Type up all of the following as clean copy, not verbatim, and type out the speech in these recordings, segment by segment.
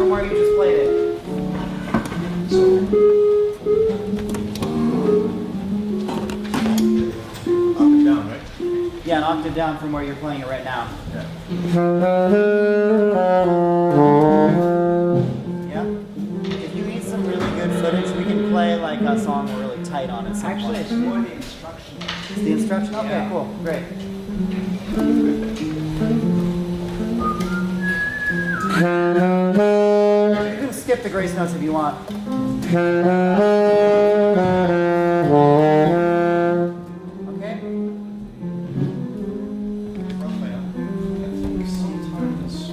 from where you just played it. Octave down, right? Yeah, an octave down from where you're playing it right now. Yeah. Yeah. If you need some really good footage, we can play like a song we're really tight on at some Actually, point. it's more the instruction. It's the instruction? Okay, Yeah. cool. Great. You can skip the grace notes if you want. Okay? Raphael, I think sometimes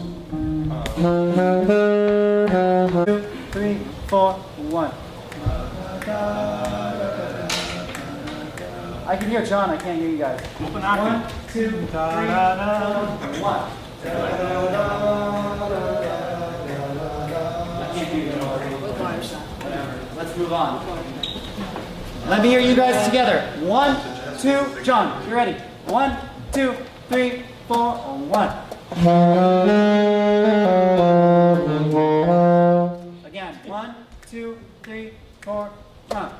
2, 3, 4, 1. I can hear John, I can't hear you guys. open 1, octave. 2, 3, 4, 1. I can't hear you. Whatever. Let's move on. Let me hear you guys together. 1, 2, John, you ready? 1, 2, 3, 4, 1. Again, 1, 2, 3, 4, John.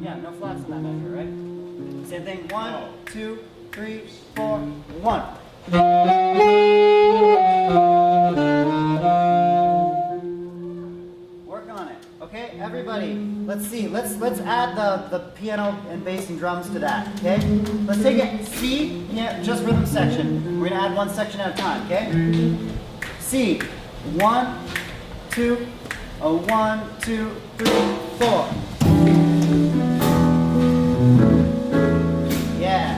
Yeah, no flats in that measure, right? Same thing. 1, 2, 3, 4, 1. Work on it. Okay, everybody. Let's see. Let's add the piano and bass and drums to that. Okay. Let's take it C. Yeah, just rhythm section. We're gonna add one section at a time. Okay. C. 1, 2, 1, 2, 3, 4. Yeah.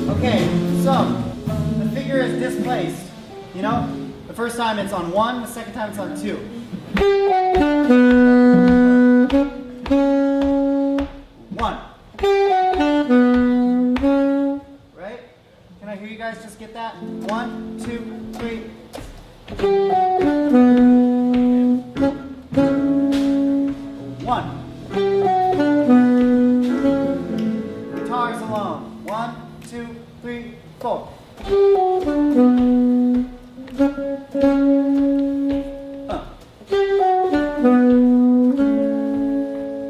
Okay, so the figure is displaced. You know, the first time it's on 1, the second time it's on 2. 1. Right? Can I hear you guys just get that? 1, 2, 3. 1. Guitars alone. 1, 2, 3, 4.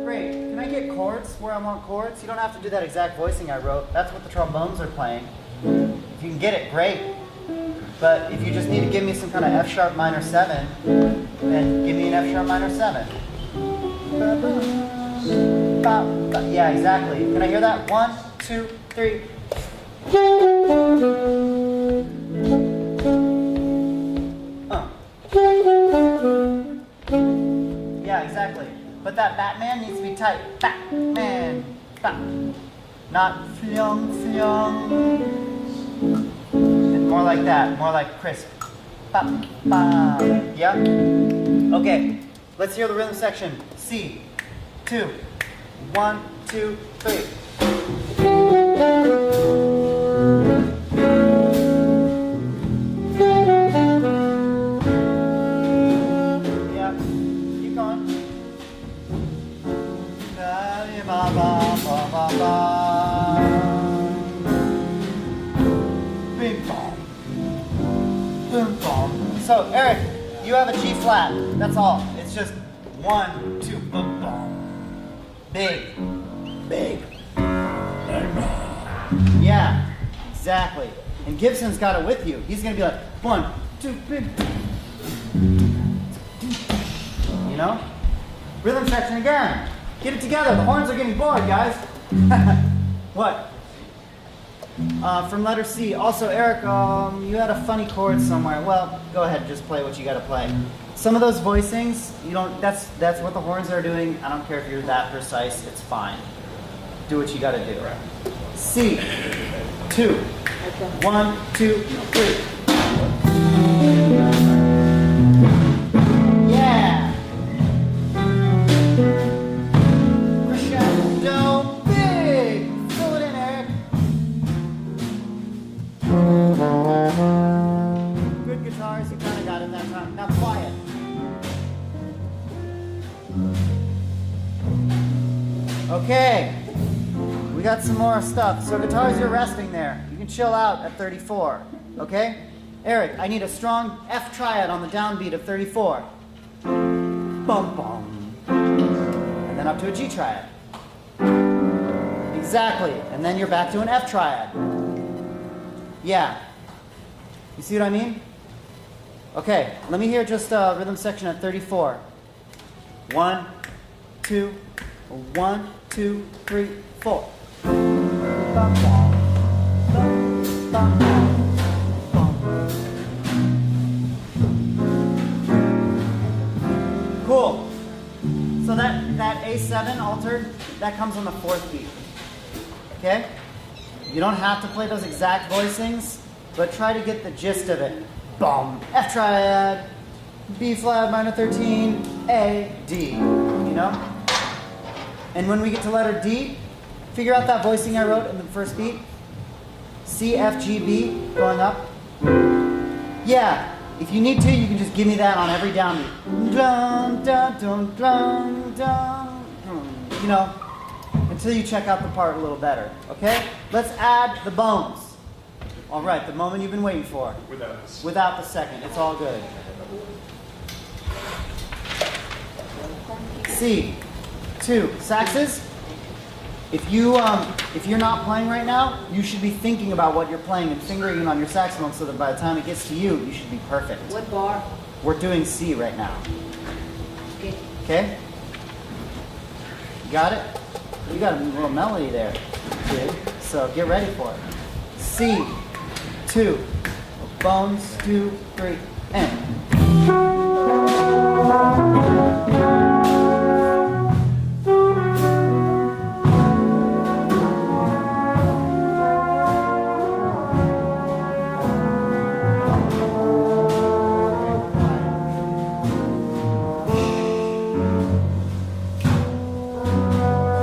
Great. Can I get chords where I want chords? You don't have to do that exact voicing I wrote. That's what the trombones are playing. If you can get it, great. But if you just need to give me some kind of F sharp minor 7, then give me an F sharp minor 7. Yeah, exactly. Can I hear that? 1, 2, 3. Yeah, exactly. But that Batman needs to be tight. Batman. Not flyong, flyong. More like that. More like crisp. Yeah? Okay. Let's hear the rhythm section. C. 2. 1, 2, 3. Yeah, keep going. Bing bong. Boom bong. So, Eric, you have a G flat. That's all. It's just 1, 2, boom bong. Big. Big. Yeah, exactly. And Gibson's got it with you. He's going to be like, 1, 2, big. You know? Rhythm section again. Get it together. The horns are getting bored, guys. What? From letter C. Also, Eric, you had a funny chord somewhere. Well, go ahead. Just play what you got to play. Some of those voicings, you don't. That's what the horns are doing. I don't care if you're that precise. It's fine. Do what you got to do. C. 2. 1, 2, 3. Yeah. Crescendo. Big. Fill it in, Eric. Good guitars. You kind of got it that time. Now quiet. Okay. We got some more stuff. So guitars, you're resting there. You can chill out at 34, okay? Eric, I need a strong F triad on the downbeat of 34. Bum bum. And then up to a G triad. Exactly. And then you're back to an F triad. Yeah. You see what I mean? Okay, let me hear just rhythm section at 34. 1, 2, 1, 2, 3, 4. Bum, bum, bum, bum, bum. Cool. So that A7 altered, that comes on the 4th beat. Okay? You don't have to play those exact voicings, but try to get the gist of it. Boom. F triad, B flat minor 13, A, D. You know? And when we get to letter D, figure out that voicing I wrote in the first beat. C, F, G, B, going up. Yeah, if you need to, you can just give me that on every downbeat. Dun, dun, dun, dun, dun. You know, until you check out the part a little better. Okay? Let's add the bones. All right, the moment you've been waiting for. Without the second. It's all good. C, 2, saxes. If you're not playing right now, you should be thinking about what you're playing and fingering it on your saxophone so that by the time it gets to you, you should be perfect. What bar? We're doing C right now. Okay. Okay? You got it? You got a little melody there, kid. So get ready for it. C, 2, bones, 2, 3, and.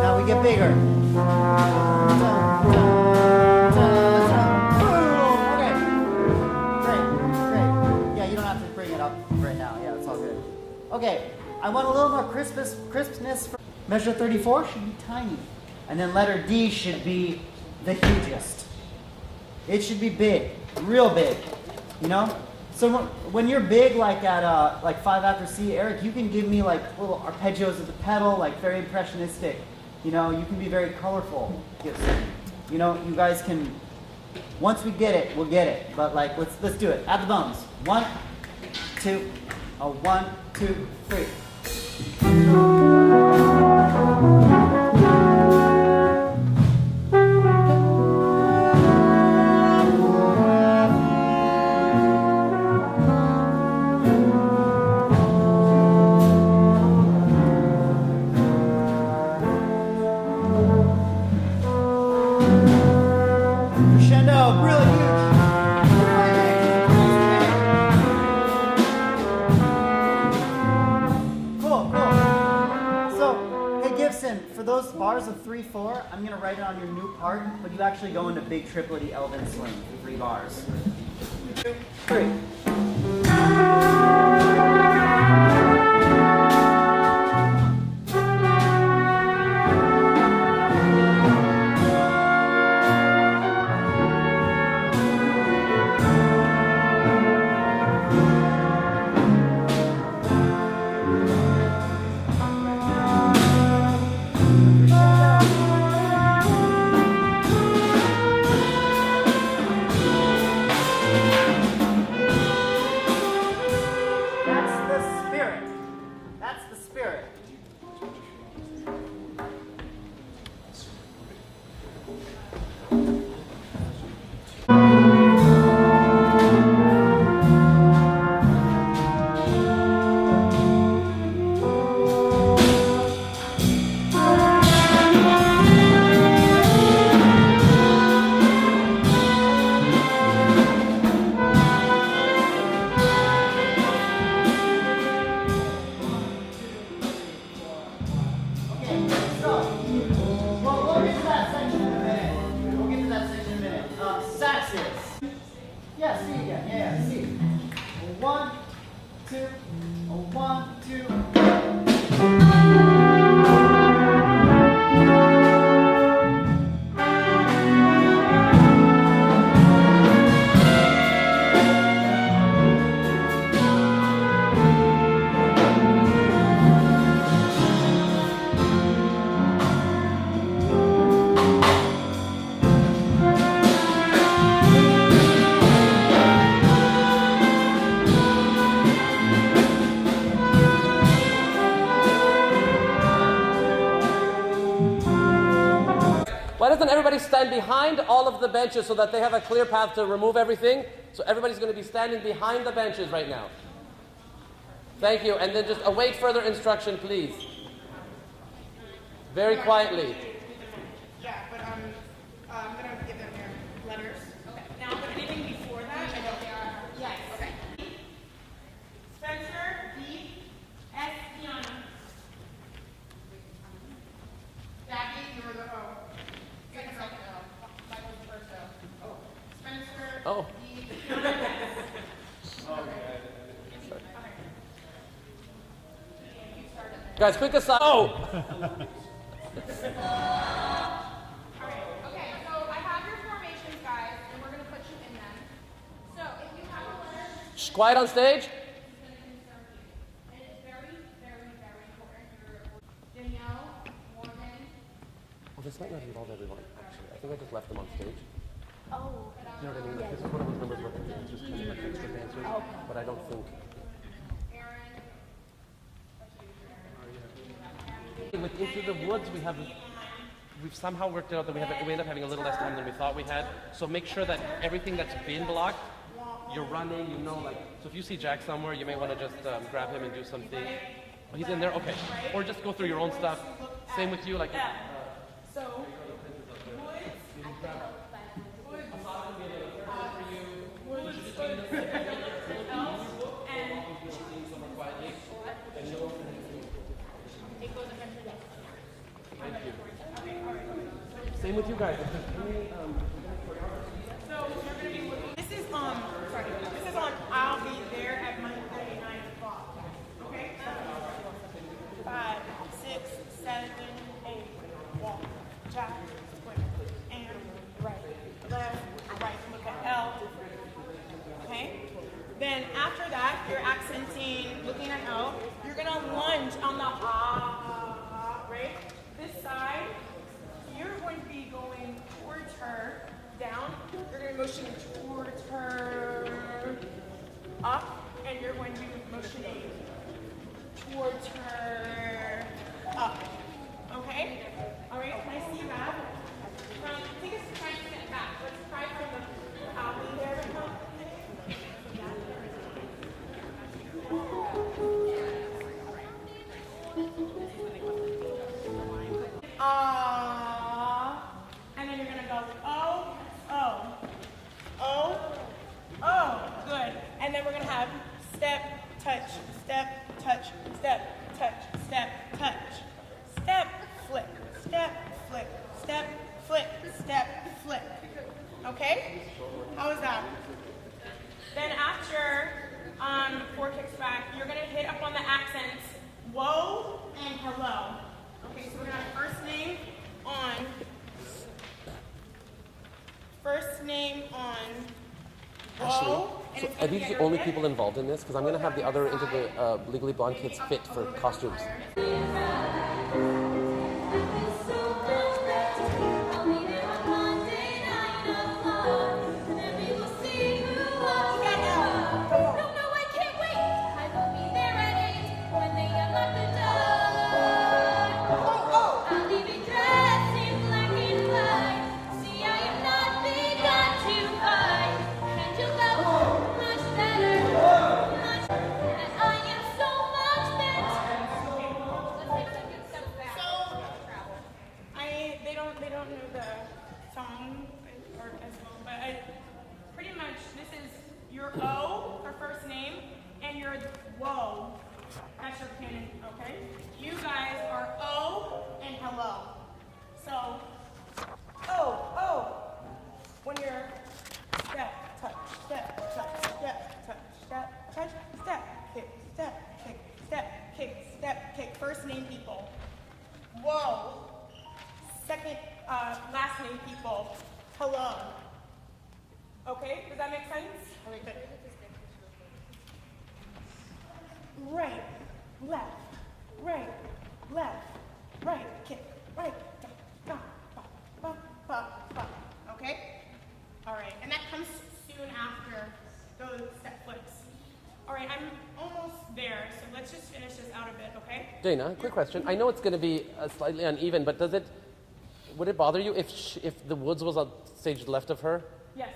Now we get bigger. Okay, I want a little more crispness. Measure 34 should be tiny. And then letter D should be the hugest. It should be big, real big, you know? So when you're big, like at like 5 after C, Eric, you can give me like little arpeggios of the pedal, like very impressionistic. You know, you can be very colorful. You know, you guys can, once we get it, we'll get it. But like, let's do it. Add the bones. 1, 2, 1, 2, 3. Crescendo, really huge. Cool. So, hey Gibson, for those bars of 3/4, I'm gonna write it on your new part, but you actually go into big triplety Elvin swing, 3 bars. 2, 3. why doesn't everybody stand behind all of the benches so that they have a clear path to remove everything? So everybody's going to be standing behind the benches right now. Thank you. And then just await further instruction, please. Very quietly. Yeah, but I'm going to give them their letters. Okay. Now, but anything before that, I don't think yes. Okay. Spencer, D, S, Diana. Jackie, you're the O. Second O. Michael's the first O. Oh. Spencer, Oh. D, Diana, S. Guys, quick aside. Oh! Alright, okay, so I have your formations, guys, and we're going to put you in them. So, if you have a letter, Shh, quiet on stage. it's going to concern you. And it's very, very, very important. Danielle, Morgan. Oh, this might not involve everyone, actually. I think I just left them on stage. Oh. You know what I mean? Like, this is one of those numbers where the dancers kind of like extra dancers. But I don't think. With Into the Woods, we've somehow worked out that we end up having a little less time than we thought we had. So make sure that everything that's been blocked, you're running, you know, like, so if you see Jack somewhere, you may want to just grab him and do something. Oh, he's in there? Okay. Or just go through your own stuff. Same with you, like. So, Same with you guys. this is on, I'll be there at my 9 o'clock. Okay? 5, 6, 7, 8. Walk, jog, square, and right, left, right. Look at L. Okay? Then after that, you're accenting, looking at L. You're gonna lunge on the right? This side, you're going to be going towards her, down. You're going to be motioning towards her, up, and you're going to be motioning towards her, up. Okay? All right, can I see that? Take a try and step back. Let's try from the alley there. And then you're gonna go oh, oh, oh, oh, good. And then we're gonna have step, touch, step, touch, step, touch, step, touch, step, flick, step, flick, step, flick, step, flick. Okay? How is that? Then after 4 kicks back, you're gonna hit up on the accents, whoa and hello. Okay, so we're gonna have first name on whoa. So are these the only people involved in this? Because I'm going to have the other Into the Legally Blonde kids fit for costumes. They don't know the song or as well, but pretty much this is your O for first name and your whoa. That's your canon, okay? You guys are O and hello. So oh, when you're step, touch, step, touch, step, touch, step, touch, step, kick, step, kick, step, kick, step, kick. First name people. Whoa. Second, last name people. Hello. Okay, does that make sense? Okay, good. Right, left, right, kick, right, ba, ba, ba, ba, ba. Okay? All right, and that comes soon after those step flips. All right, I'm almost there, so let's just finish this out a bit, okay? Dana, quick question. I know it's going to be slightly uneven, but does it, would it bother you if the woods was on stage left of her? Yes.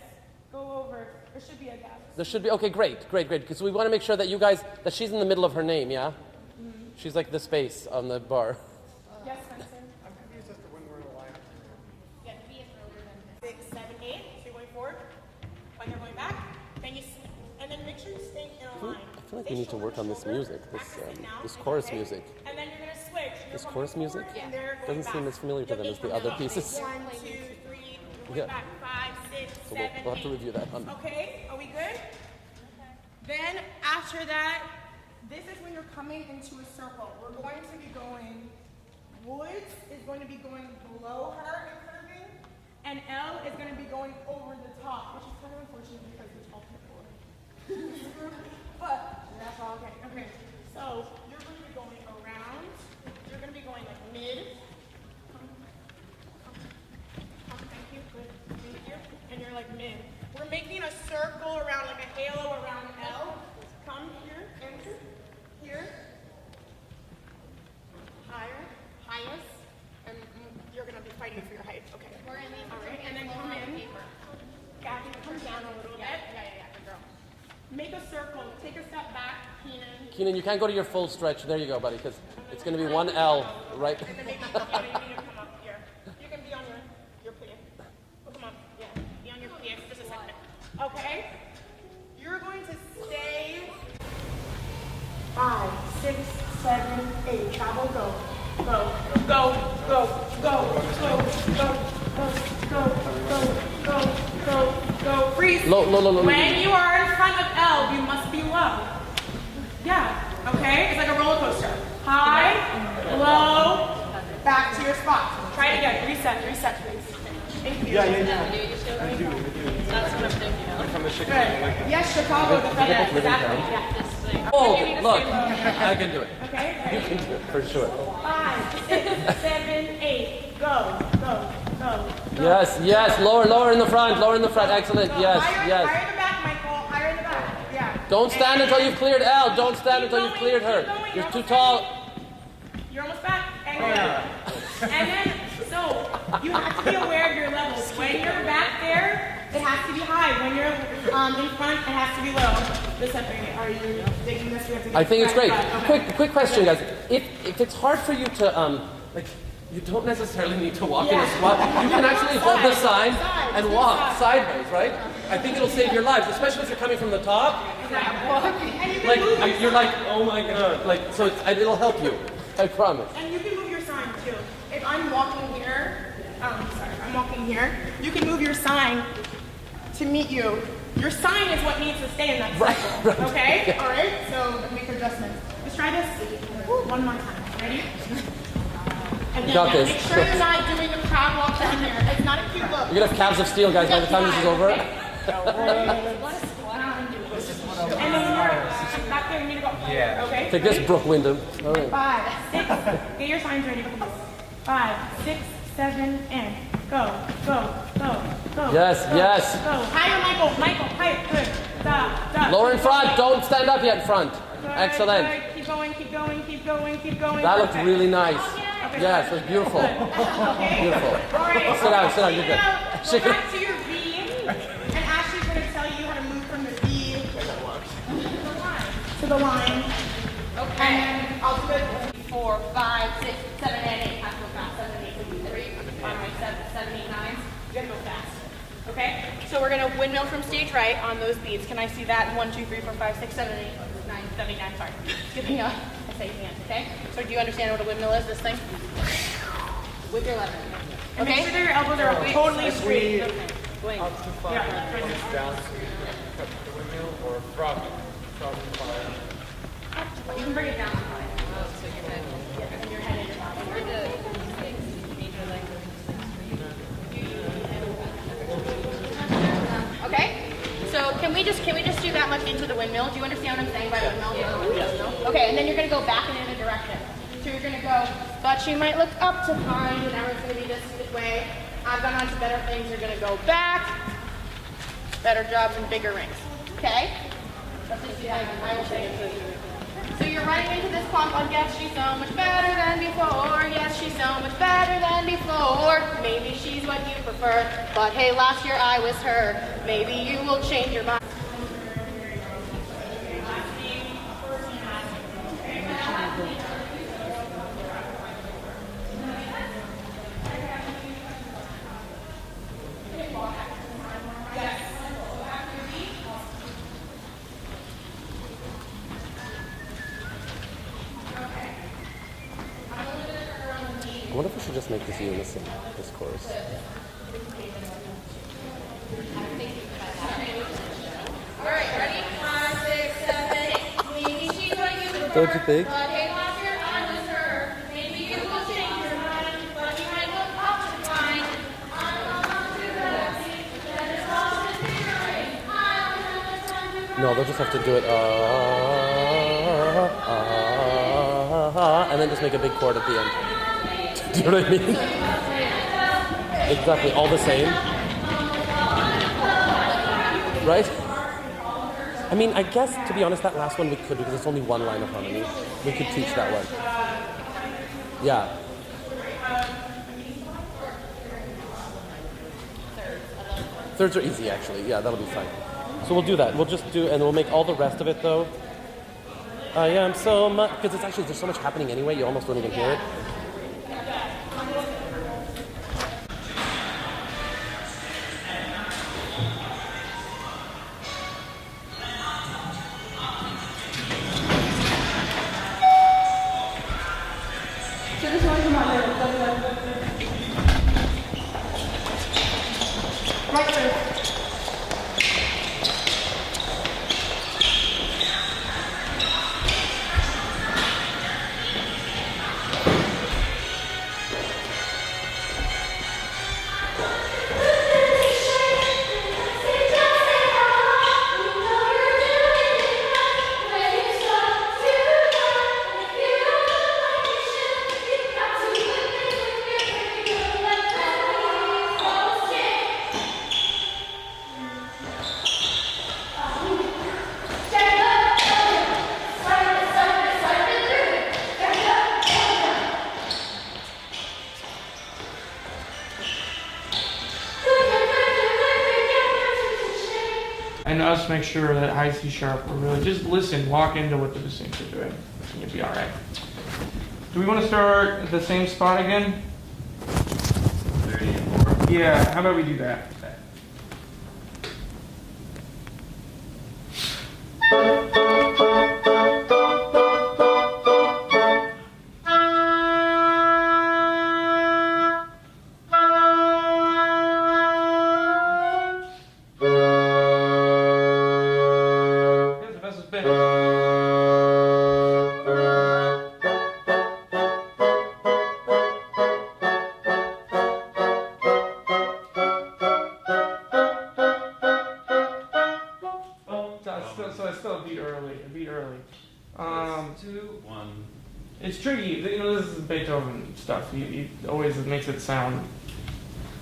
Go over. There should be a gap. There should be. Okay, great. Because we want to make sure that you guys that she's in the middle of her name. Yeah. She's like the space on the bar. Yes, Spencer. I'm confused as to when we're in a line. Yeah, the B is earlier than 6, 7, 8. So you're going forward. When you're going back, then and then make sure you stay in a line. I feel like we need to work on this music, this chorus music. And then you're gonna switch. This chorus music doesn't seem as familiar to them as the other pieces. 1, 2, 3. Yeah. Back. 5, 6, So 7, we'll have to 8. review that. Okay, are we good? Then after that, this is when you're coming into a circle. We're going to be going, Woods is going to be going below her and curving, and L is going to be going over the top, which is kind of unfortunate because it's alternate forward. But that's all okay. Okay, so you're going to be going around. You're going to be going like mid. Thank you. Good. Thank you. And you're like mid. We're making a circle around, like a halo around L. Come here, enter, here, higher, highest, and you're gonna be fighting for your height. Okay. All right, and then come in. Gabby, come down a little bit. Yeah, good girl. Make a circle. Take a step back, Keenan. Keenan, you can't go to your full stretch. There you go, buddy, because it's going to be one L, right? And then maybe you need to come up here. You can be on your plie. Oh, come on. Yeah, be on your plie. Just a second. Okay. You're going to stay 5, 6, 7, 8. Travel, go. Go, go, go, go, go, go, go, go, go, go, go, go. Freeze. Low. When you are in front of L, you must be low. Yeah, okay? It's like a roller coaster. High, low, back to your spot. Try it again. Reset, please. Thank you. Yeah. I do. That's what I'm thinking of. From the Good. Chicago. Yes, Chicago, the FedEx. Exactly. Yeah. Oh, You need to look, stay low. I can do it. Okay? You can do it, for sure. 5, 6, 7, 8. Go. Yes, lower in the front, excellent, yes. Higher in the back, Michael. Higher in the back. Yeah. Don't stand until you've cleared L, don't stand Keep until you've cleared going, her. keep going. You're too tall. You're almost back. And then, so, you have to be aware of your levels. When you're back there, it has to be high. When you're in front, it has to be low. Listen, are you digging this? We have to get I think it's great. Okay. Quick question, guys. If it's hard for you to, you don't necessarily need to walk in a squat. You can actually hold the sign and walk sideways, right? I think it'll save your lives, especially if you're coming from the top. And you can move You're like, oh my god. So it'll help you. I promise. And you can move your sign too. If I'm walking here, I'm walking here, you can move your sign to meet you. Your sign is what needs to stay in that cycle. Right. Okay? Yeah. Alright? So make adjustments. Let's try this one more time. Ready? Again, got this. Make sure you're not doing the crab walk down here. It's not a cute look. You're gonna have calves of steel, guys, by the time this is over. And then you're back there, you need to go. Yeah. Okay? Take this, Brooke Wyndham. All right. 5, 6, get your signs ready. 5, 6, 7, and go. Yes. Go. Higher, Michael, higher. Good. Stop. Lower in front. Don't stand up yet in front. Good, Excellent. Good. Keep going. That looked Perfect. really nice. Okay, Yes, it was beautiful. Okay. Beautiful. All right. Sit down, you're good. Now, Shake go it. back to your V, and Ashley's going to tell you how to move from the V to the line. Okay. And then I'll do it. 4, 5, 6, 7, 8. Have to go fast. 7, 8, 3, 5, 7, 8, 9. You gotta go fast. Okay? So we're gonna windmill from stage right on those beats. Can I see that? 1, 2, 3, 4, 5, 6, 7, 8, 9, 79. Sorry. Giving a safe hand. Okay? So do you understand what a windmill is? This thing? With your left hand. And make sure that your elbows are totally straight. Up to 5 down to the windmill or from fire. You can bring it down. So your head. Yeah, and your head is down. Where the major language. Okay? So can we just do that much into the windmill? Do you understand what I'm saying by windmill? Yes. Okay, and then you're gonna go back in a direction. So you're gonna go, thought you might look up to find, and now it's gonna be this way. I've gone on to better things. You're gonna go back, better jobs and bigger rings. Okay? I will say it. So you're running into this pump on yes, she's so much better than before. Yes, she's so much better than before. Maybe she's what you prefer. But hey, last year I was her. Maybe you will change your mind. I wonder if we should just make this unison, this chorus. All right, ready? 5, 6, 7, 8. Maybe she's what you prefer. Don't you think? But hey, last year I was her. Maybe you will change your mind. But you might look up and find I'm not too bad. That is all the theory. I don't have the time to No, they'll just have to do it, and then just make a big chord at the end. Do you know what I mean? Exactly, all the same. Right? I mean, I guess, to be honest, that last one we could, because it's only one line of harmony. We could teach that one. Yeah. Thirds are easy, actually. Yeah, that'll be fine. So we'll do that. We'll just do, and we'll make all the rest of it, though. I am so much, because it's actually, there's so much happening anyway, you almost don't even hear it. And us make sure that high C sharp, or really just listen, walk into what the musicians are doing, and you'll be all right. Do we want to start at the same spot again? 34. Yeah, how about we do that? Here's the best bit. So it's still a beat early. Two, one. It's tricky. You know, this is Beethoven stuff. He always makes it sound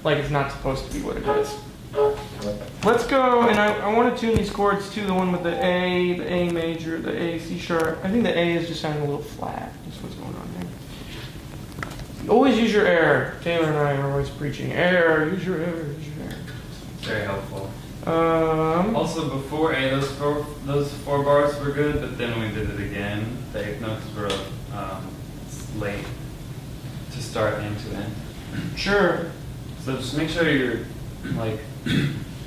like it's not supposed to be what it is. Let's go, and I want to tune these chords to the one with the A major, the A, C sharp. I think the A is just sounding a little flat. That's what's going on here. Always use your air. Taylor and I are always preaching air. Use your air. Use your air. Very helpful. Also, before A, those four bars were good, but then when we did it again, the eighth notes were late to start and to end. Sure. So just make sure you're like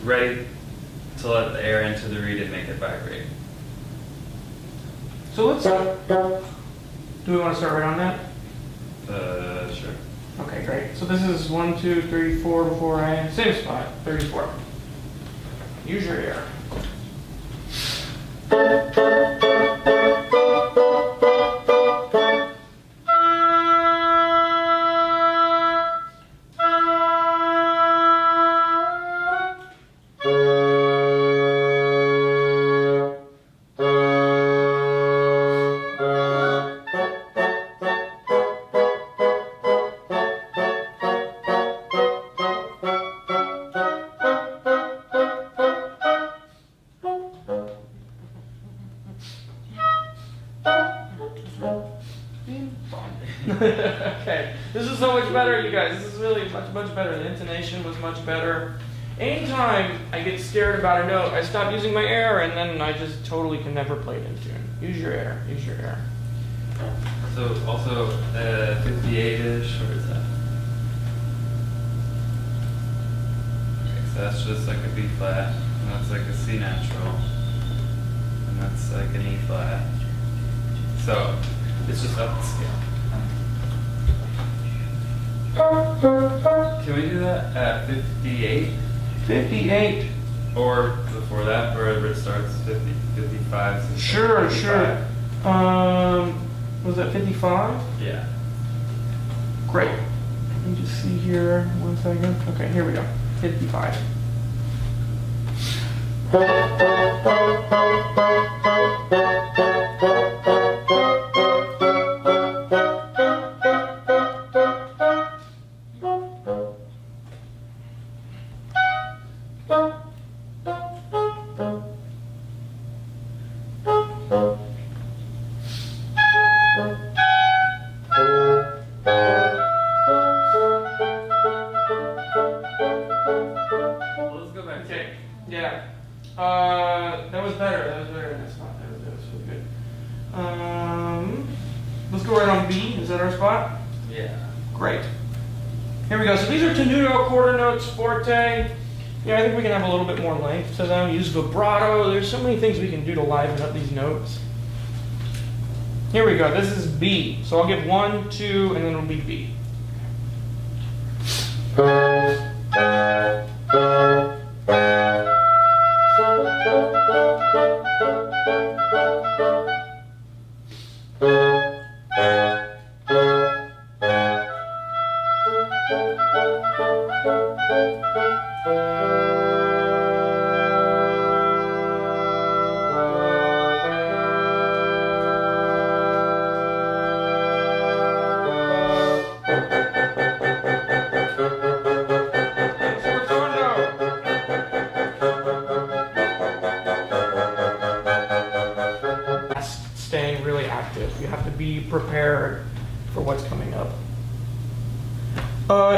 ready to let the air into the reed and make it vibrate. So let's. Do we want to start right on that? Sure. Okay, great. So this is 1, 2, 3, 4 before I am. Same spot, 34. Use your air. Okay, this is so much better, you guys. This is really much better. The intonation was much better. Anytime I get scared about a note, I stop using my air, and then I just totally can never play it in tune. Use your air. Use your air. So also 58-ish, or is that? Okay, so that's just like a B flat, and that's like a C natural, and that's like an E flat. So it's just up the scale. Can we do that at 58? 58. Or before that, wherever it starts, 50, 55. 60, Sure, 55. sure. Was that 55? Yeah. Great. Let me just see here 1 second. Okay, here we go. 55. Well, let's go back. Okay, yeah. That was better. That was better. That's not. That was really good. Let's go right on B. Is that our spot? Yeah. Great. Here we go. So these are tenuto, quarter notes, forte. Yeah, I think we can have a little bit more length to them. Use vibrato. There's so many things we can do to liven up these notes. Here we go. This is B. So I'll give 1, 2, and then it'll be B. Staying really active. You have to be prepared for what's coming up.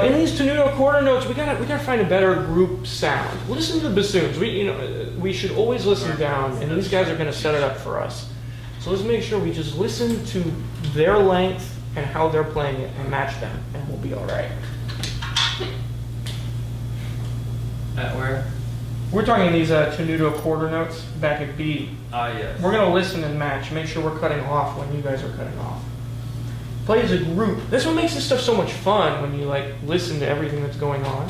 In these tenuto quarter notes, we gotta find a better group sound. Listen to the bassoons. We should always listen down, and these guys are gonna set it up for us. So let's make sure we just listen to their length and how they're playing it and match them, and we'll be all right. At where? We're talking these tenuto quarter notes back at B. Ah, yes. We're gonna listen and match. Make sure we're cutting off when you guys are cutting off. Play as a group. This one makes this stuff so much fun when you like listen to everything that's going on.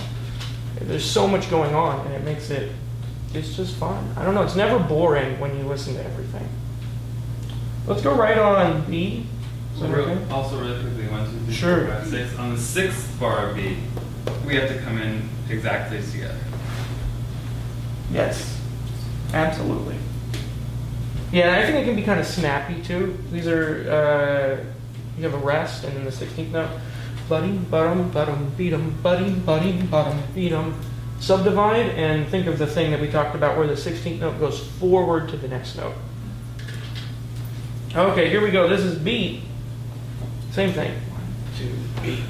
There's so much going on, and it makes it's just fun. I don't know. It's never boring when you listen to everything. Let's go right on B. Is that okay? Also, really quickly, 1, 2, 3, Sure. 4, 5, 6. On the 6th bar of B, we have to come in exactly together. Yes, absolutely. Yeah, and I think it can be kind of snappy too. These are, you have a rest and then the 16th note. Buddy, bottom, bottom, beat 'em, buddy, bottom, beat 'em. Subdivide and think of the thing that we talked about where the 16th note goes forward to the next note. Okay, here we go. This is B. Same thing. 1, 2, B.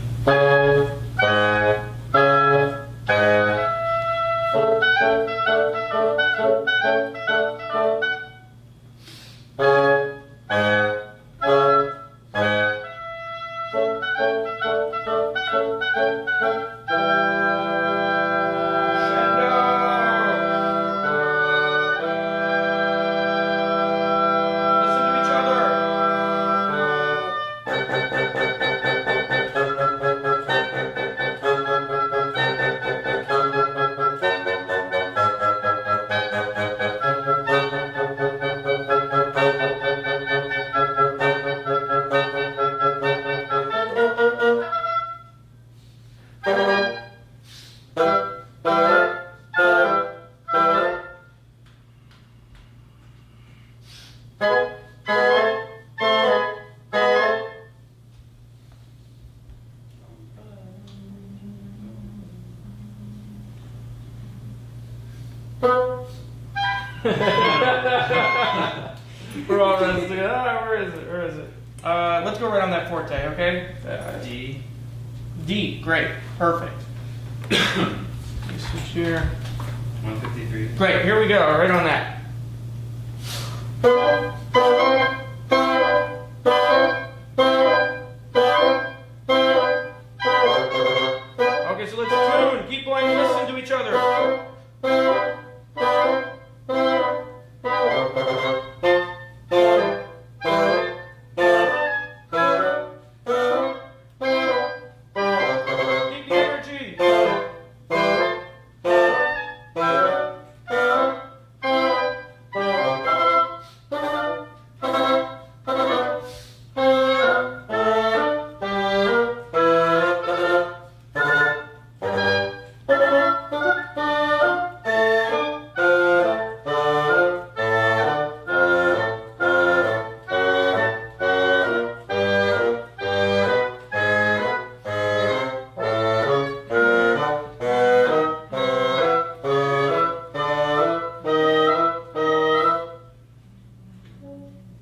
We're all resting. Ah, where is it? Where is it? Let's go right on that forte, okay? D. D, great, perfect. Let's switch here. 153. Great, here we go, right on that. Okay, so let's tune. Keep going, listen to each other. Keep the energy.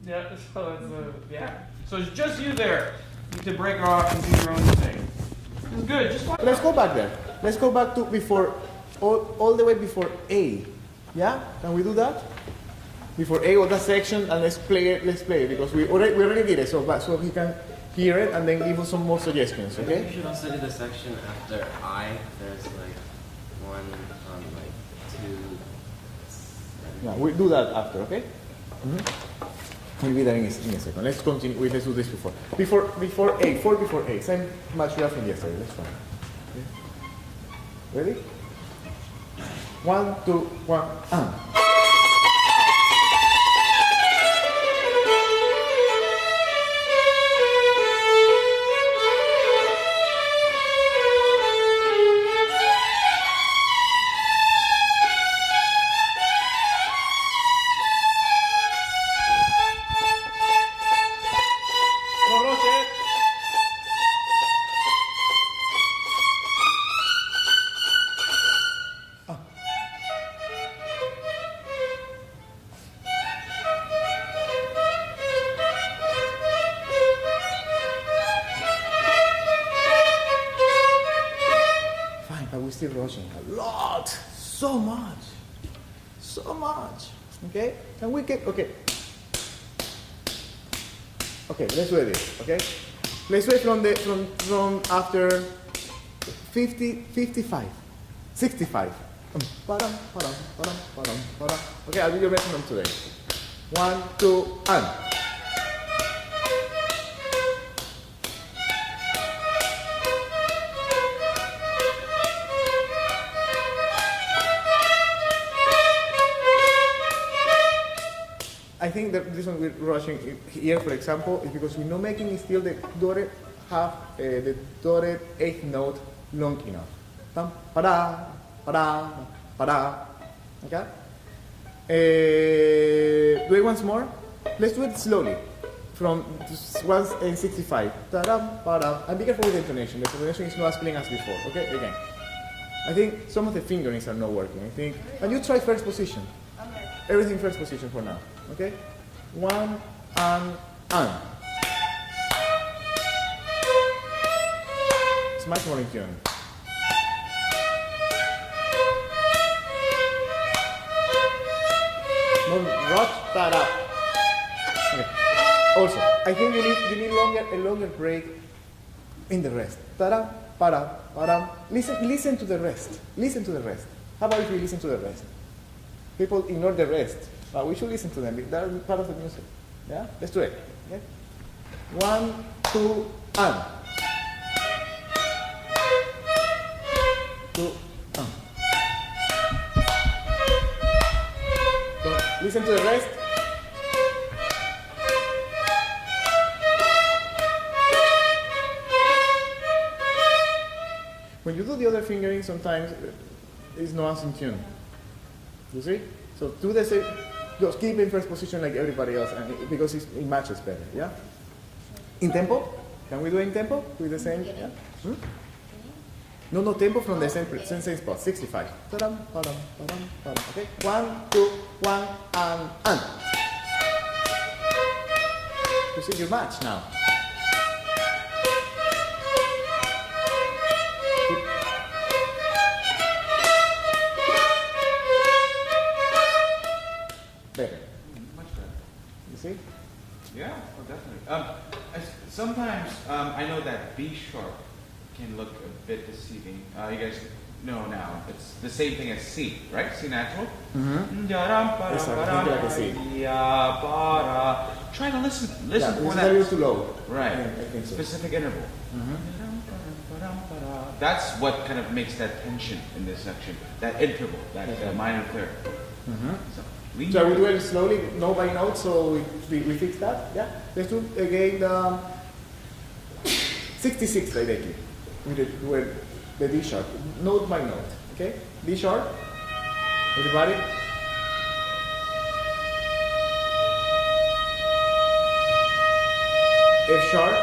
Yeah, yeah. So it's just you there. You need to break off and do your own thing. It's good. Just Let's go back there. Let's go back to before, all the way before A. Yeah? Can we do that? Before A, all that section, and let's play it because we already did it. So he can hear it and then give us some more suggestions. You Okay? should also do the section after I. There's like one, like two. Yeah, we'll do that after. Okay? We'll be there in a second. Let's continue. Let's do this before. Before A. 4 before A. Same material from yesterday. That's fine. Okay. Ready? 1, 2, 1, and. No rush it. Fine, but we're still rushing a lot. So much. So much. Okay? Can we get, okay. Okay, let's do this, okay? Let's do it from after 50, 55, 65. Padam, padam, padam, padam, padam. Okay, I'll do your metronome today. 1, 2, and. I think the reason we're rushing here, for example, is because we're not making still the dotted half, the dotted eighth note long enough. Tam, para, para, para. Okay? Do it once more. Let's do it slowly. From 165. Ta-dam, pa-dam. And be careful with the intonation. The intonation is not as clean as before. Okay? Again. I think some of the fingerings are not working. I think. And you try first position. Everything first position for now. Okay? 1 and. It's much more in tune. Don't rush that up. Okay. Also, I think you need a longer break in the rest. Ta-da, para, para. Listen to the rest. Listen to the rest. How about if we listen to the rest? People ignore the rest. But we should listen to them. That is part of the music. Yeah? Let's do it. Okay? 1, 2, and. 2, and. So, listen to the rest. When you do the other fingering, sometimes it's not as in tune. You see? So do the same. Just keep in first position like everybody else, and because it matches better. Yeah. In tempo, can we do it in tempo with the same? Yeah. No tempo from the same spot. 65. Ta-dam, pa-dam, pa-dam, pa-dam. Okay. 1, 2, 1, and. You see, you match now. Better. Much better. You see? Yeah, oh, definitely. Sometimes I know that B sharp can look a bit deceiving. You guys know now. It's the same thing as C, right? C natural. Try to listen. Listen for it's that. a little too low. Right. I think so. Specific interval. That's what kind of makes that tension in this section. That interval, that minor clear. So, So we do it slowly, note by note, so we fix that. Yeah. Let's do again 66 directly. With the D sharp, note by note. Okay. D sharp. Everybody. F sharp.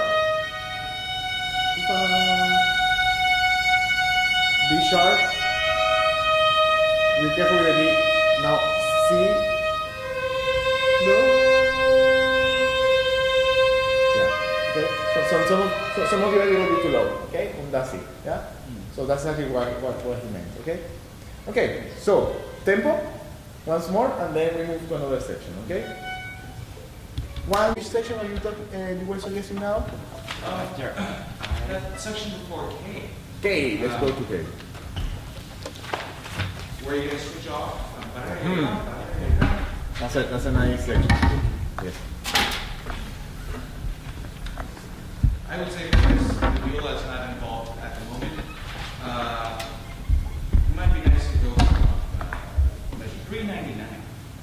D sharp. Be careful with the D. Now C. Do. Yeah. Okay. So some of you are a little bit too low. Okay. On that C. Yeah. So that's actually what he meant. Okay. Okay. So tempo. Once more, and then we move to another section. Okay. Which section are you you were suggesting now? that section before K, K. Let's go to K. where you guys switch off. That's a nice section. Yes. I would say because the viola is not involved at the moment, it might be nice to go measure 399,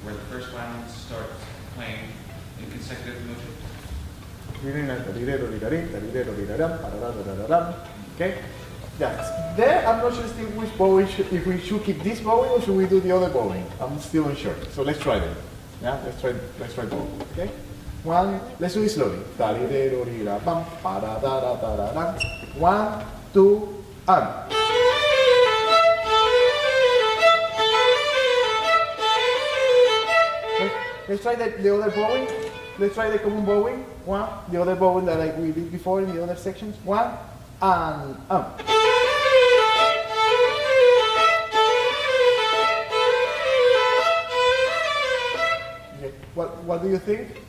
where the first violin starts playing in consecutive motion. Okay. Yeah. There, I'm not sure still which bowing if we should keep this bowing or should we do the other bowing. I'm still unsure. So let's try them. Yeah. Let's try both. Okay. One. Let's do it slowly. 1, 2, and. Let's try the other bowing. Let's try the common bowing. One, the other bowing that like we did before in the other sections. 1, and Okay. What do you think?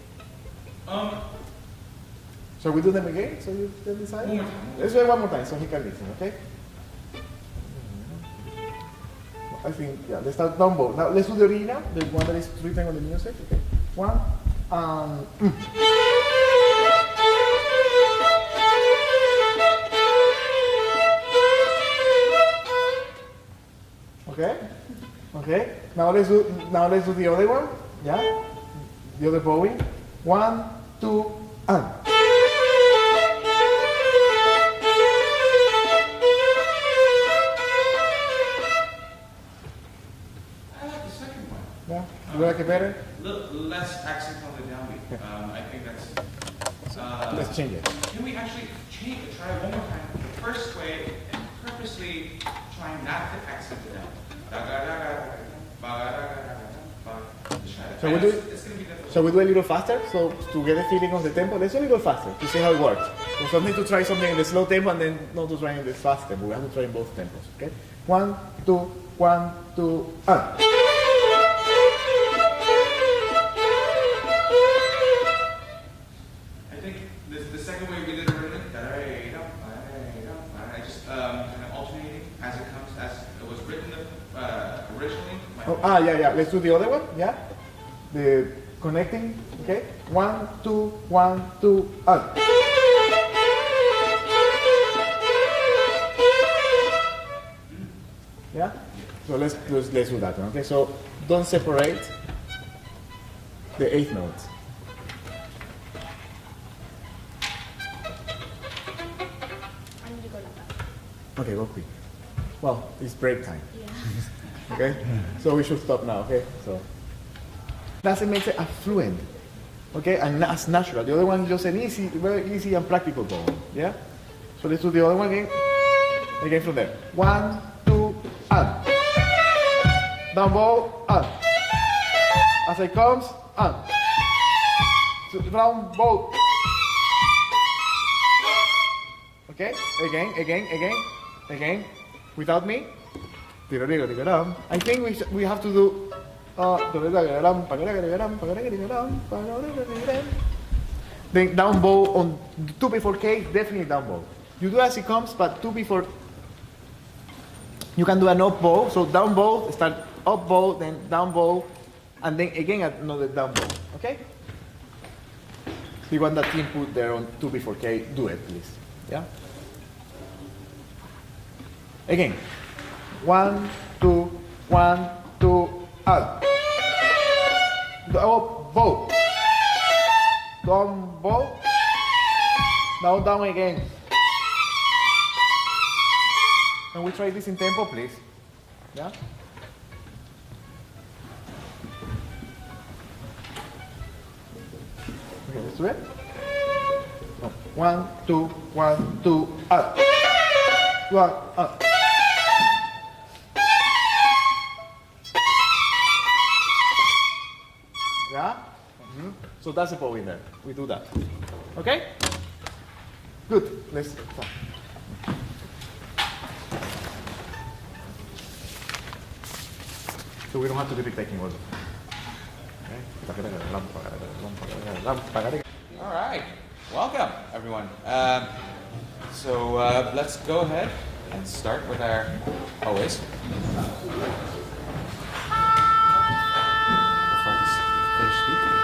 Shall we do them again? So you can decide. One more time. Let's do it one more time so he can listen. Okay. I think yeah. Let's start down bow. Now let's do the arena, the one that is written on the music. Okay. 1, and. Okay. Okay. Now let's do the other one. Yeah. The other bowing. 1, 2, and. I like the second one. Yeah. You like it better? Less accent on the downbeat. I think that's. Let's change it. Can we actually try one more time the first way and purposely try not to accent it down? So we do it. It's going to be difficult. So we do a little faster. So to get a feeling of the tempo, let's do a little faster to see how it works. We don't need to try something in the slow tempo and then not to try in the fast tempo. We have to try in both tempos. Okay. 1, 2, 1, 2, and. I think the second way we did it originally, I just kind of alternating as it comes, as it was written originally. Oh, yeah. Let's do the other one. Yeah. The connecting. Okay. 1, 2, 1, 2, and. Yeah. So let's do that one. Okay. So don't separate the eighth notes. I need to go to the Okay, go quick. Well, it's break time. Yeah. Okay? So we should stop now, okay? So that's it makes it affluent. Okay? And that's natural. The other one is just an easy, very easy and practical bowing. Yeah? So let's do the other one again. Again from there. 1, 2, and. Down bow, and. As it comes, and. So round bow. Okay? Again. Without me. I think we have to do then down bow on 2 before K, definitely down bow. You do as it comes, but 2 before. You can do an up bow, so down bow, start up bow, then down bow, and then again another down bow. Okay? The one that team put there on 2 before K, do it please. Yeah? Again. 1, 2, 1, 2, out. Up bow. Down bow. Down again. Can we try this in tempo, please? Yeah? Okay, let's do it. 1, 2, 1, 2, up. 1, up. Yeah? So that's the bow in there. We do that. Okay? Good. Let's start. So we don't have to be taking order. All right. Welcome, everyone. So let's go ahead and start with our always. Before I just finish speaking.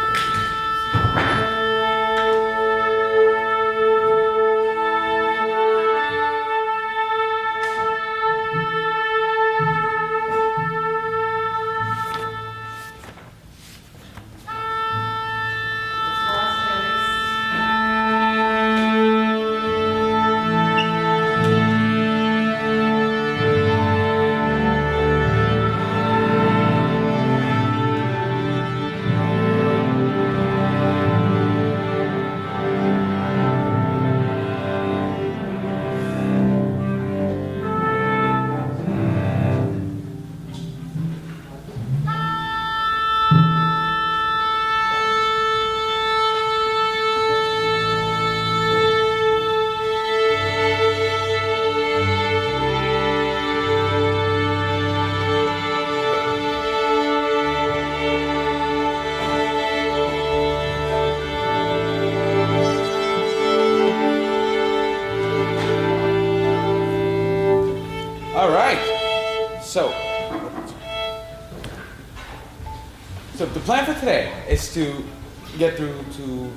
So the plan for today is to get through to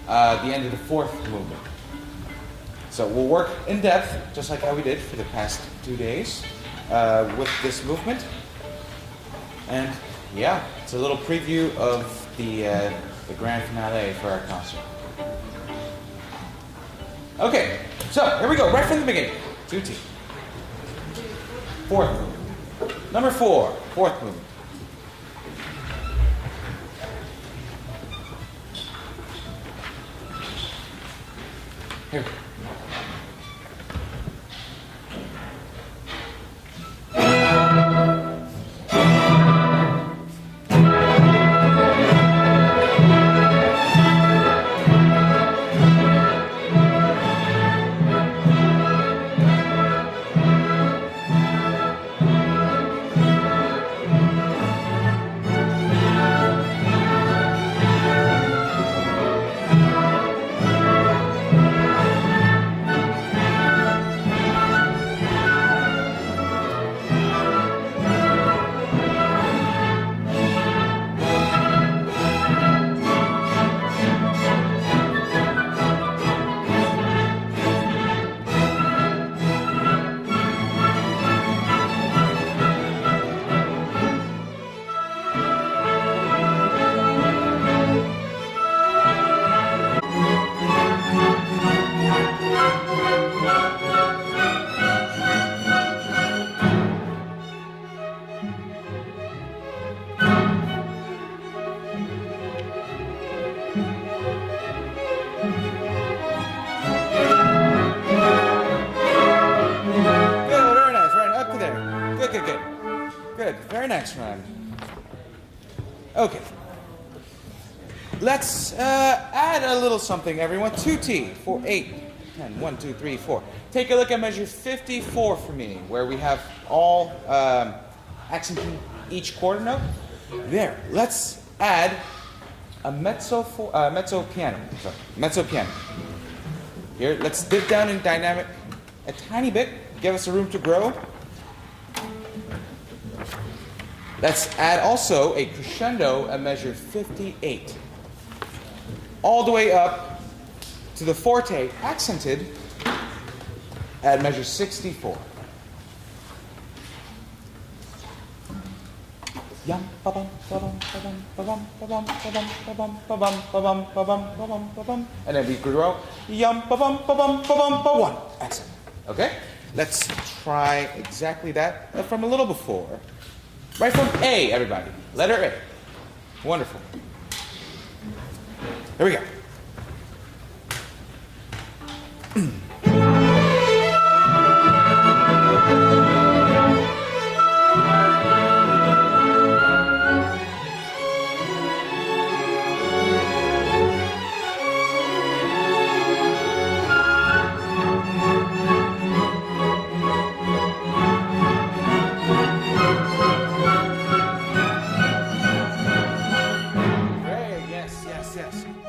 the end of the fourth movement. So we'll work in depth, just like how we did for the past 2 days, with this movement. And yeah, it's a little preview of the grand finale for our concert. Okay, so here we go, right from the beginning. 2T. Fourth movement. Number 4, fourth movement. Here. Okay. Let's add a little something, everyone. 2T for 8. 10. 1, 2, 3, 4. Take a look at measure 54 for me, where we have all accenting each quarter note. There. Let's add a mezzo piano. Sorry, mezzo piano. Here, let's dip down in dynamic a tiny bit. Give us a room to grow. Let's add also a crescendo at measure 58. All the way up to the forte, accented at measure 64. Yum ba bum ba bum ba bum ba bum ba bum ba bum ba bum ba bum ba bum ba bum ba bum ba bum, and then we grow yum ba bum ba bum ba bum ba one accent. Okay, let's try exactly that from a little before. Right from A, everybody. Letter A. Wonderful. Here we go.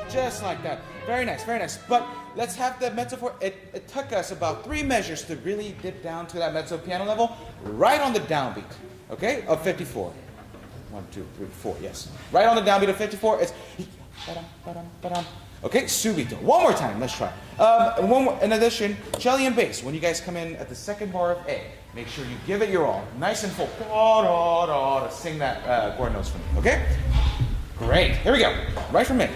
Just like that. Very nice, very nice. But let's have the mezzo for it took us about 3 measures to really dip down to that mezzo piano level, right on the downbeat, okay, of 54. 1, 2, 3, 4, yes. Right on the downbeat of 54, it's okay, subito. One more time, let's try. One more, in addition, cello and bass, when you guys come in at the second bar of A, make sure you give it your all, nice and full. To sing that chord notes for me, okay? Great, here we go, right from A.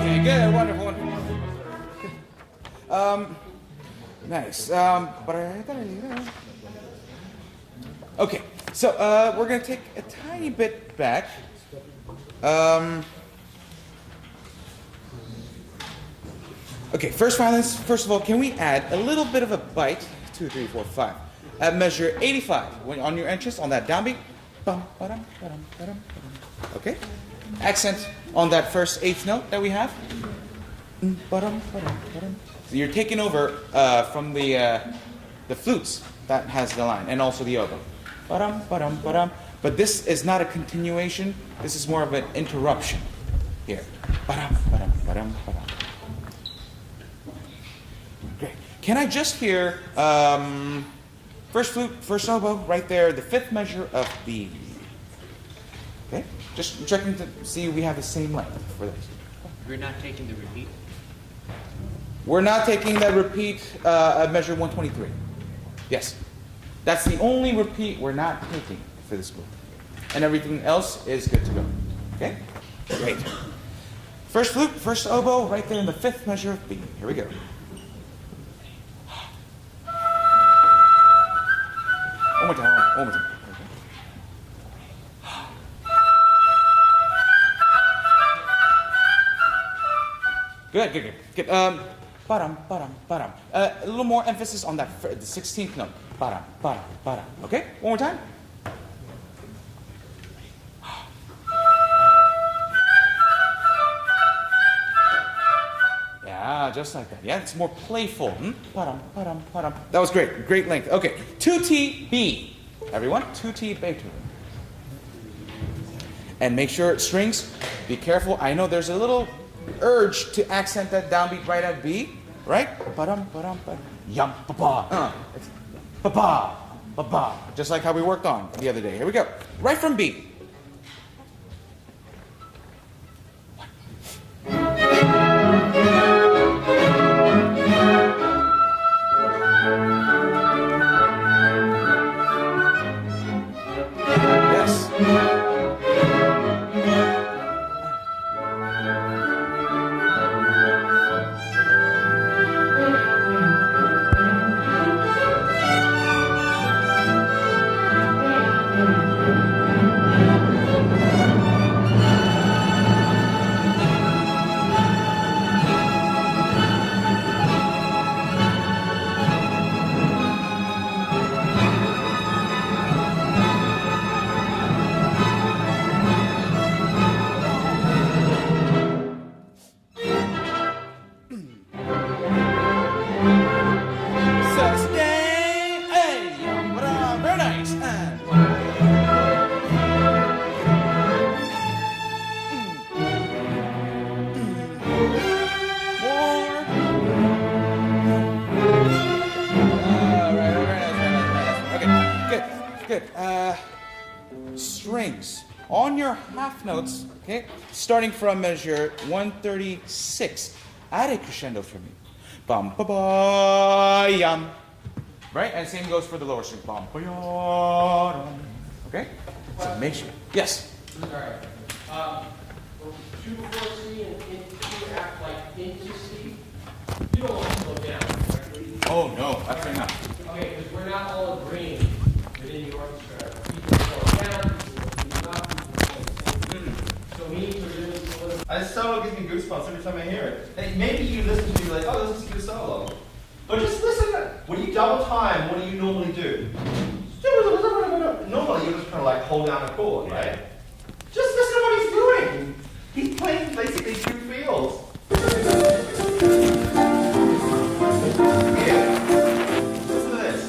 Okay, good, wonderful, wonderful. Nice. Okay, so we're gonna take a tiny bit back. Okay, first violence. First of all, can we add a little bit of a bite? 2, 3, 4, 5. At measure 85, when on your entrance on that downbeat. Okay. Accent on that first 8th note that we have. So you're taking over from the flutes that has the line, and also the oboe. But this is not a continuation. This is more of an interruption here. Great. Can I just hear first flute, first oboe, right there, the 5th measure of B. Okay. Just checking to see we have the same length for this. We're not taking the repeat. We're not taking that repeat at measure 123. Yes. That's the only repeat we're not taking for this group. And everything else is good to go. Okay? Great. First flute, first oboe, right there in the 5th measure of B. Here we go. One more time, one more time. Good, good, good, good. Ba-dum, ba-dum, ba-dum. A little more emphasis on that, the 16th note. Ba-dum, ba-dum, ba-dum. Okay? One more time. Yeah, just like that. Yeah, it's more playful. Ba-dum, ba-dum, ba-dum. That was great. Great length. Okay, 2T B. Everyone, 2T Beethoven. And make sure strings, be careful. I know there's a little urge to accent that downbeat right at B, right? Ba-dum, ba-dum, ba-dum. Yum, ba-ba. It's ba-ba, ba-ba. Just like how we worked on the other day. Here we go. Right from B. Strings on your half notes, okay? Starting from measure 136. Add a crescendo for me. Bum ba ba yum. Right? And same goes for the lower string. Bum ba yum. Okay? So make sure. Yes. Alright. 2 before C and 2 act like into C. You don't want to slow down, correctly? Oh no, absolutely not. Okay, because we're not all agreeing within the orchestra. People slow down, people not, so we need to really solidify. This solo gives me goosebumps every time I hear it. And maybe you listen to me like, oh, this is a good solo. But just listen. When you double time, what do you normally do? Normally you just kind of like hold down a chord, right? Just listen to what he's doing. He's playing basically 2 fields. Here. Listen to this.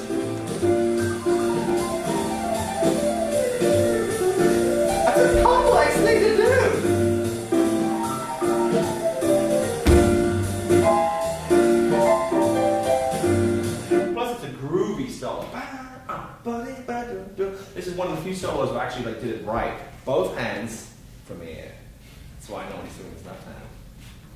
That's a complex thing to do. Plus it's a groovy solo. This is one of the few solos where I actually like did it right. Both hands from the air. That's why I know what he's doing with his left hand.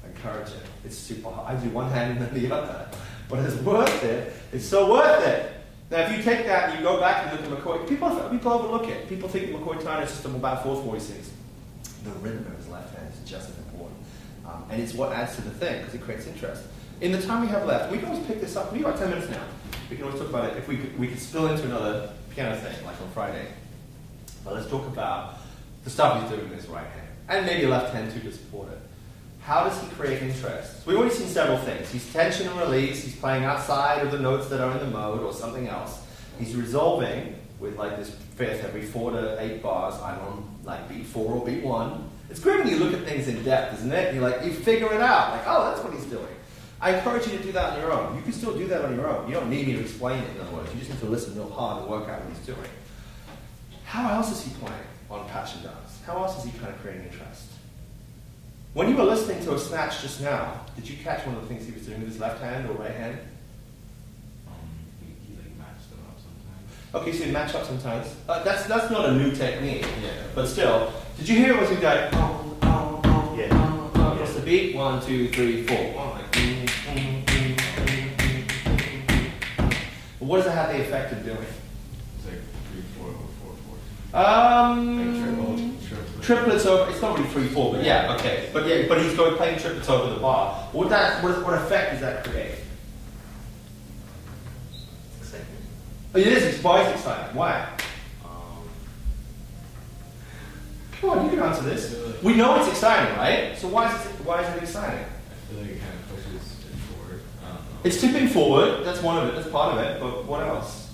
I encourage it. It's super hard. I do one hand and then the other. But it's worth it. It's so worth it. Now if you take that and you go back and look at McCoy, people overlook it. People think McCoy Tyner is just about 4/4 voice things. The rhythm of his left hand is just as important. And it's what adds to the thing because it creates interest. In the time we have left, we can always pick this up. We've got 10 minutes now. We can always talk about it. If we could spill into another piano thing, like on Friday. But let's talk about the stuff he's doing with his right hand. And maybe a left hand too to support it. How does he create interest? We've already seen several things. He's tension and release. He's playing outside of the notes that are in the mode or something else. He's resolving with like this fifth every 4 to 8 bars. I'm on like beat 4 or beat 1. It's great when you look at things in depth, isn't it? You figure it out. Like, oh, that's what he's doing. I encourage you to do that on your own. You can still do that on your own. You don't need me to explain it, in other words. You just need to listen real hard and work out what he's doing. How else is he playing on Passion Dance? How else is he kind of creating interest? When you were listening to a snatch just now, did you catch one of the things he was doing with his left hand or right hand? He like matched them up sometimes. Okay, so you match up sometimes. That's not a new technique. Yeah. But still, did you hear it was he going, yeah. What's the beat? 1, 2, 3, 4. But what does it have the effect of doing? It's like 3, 4, 4, 4. Triplets over. It's not really 3, 4, but yeah, okay. But he's going playing triplets over the bar. What effect does that create? It's exciting. Oh, it is. Why is it exciting? Why? Come on, you can answer this. We know it's exciting, right? So why is it exciting? I feel like it kind of pushes it forward. It's tipping forward. That's one of it. That's part of it. But what else?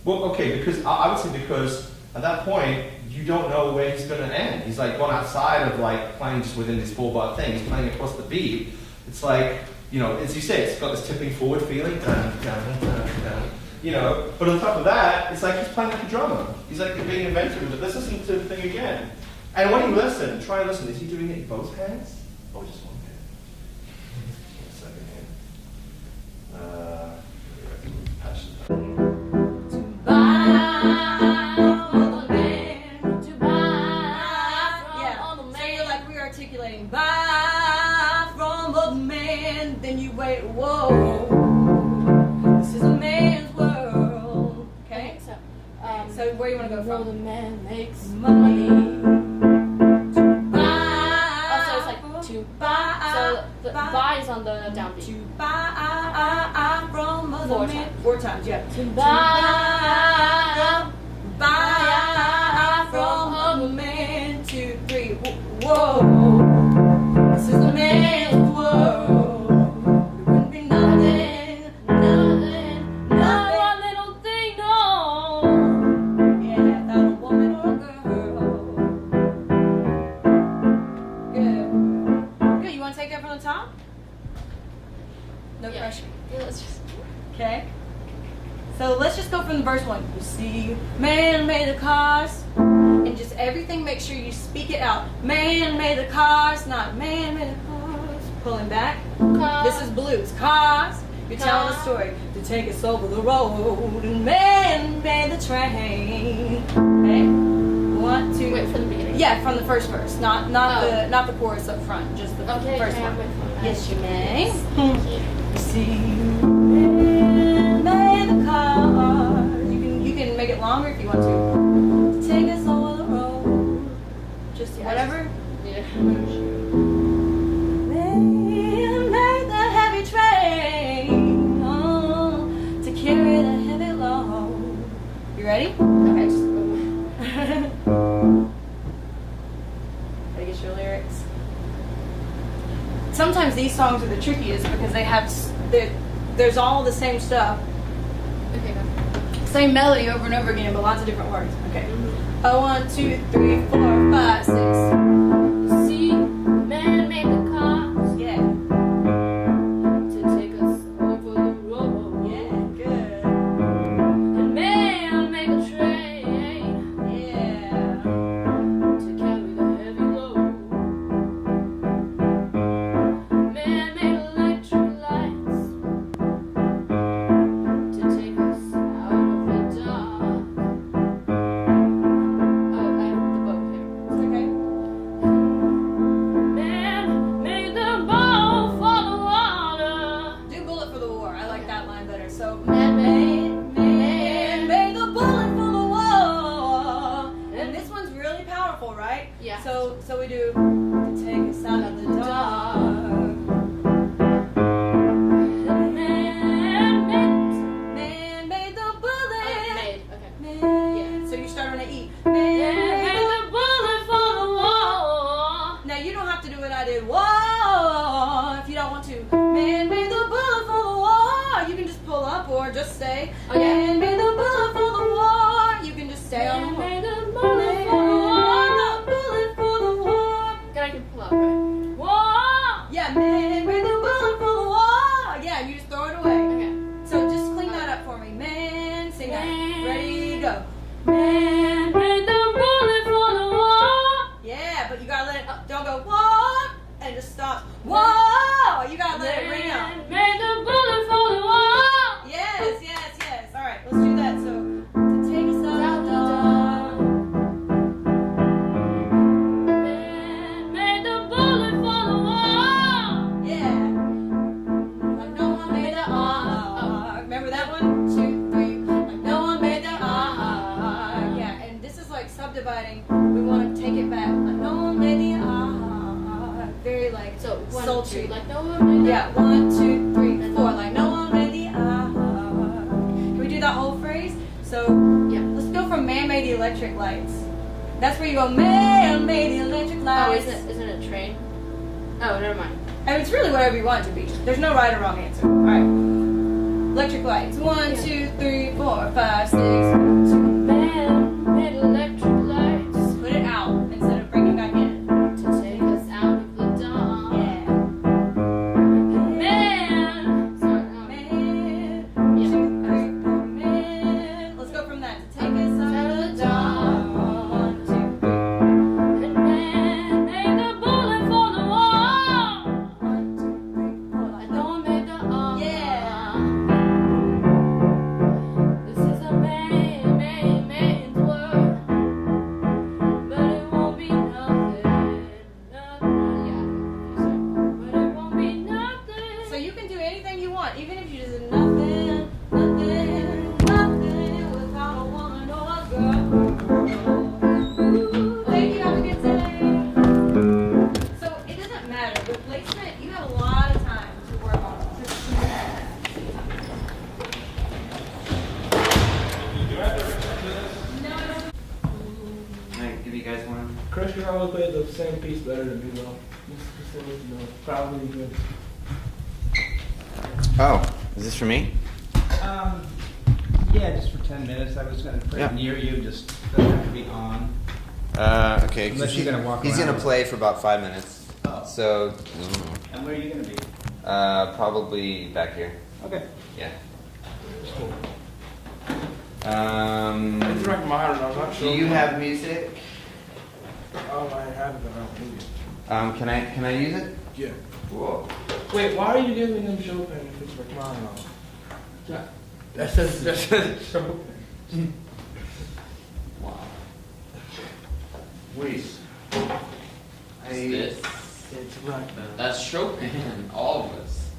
Well, okay, because I would say because at that point you don't know where he's going to end. He's like gone outside of like playing just within this 4-bar thing. He's playing across the beat. It's like, you know, as you say, it's got this tipping forward feeling. Dun, dun, dun, dun, you know, but on top of that, it's like he's playing like a drummer. He's like being inventive with it. Let's listen to the thing again. And when you listen, try and listen. Is he doing it in both hands or just one hand? A second hand. Patch it up. Articulating buy from a man, then you wait, whoa, this is a man's world, okay? So where you want to go from? The man makes money. Oh, so it's like to buy. So the buy is on the downbeat. To buy from other men. 4 times, yeah. To buy from other men. 2, 3, whoa. This is a man's world. There wouldn't be nothing, not one little thing, no. Yeah, without a woman or a girl. Good. Good. You want to take that from the top? No pressure. Yeah, let's just. Okay. So let's just go from the verse 1. You see, man made the cars. And just everything, make sure you speak it out. Man made the cars, not man made the cars. Pulling back. Cars. This is blues. Cars. You're telling a story to take us over the road. And man made the train. Okay. 1, 2. Wait for the beginning. Yeah, from the first verse, not the chorus up front, just the first one. Yes, you may. Thank you. See, man made the cars. You can make it longer if you want to. Take us over the road. Just whatever. Yeah. Man made the heavy train to carry the heavy load. You ready? Okay. Just Gotta get your lyrics. Sometimes these songs are the trickiest because they have there's all the same stuff, okay, go. same melody over and over again, but lots of different words. Okay. 1, 2, 3, 4, 5, 6. You see, man made the cars Yeah. to take us over the road. Yeah. Good. And man made the train Yeah. to carry the heavy load. Man made electric lights to take us out of the dark. Oh, I have the boat here. It's okay. Man made the boat for the water. Do bullet for the war. I like that line better. So Man made the bullet for the war. And this one's really powerful, right? Yeah. So we do to take us out of the dark. Man made the bullet. made. Okay. Yeah. So you start on an E. Man made the bullet for the war. Now you don't have to do what I did. Whoa, if you don't want to. Man made the bullet for the war. You can just pull up or just say. Okay. Man made the bullet for the war. You can just stay on the Man war. made the bullet for the war. Bullet for the war. Then I can pull up, right? War. Yeah, man made the bullet for the war. Yeah, you just throw it away. Okay. So just clean that up for me. Man, sing that. Man. Ready, go. Man made the bullet for the war. Yeah, but you gotta let it, don't go, whoa, and just stop. Whoa, you gotta let it ring out. Man made the bullet for the war. Yes, yes, yes. All right, let's do that. So, to take us out the dark. Man made the bullet for the war. Yeah. Like no one made the ark. Remember that one? 2, 3. Like no one made the ark. Yeah, and this is like subdividing. We want to take it back. Like no one made the ark. Very like So 1, sultry. 2, like no one made Yeah, 1, 2, 3, 4. Like no one made the ark. Can we do that whole phrase? So Yeah. let's go from man made the electric lights. That's where you go, man made the electric Oh, lights. isn't it a train? Oh, never mind. I mean, it's really whatever you want it to be. There's no right or wrong answer. All right. Electric lights. 1, 2, 3, 4, 5, 6. Man made electric lights Put it out instead of bringing it back in. to take us out of the dark. Yeah. Man, sorry, Man. yeah. 2, 3, 4. Man. Let's go from that. To take us out of the dark. 1, 2, 3. And man made the bullet for the wall. 1, 2, 3, 4. I know I made the armor. Yeah. This is a man's world, but it won't be nothing. Yeah, but it won't be nothing. So you can do anything you want, even if you just did nothing, nothing, nothing without a woman or a girl. Thank you, have a good day. So it doesn't matter. With placement, you have a lot of time to work on it. Can I give you guys one? Chris, you always played the same piece better than me, though. Probably good. Oh, is this for me? Yeah, just for 10 minutes. I was going to play Yeah. near you, just doesn't have to be on. Okay. Unless you're gonna walk He's around. gonna play for about 5 minutes. Oh. So, And where are you going to be? probably back here. Okay. Yeah. It's Rachmaninoff, I'm not Do sure. you have music? Oh, I have it, but I don't need it. Can I use it? Yeah. Cool. Wait, why are you giving them Chopin if it's Rachmaninoff? That says Chopin. Wow. Wait. This? It's Rachmaninoff. That's Chopin. All of us.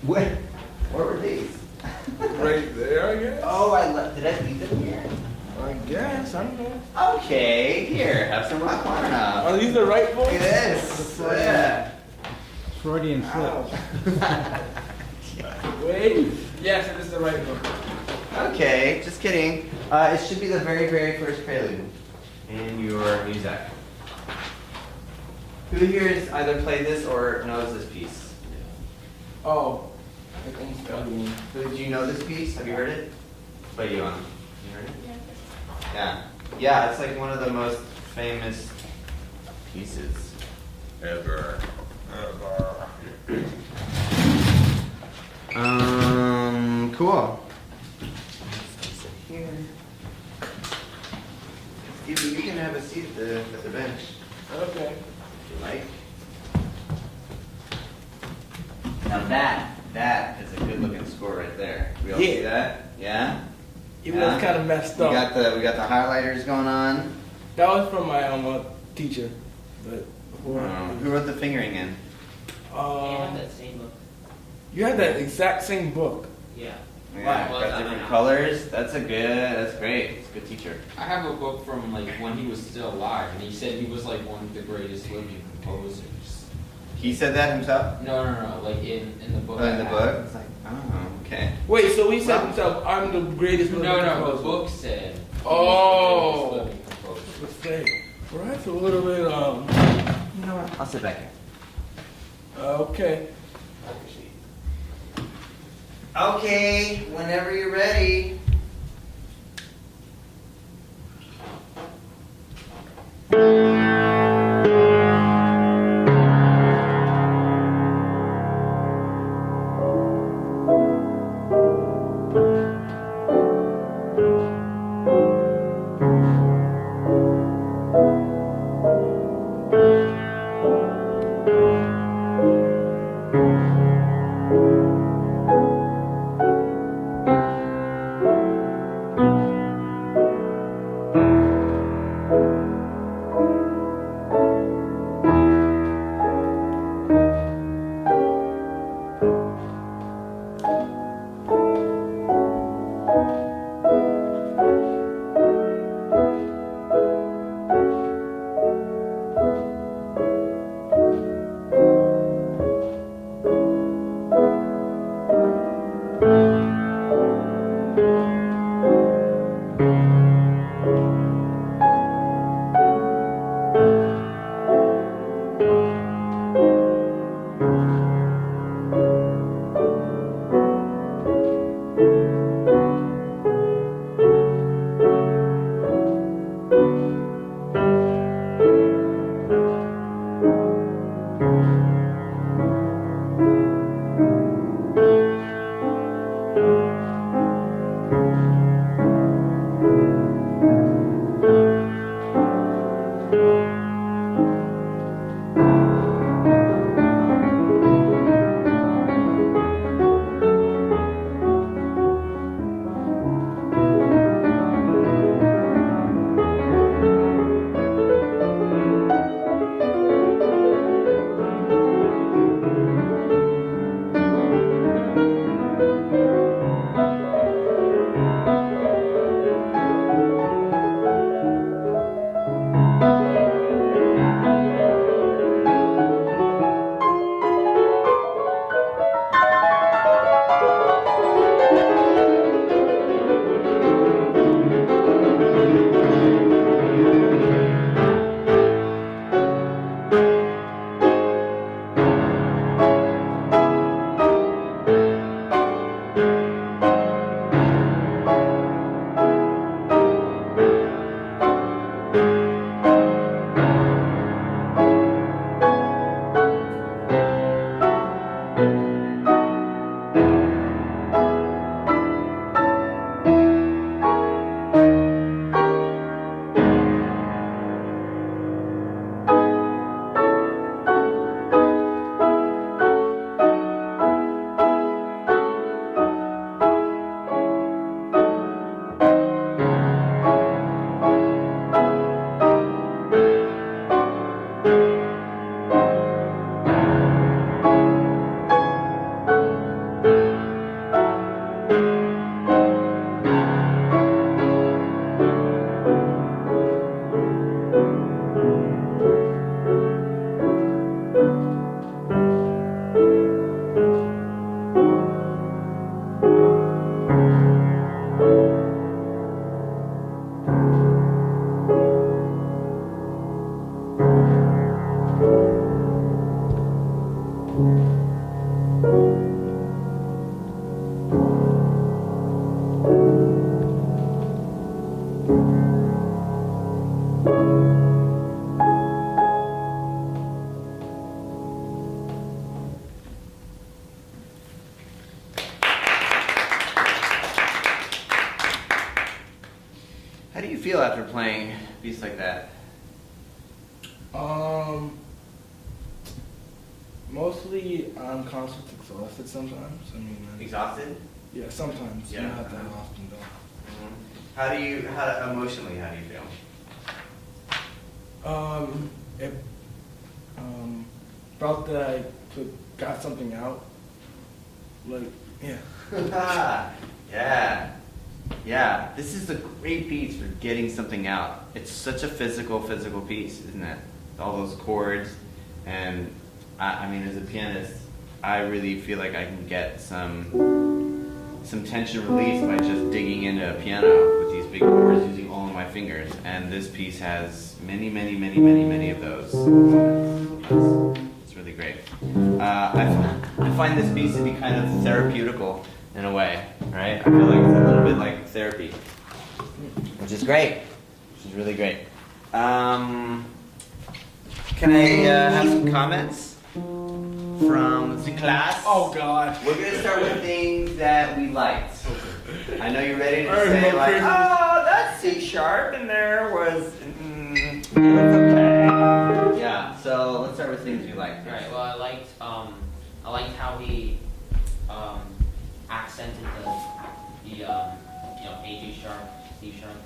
Where were these? Right there, I guess. Oh, did I leave them here? I guess, I don't know. Okay, here, have some Rachmaninoff. Are these the right Look voice? at this. Yeah. Freudian slip. Wait. Yes, it is the right one. Okay, just kidding. It should be the very, very first prelude in your music. Who here has either played this or knows this piece? Oh. I think almost everyone. Who, do you know this piece? Have you heard it? Play you on. You heard it? Yeah. Yeah, it's like one of the most famous pieces ever. Cool. Sit here. Steve, you can have a seat at the bench Okay. if you like. Now that is a good looking score right there. We all see Yeah. that? Yeah? Even though it's kind of messed We up. got the highlighters going on. That was from my teacher. But before. Who wrote the fingering in? that same book. You had that exact same book. Yeah. Yeah, Well, got I different know. colors. That's great. It's a good teacher. I have a book from like when he was still alive, and he said he was like one of the greatest living composers. He said that himself? No, like in the book. Oh, in I the have. book? It's like, oh, okay. Wait, so he said Well- himself, I'm the greatest living No, the composer." book said. he was Oh. the greatest living composer. Mistake. Well, that's a little bit, You know what? I'll sit back here. okay. Okay, whenever you're ready. How do you feel after playing a piece like that? Mostly I'm constantly exhausted sometimes. I mean, Exhausted? yeah, sometimes. Yeah. Not that often though. How emotionally, how do you feel? Felt that I got something out. Like, yeah. Yeah. This is a great piece for getting something out. It's such a physical piece, isn't it? All those chords, and I mean, as a pianist, I really feel like I can get some tension released by just digging into a piano with these big chords using all of my fingers. And this piece has many of those. It's really great. I find this piece to be kind of therapeutical in a way, right? I feel like it's a little bit like therapy, which is great, which is really great. Can I have some comments from the class? Oh God. We're gonna start with things that we liked. I know you're ready to say like, oh, that's C sharp, and there was, it was okay. Yeah. So let's start with things you liked. All right. Well, I liked how he accented the A G sharp, C sharp,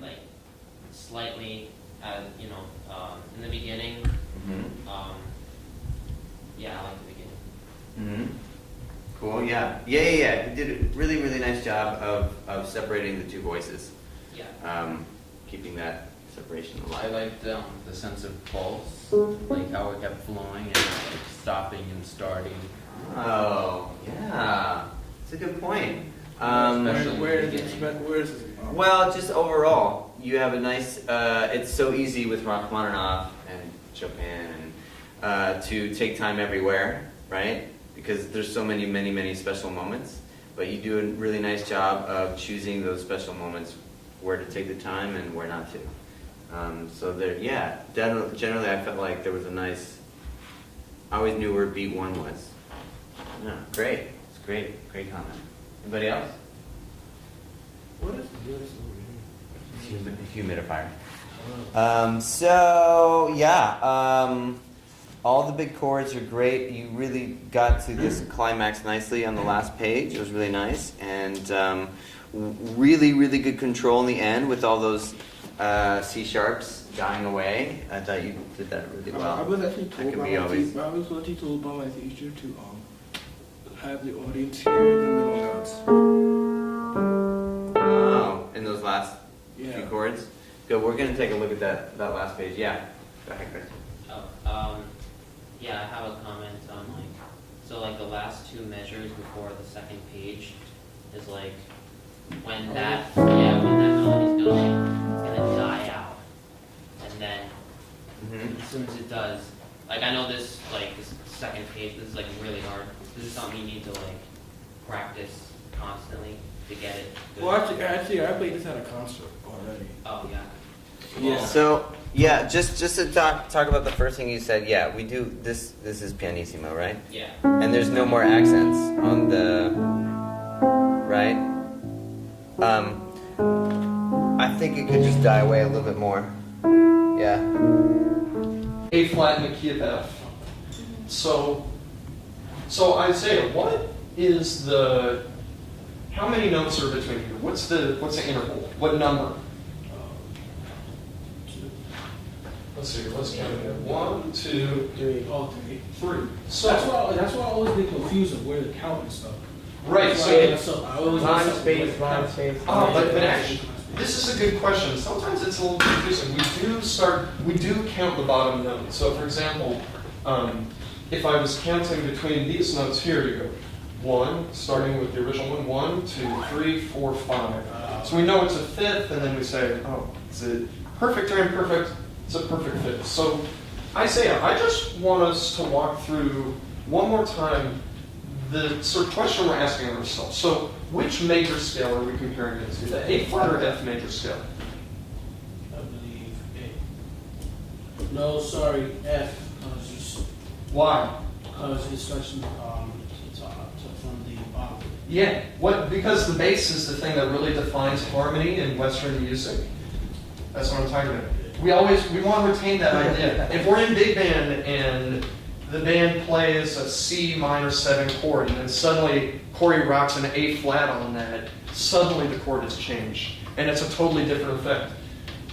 like slightly, in the beginning. Yeah, I like the beginning. Cool. Yeah. He did a really nice job of separating the two voices. Yeah. Keeping that separation I alive. liked the sense of pulse, like how it kept flowing and like stopping and starting. Oh, yeah. It's a good point. Where is it? Well, just overall, you have a nice. It's so easy with Rachmaninoff and Chopin to take time everywhere, right? Because there's so many special moments. But you do a really nice job of choosing those special moments, where to take the time and where not to. So there, yeah. Generally, I felt like there was a nice. I always knew where beat one was. Yeah, great. It's great comment. Anybody else? What is this? Humidifier. All the big chords are great. You really got to this climax nicely on the last page. It was really nice, and really good control in the end with all those C sharps dying away. I thought you did that really well. I was actually told by my always... teacher to have the audience hear the middle notes. Oh, in those last few chords? Good, we're going to take a look at that last page. Yeah. Go ahead, Chris. Yeah, I have a comment on the last two measures before the second page is like when that melody's going, it's gonna die out, and then as soon as it does, like I know this second page, this is like really hard. This is something you need to practice constantly to get it good. Well, actually, I played this at a concert already. Oh yeah. Yeah. So just to talk about the first thing you said. Yeah, we do this. This is pianissimo, right? Yeah. And there's no more accents on the right. I think it could just die away a little bit more. Yeah. A flat and a key of F. So Isaiah, what is the? How many notes are between here? What's the interval? What number? Let's see. Let's count it. 1, 2, 3. Oh, 3. So that's why I always get confused of where to count and stuff. Right. So I always Line space. Oh, but actually, this is a good question. Sometimes it's a little confusing. We do count the bottom note. So, for example, if I was counting between these notes here, you go 1, starting with the original one, 1, 2, 3, 4, 5. So we know it's a fifth, and then we say, oh, is it perfect or imperfect? It's a perfect fifth. So, Isaiah, I just want us to walk through one more time the sort of question we're asking ourselves. So, which major scale are we comparing it to? The A flat or F major scale? I believe A. No, sorry, F. Why? Because it starts from the bottom. Yeah, because the bass is the thing that really defines harmony in Western music. That's what I'm talking about. We want to retain that idea. If we're in big band and the band plays a C minor 7 chord and then suddenly Corey rocks an A flat on that, suddenly the chord has changed. And it's a totally different effect.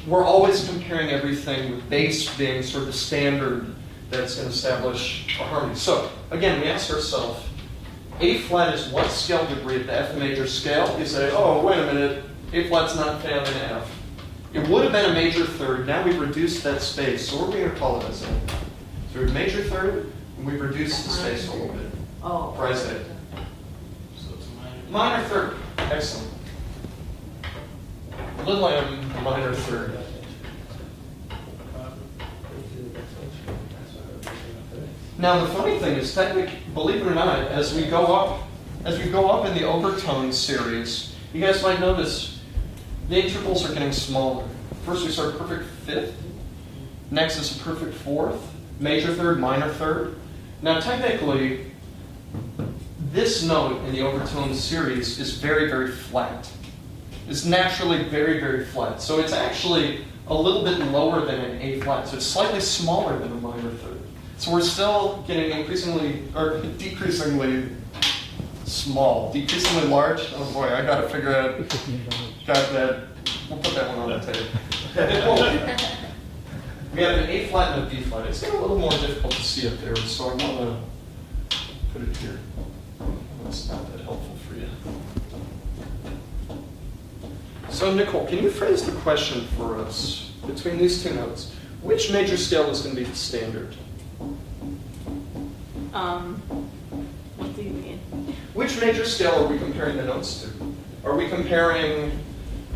We're always comparing everything with bass being sort of the standard that's going to establish a harmony. So, again, we ask ourselves, A flat is what scale degree of the F major scale? You say, oh, wait a minute, A flat's not found in F. It would have been a major third, now we've reduced that space, so what are we going to call it as a? So we have major third, and we've reduced the space a little bit. Oh. For I say. So it's a Minor third, excellent. Little m, minor third. Now the funny thing is, technically, believe it or not, as we go up in the overtone series, you guys might notice the intervals are getting smaller. First we start perfect fifth, next is a perfect fourth, major third, minor third. Now technically, this note in the overtone series is very, very flat. It's naturally very, very flat. So it's actually a little bit lower than an A flat. So it's slightly smaller than a minor third. So we're still getting decreasingly small, decreasingly large. Oh boy, I gotta figure out, we'll put that one on the table. We have an A flat and a B flat. It's getting a little more difficult to see up there, so I wanna put it here. That's not that helpful for you. So Nicole, can you phrase the question for us between these two notes? Which major scale is going to be the standard? What do you mean? Which major scale are we comparing the notes to? Are we comparing,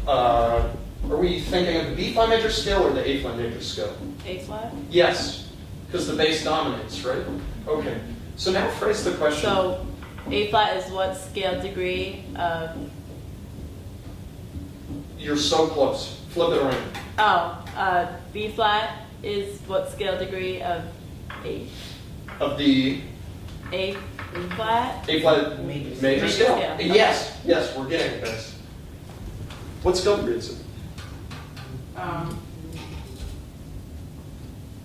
are we thinking of the B flat major scale or the A flat major scale? A flat? Yes, because the bass dominates, right? Okay, so now phrase the question. So A flat is what scale degree of? You're so close. Flip it around. Oh, B flat is what scale degree of A? Of the A flat? A flat major scale? Yes, yes, we're getting this. What scale degree is it?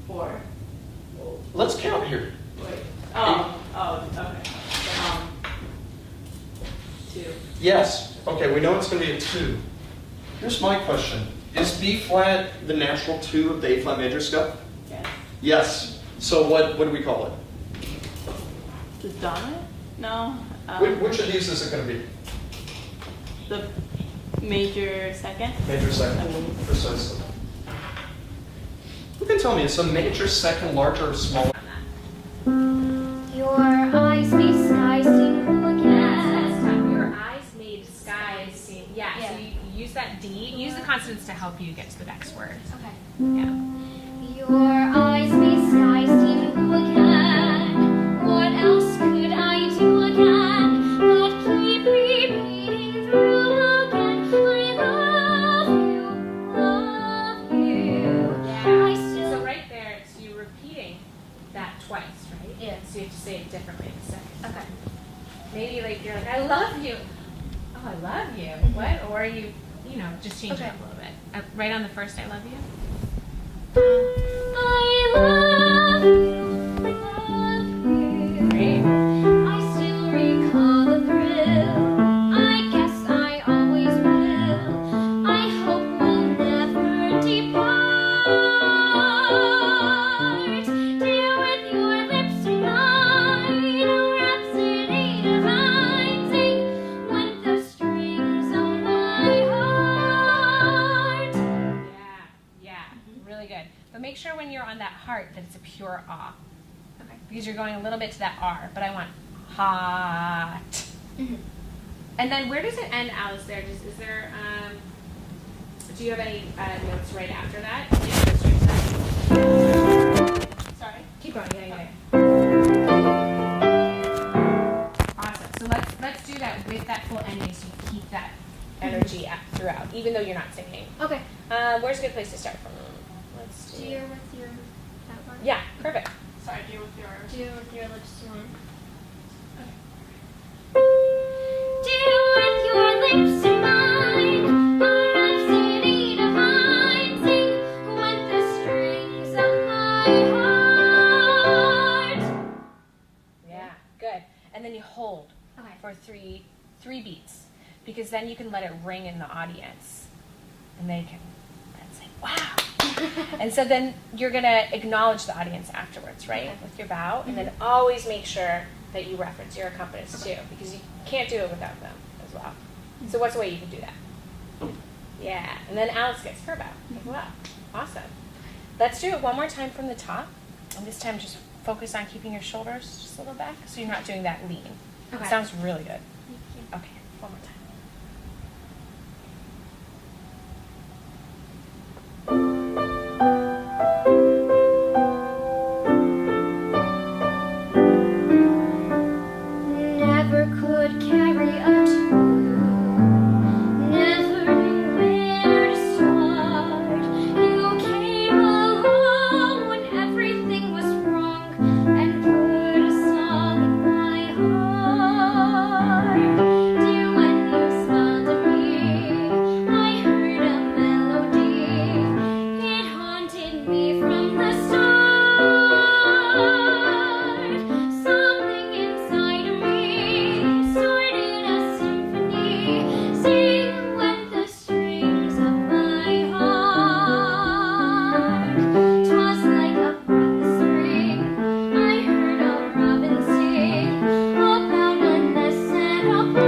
4. Let's count here. Wait. Oh, okay. So, 2. Yes. Okay, we know it's going to be a 2. Here's my question. Is B flat the natural 2 of the A flat major scale? Yes. Yes. So what do we call it? The dominant? No. Which of these is it going to be? The major second? Major second. Precisely. Who can tell me, is a major second larger or smaller? Your eyes made skies seem blue again. Your eyes made skies seem. Yeah, so you use that D. Use the consonants to help you get to the next word. Okay. Yeah. Your eyes made skies seem blue again. What else could I do again? But keep repeating through again. I love you. Yeah. So right there, so you're repeating that twice, right? Yeah. So you have to say it differently in a second. Okay. Maybe like you're like, I love you. Oh, I love you. What? Or you just change it up a little bit. Right on the first, I love you. I love you. Great. I still recall the thrill. I guess I always will. I hope we'll never depart. Dear, with your lips tonight, a rhapsody divine. Sing when the strings of my heart. Yeah. Really good. But make sure when you're on that heart that it's a pure ah. Okay. Because you're going a little bit to that R, but I want hot. And then where does it end, Alice? There, is there? Do you have any notes right after that? Sorry. Keep going. Yeah. Awesome. So let's do that with that full ending, so you keep that energy throughout, even though you're not singing. Okay. Where's a good place to start from? Let's do. Dear, with your that one. Yeah. Perfect. Sorry, dear with your Dear, with your lips tonight. Dear, and then you hold for three beats, because then you can let it ring in the audience, and they can say, wow. And so then you're going to acknowledge the audience afterwards, right, with your bow, and then always make sure that you reference your accompanist too, because you can't do it without them as well. So what's a way you can do that? Yeah, and then Alice gets her bow as well. Awesome. Let's do it one more time from the top, and this time just focus on keeping your shoulders just a little back, so you're not doing that lean. Okay. It sounds really good. Thank you. Okay, one more time. Never could carry a tune, never knew where to start. You came along when everything was wrong and put a song in my heart. Dear, when you smiled at me, I heard a melody. It haunted me from the start. Something inside of me started a symphony, sing with the strings of my heart. 'Twas like a breath of spring. I heard a robin sing about oneness and apart.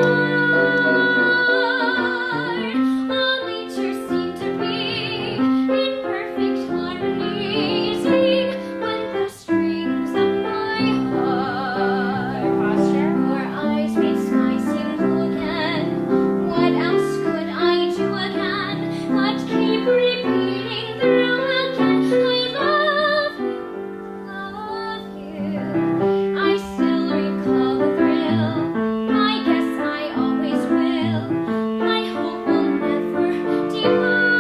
All nature seemed to be in perfect harmony, sing with the strings of my heart. Your eyes made sky seem blue again. What else could I do again but keep repeating through again? I love you. I still recall the thrill. I guess I always will. I hope we'll never depart.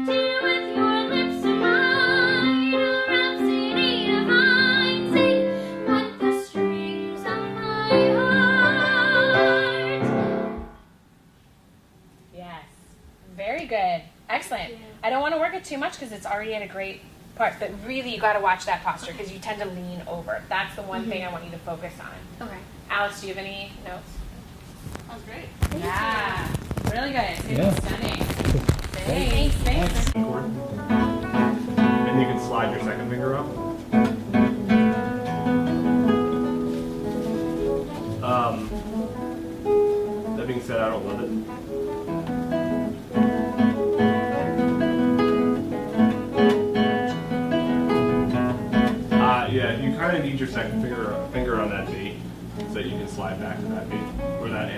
Dear, with your lips and mine, a rhapsody divine, sing with the strings of my heart. Yes. Very good. Excellent. I don't want to work it too much because it's already at a great part, but really you got to watch that posture because you tend to lean over. That's the one thing I want you to focus on. Okay. Alice, do you have any notes? That was great. Yeah. Really good. Yeah. Stunning. Thanks. Thanks. And you can slide your second finger up. That being said, I don't love it. Yeah, you kind of need your second finger on that B so that you can slide back to that B or that A.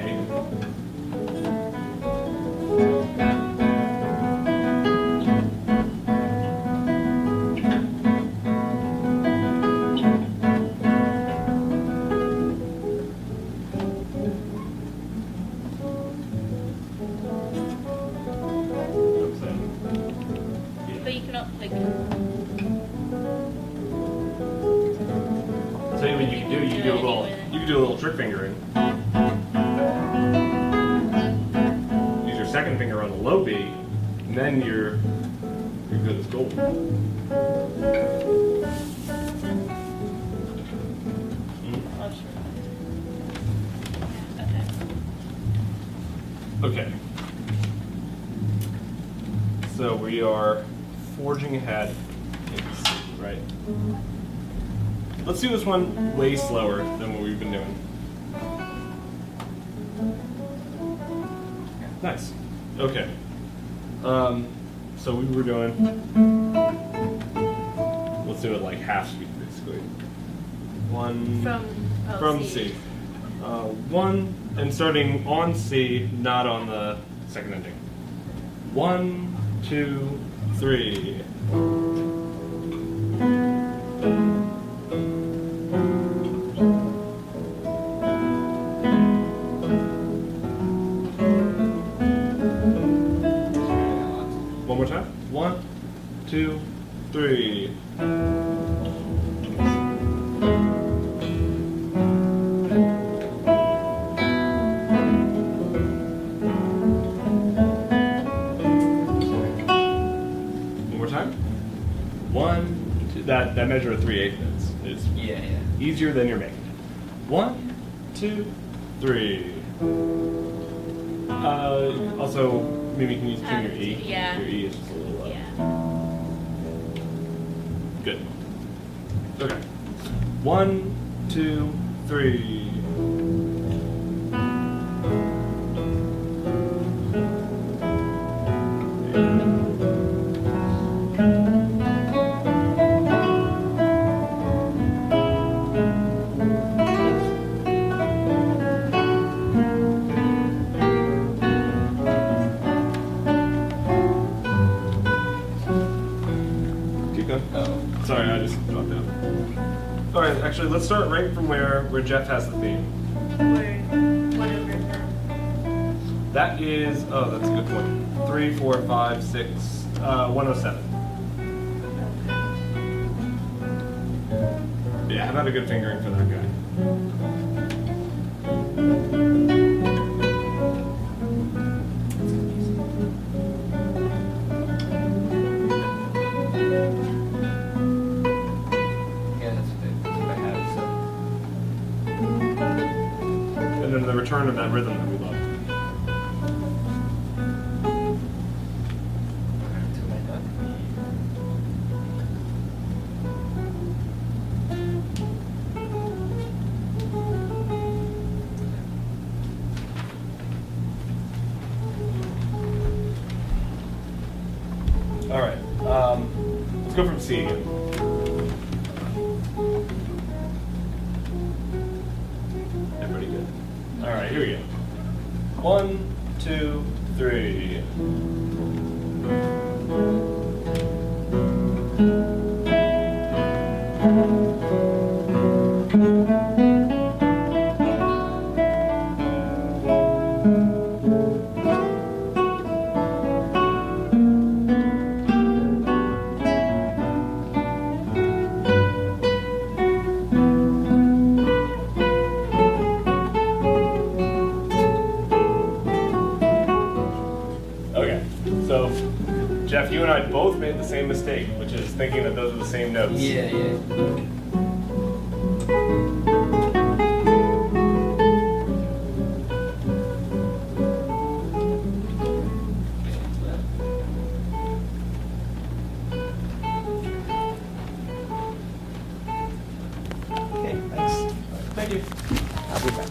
But you cannot, like, I'll tell you what you can do. You can do a little trick fingering. Use your second finger on the low B, and then you're good as gold. Okay. So we are forging ahead in C, right? Let's do this one way slower than what we've been doing. Nice. Okay. So we were doing. Let's do it like half speed, basically. From C. One and starting on C, not on the second ending. 1, 2, 3. One more time. 1, 2, 3. One more time. 1, 2, that that measure of 3/8 notes is easier than you're making it. 1, 2, 3. Also, maybe you can use tune your E. Yeah. Your E is just a little low. Good. Okay. 1, 2, 3. Keep going. Sorry, I just dropped out. All right, actually, let's start right from where Jeff has the theme. That is, oh, that's a good point. 3, 4, 5, 6, 107. Yeah, how about a good fingering for that guy? And then the return of that rhythm that we love. All right, let's go from C again. Everybody good? All right, here we go. 1, 2, 3. Okay, so Jeff, you and I both made the same mistake, which is thinking that those are the same notes. Yeah. Okay, thanks. Thank you. I'll be back.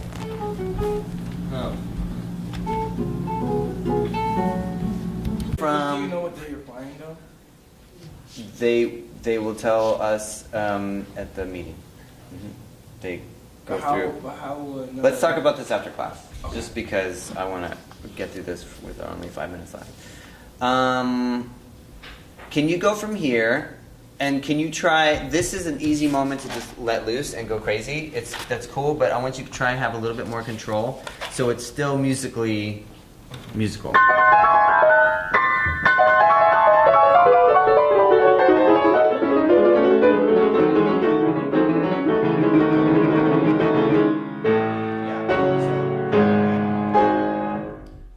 From Do you know what day you're flying though? they will tell us at the meeting. They go through. Let's talk about this after class, just because I want to get through this with only 5 minutes left. Can you go from here? And can you try? This is an easy moment to just let loose and go crazy. That's cool, but I want you to try and have a little bit more control, so it's still musically musical.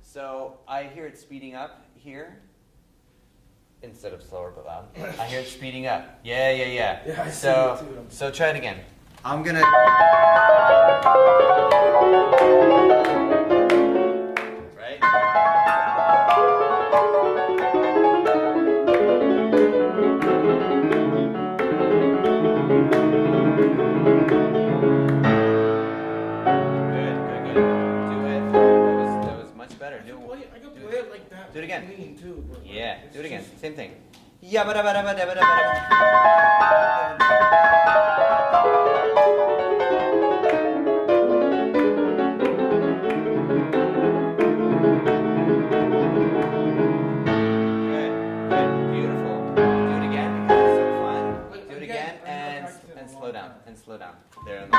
So I hear it speeding up here. Instead of slower but loud. I hear it speeding up. Yeah. Yeah, I see So it too. so try it again. I'm gonna right? Good. Do it. That was much better. I can play it like that. Do it again. Clean too, but Yeah, do it again. Same thing. Beautiful. Do it again because it's so fun. Do it again and slow down. And slow down. There on the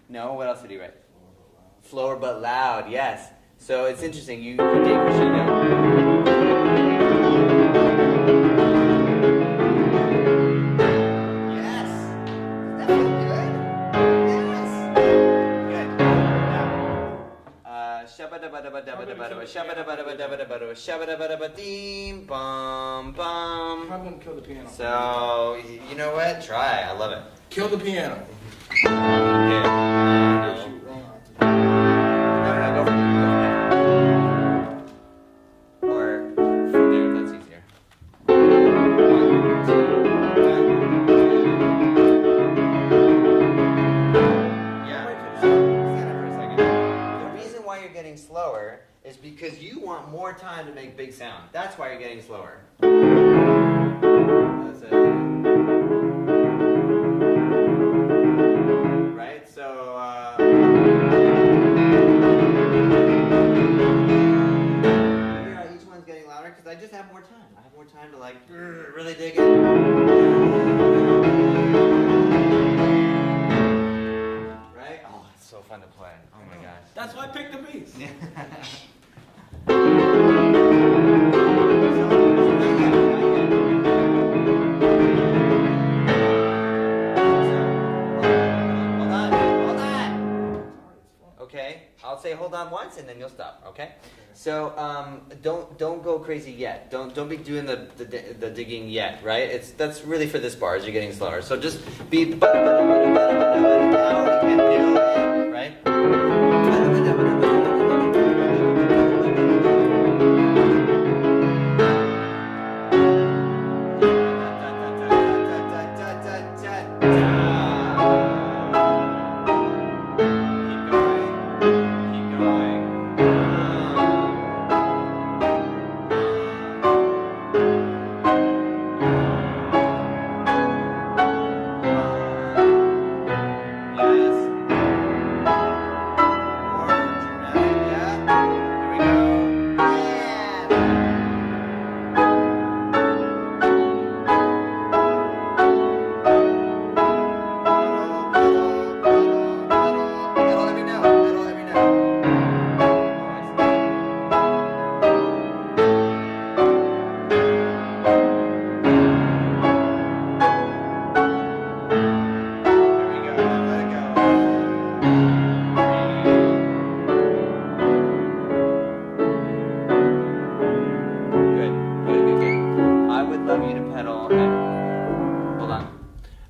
No, what else did he write? Slower but loud, yes. So it's interesting. You take crescendo. Shabba-dabba-dabba-dabba-dabba-dabba-dabba-dabba-dabba-deem, bum, bum. I'm gonna kill the piano. So, you know what? Try. I love it. Kill the piano. Okay. No, go from there. Or from there, if that's easier. 1, 2, 1. Yeah. Stand up for a second. The reason why you're getting slower is because you want more time to make big sound. That's why you're getting slower. That's it. Right? So, yeah, each one's getting louder because I just have more time. I have more time to like really dig in. Right? Oh, it's so fun to play. Oh my gosh. That's why I picked the piece. Okay, I'll say hold on once and then you'll stop. Okay, so don't go crazy yet. Don't be doing the digging yet. Right? That's really for this bar as you're getting slower. So just be now and do it. Right?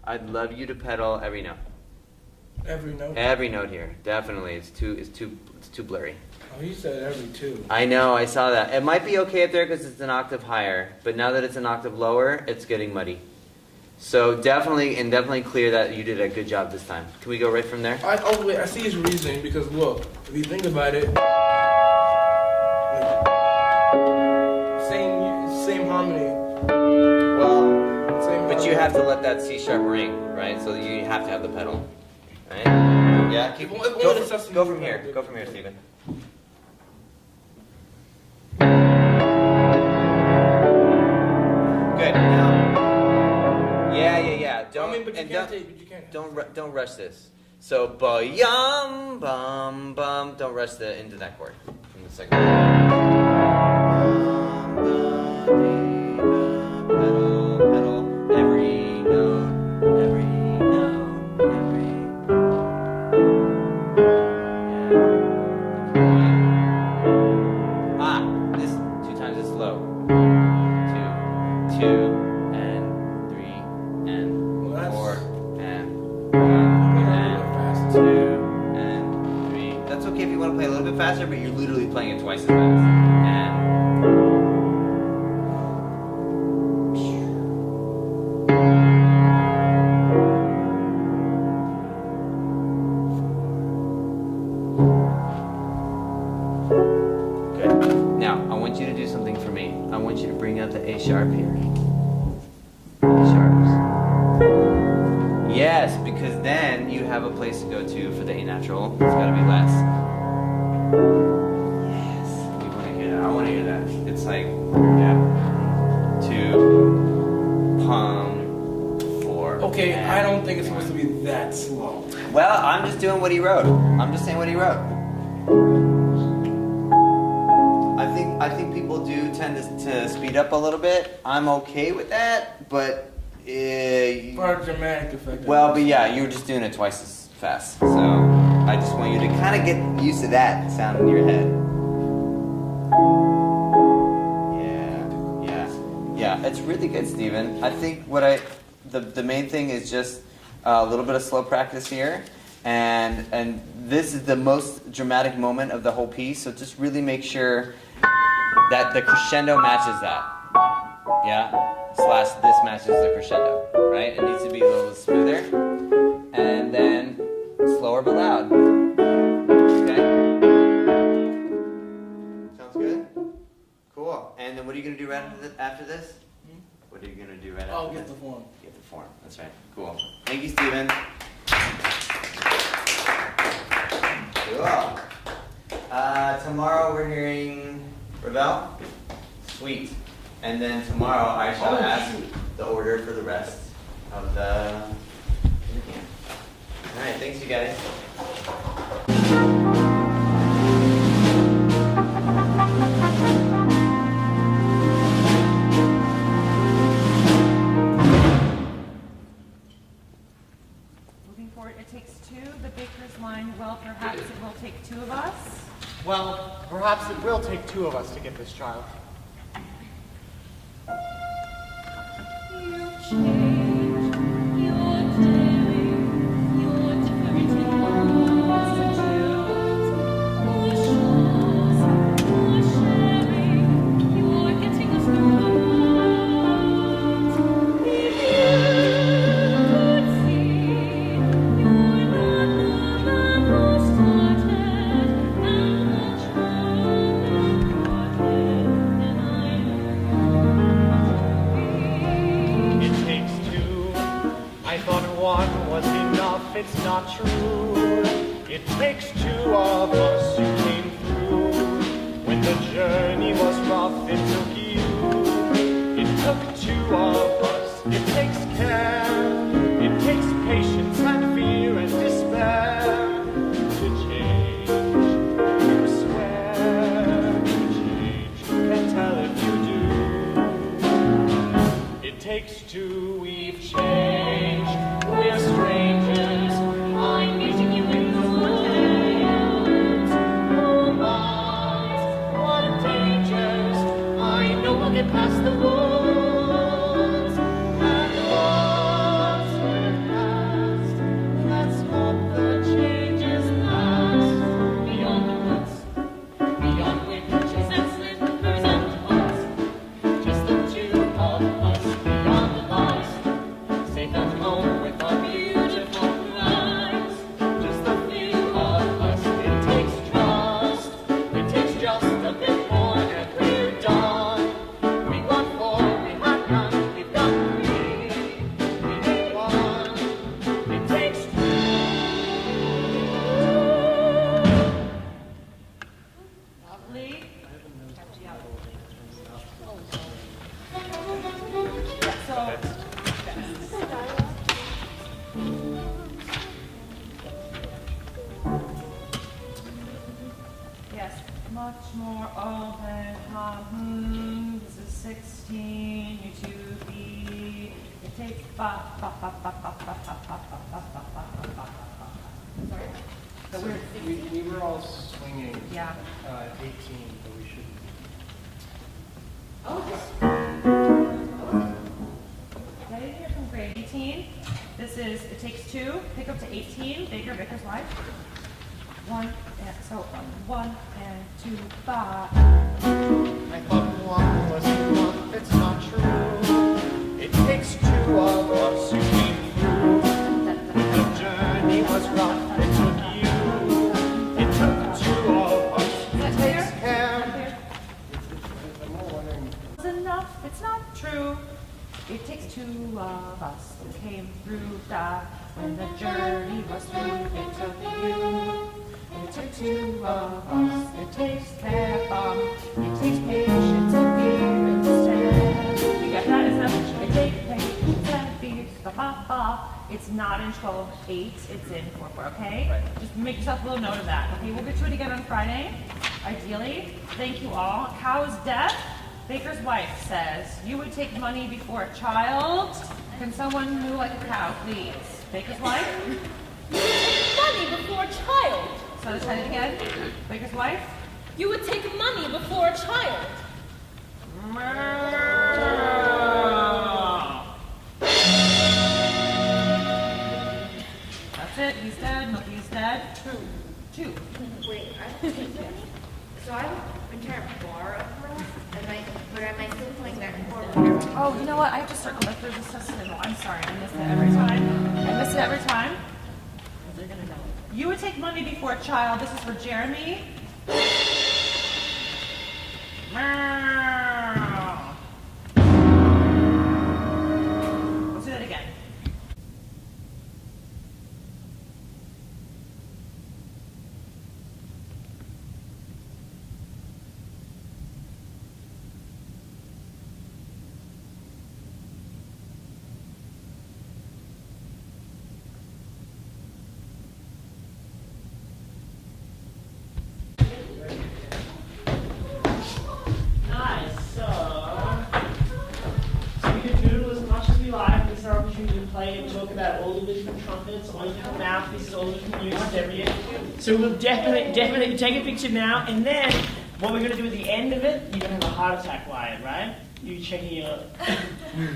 I'd love you to pedal every note. Every note? Every note here, definitely. It's too blurry. Oh, you said every two. I know, I saw that. It might be okay up there because it's an octave higher, but now that it's an octave lower, it's getting muddy. So definitely clear that you did a good job this time. Can we go right from there? Wait, I see his reasoning because look, if you think about it, same harmony. Well, but you have to let that C sharp ring, right? So you have to have the pedal, right? Yeah. Go from here. Go from here, Stephen. Good. Now. Yeah. Don't rush this. So ba-yum, bum, bum. Don't rush into that chord in the second. Pedal, every note. This 2 times is slow. 2 and 3 and 4 and 1 and 2 and 3. That's okay if you want to play a little bit faster, but you're literally playing it twice as fast. A sharp here. A sharps. Yes, because then you have a place to go to for the A natural. It's got to be less. Yes, we want to hear that. I want to hear that. It's like, yeah. 2, pum, 4. Okay, I don't think it's supposed to be that slow. Well, I'm just doing what he wrote. I'm just saying what he wrote. I think people do tend to speed up a little bit. I'm okay with that, but For a dramatic effect. Well, but yeah, you were just doing it twice as fast. So I just want you to kind of get used to that sound in your head. it's really good, Stephen. I think the main thing is just a little bit of slow practice here, and this is the most dramatic moment of the whole piece. So just really make sure that the crescendo matches that. Yeah. / this matches the crescendo, right? It needs to be a little smoother, and then slower but loud. Okay. Sounds good. Cool. And then what are you gonna do right after this? What are you gonna do right after this? Get the form. Get the form. That's right. Cool. Thank you, Stephen. Cool. Tomorrow we're hearing Ravel. Sweet. And then tomorrow I shall ask the order for the rest of the camp. All right. Thanks, you guys. Moving forward, it takes two. The baker's line, well, perhaps it will take two of us. Well, perhaps it will take two of us to get this child. It's not true. It takes two of us who came through. When the journey was rough, it took you. It took two of us. It takes care. It takes patience and fear and despair to change. You swear to change. Can't tell if you do. It takes two. We've changed. We're strangers. I'm meeting you in the woods. Oh my, what dangers. I know we'll get past the woods. And once we're past, let's hope the changes last. Beyond the woods, beyond witches and slippers and hoods. Just the two of us, beyond the lost. Safe at home with our beautiful lives. Just the few of us. It takes trust. It takes just a bit more, and we're done. We got four, we had none. We've got three. We need one. It takes two. Lovely. So, yes, much more open. This is 16. You two B. It takes ba. Sorry. So we were all swinging Yeah. 18, but we should. Did I hear from grade 18? This is, it takes two, pick up to 18, Baker's wife. One, and so 1 and 2, 5. I thought one was enough, it's not true. It takes two of us who came through. The journey was rough, it took you. It took two of us. It takes care. It's enough, it's not true. It takes two of us who came through that. When the journey was through, it took you. It took two of us. It takes care of. It takes patience and fear instead. You got that? Is that it takes patience and fear. It's not in 12/8. It's in 4/4. Okay. Right. Just make yourself a little note of that. Okay. We'll get to it again on Friday. Ideally. Thank you all. Cow's death. Baker's wife says, you would take money before a child. Can someone move like a cow, please? Baker's wife? You would take money before a child. So let's try it again. Baker's wife? You would take money before a child. Monkey's dead. Monkey's dead. 2. Wait, so I have an entire bar of girls, but am I still playing that chord? Oh, you know what? I have to circle that. There's a symbol. I'm sorry. I miss it every time. I miss it every time. They're gonna know. You would take Monday before a child. This is for Jeremy. Let's do that again. Nice. So we can doodle as much as we like. This is our opportunity to play and talk about all the different trumpets, all the different mouthpieces, all the different uses every year. So we'll definitely take a picture now, and then what we're going to do at the end of it, you're going to have a heart attack, Wyatt, right? You're checking your...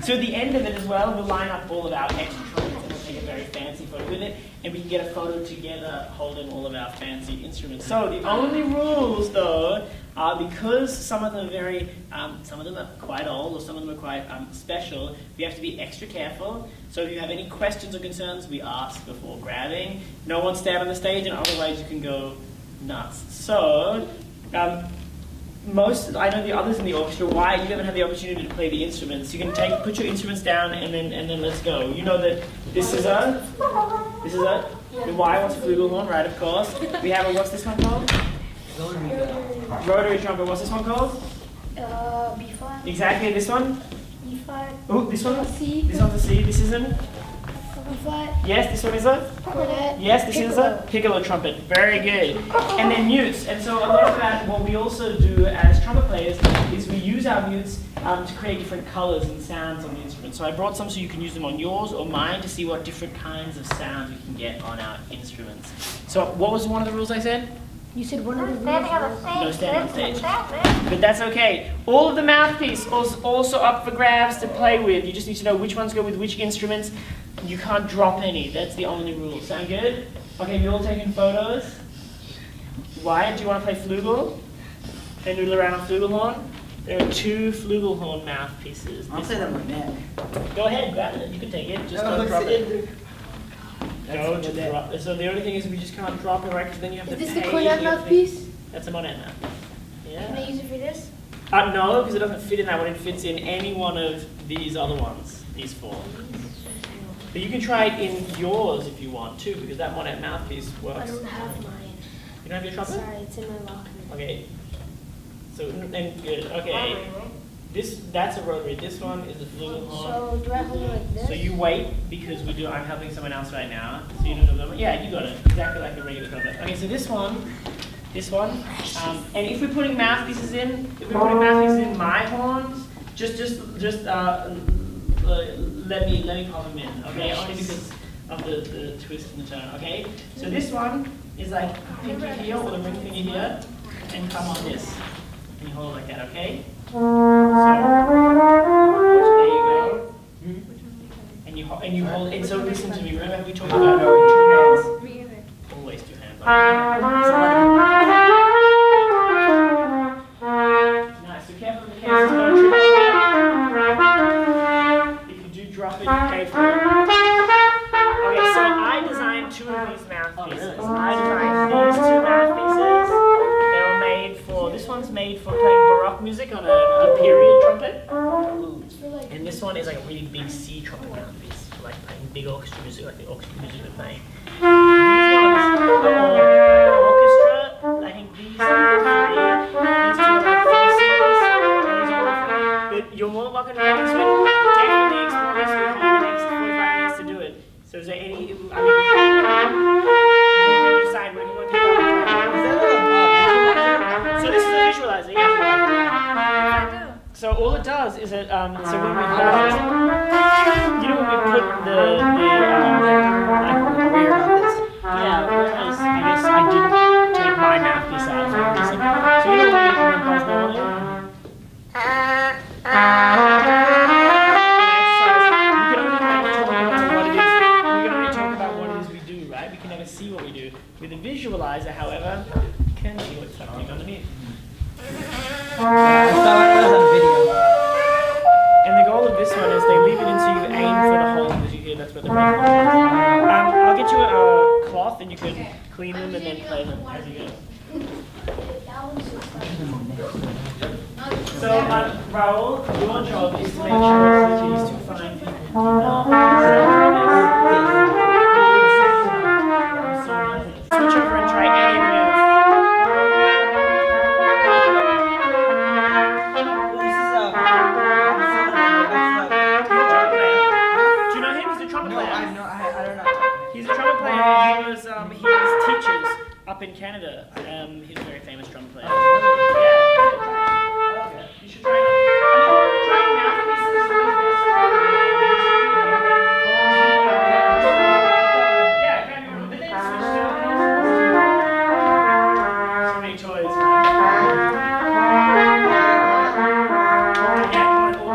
So at the end of it as well, we'll line up all of our extra trumpets and we'll take a very fancy photo with it, and we can get a photo together holding all of our fancy instruments. So the only rules, though, are because some of them are some of them are quite old or some of them are quite special, we have to be extra careful. So if you have any questions or concerns, we ask before grabbing. No one stand on the stage, and otherwise you can go nuts. So, I know the others in the orchestra, why you haven't had the opportunity to play the instruments. You can put your instruments down and then let's go. You know that this is a the Y wants a flugelhorn, right? Of course. We have what's this one called? Rotary trumpet. What's this one called? B flat. Exactly. This one. E flat. Oh, this one. C. This one's a C. This isn't. B flat. Yes, this one is a. Cornet. Yes, this is a piccolo trumpet. Very good. And then mutes. And so a lot of that, what we also do as trumpet players is we use our mutes to create different colors and sounds on the instrument. So I brought some so you can use them on yours or mine to see what different kinds of sounds we can get on our instruments. So what was one of the rules I said? You said one of the rules. No standing on stage. But that's okay. All of the mouthpiece is also up for grabs to play with. You just need to know which ones go with which instruments. You can't drop any. That's the only rule. Sound good? Okay, you all taking photos? Wyatt, do you want to play flugel? And noodle around on flugelhorn? There are 2 flugelhorn mouthpieces. I'll play them with Nick. Go ahead, grab it. You can take it. Just don't drop it. Go to drop. So the only thing is we just can't drop it, right? Because then you have to pay. Is this the cornet mouthpiece? That's a monet mouthpiece. Yeah. Can I use it for this? No, because it doesn't fit in that one. It fits in any one of these other ones, these 4. But you can try it in yours if you want too, because that monet mouthpiece works. I don't have mine. You don't have your trumpet? Sorry, it's in my locker. Okay. So then good. Okay. That's a rotary. This one is a flugelhorn. So do I hold it like this? So you wait because I'm helping someone else right now. So you don't know. Yeah, you got it. Exactly like a regular trumpet. Okay, so this one, and if we're putting mouthpieces in, my horns, just let me pop them in, okay? Only because of the twist and the turn, okay? So this one is like pinky here or the ring finger here, and come on this. And you hold it like that, okay? So there you go. And you hold, and so listen to me, remember we talked about 2 hands? Always 2 hands. Nice, so careful with the hands, don't trip. If you do drop it, you pay for it. Okay, so I designed 2 of these mouthpieces. I designed these 2 mouthpieces. They were made for, this one's made for playing Baroque music on a period trumpet. And this one is like a really big C trumpet mouthpiece for like playing big orchestra music, like the orchestra music we're playing. These ones are orchestra. I think these are 3. These 2 are like voices. These are all 3. But you're more welcome to have this one. Definitely explore this with the next 45 minutes to do it. So is there any, you can decide when you want to do it. So this is a visualizer, yeah. So all it does is it, so when we you know when we put the Weird about this. yeah, whereas I guess I didn't take my mouthpiece out for a reason. So you know when you press normally? We can only talk about what it is we do, right? We can never With a visualizer, however, you can see what's happening underneath. And the goal of this one is they leave it in so you aim for the hole, as you hear that's where the red hole is. I'll get you a cloth and you can clean them and then play them as you go. So, Raul, your job is to make sure that these two fine people do not switch over and try any of the moves. Do you know him? He's a trumpet player. I don't know. He's a trumpet player. He was teachers up in Canada. He's a very famous trumpet player. You should try. Try mouthpieces. Yeah, grab your own. But then switch to. So many toys, right? Yeah, all these.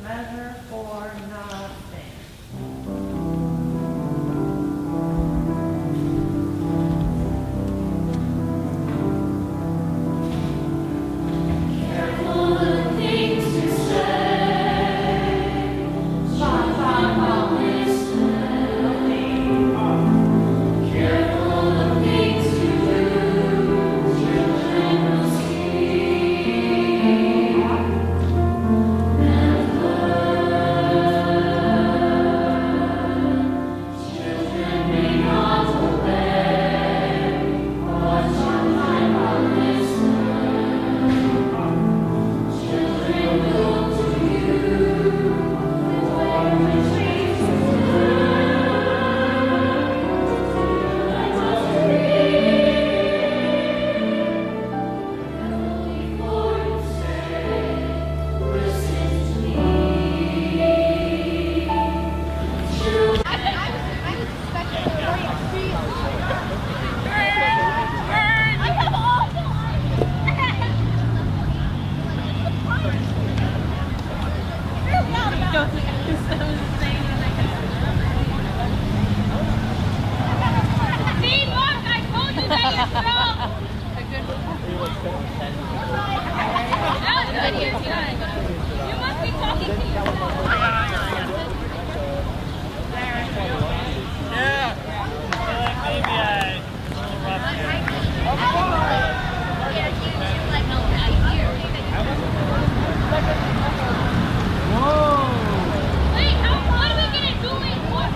Measure. You must be talking to Wait, what are we gonna do in more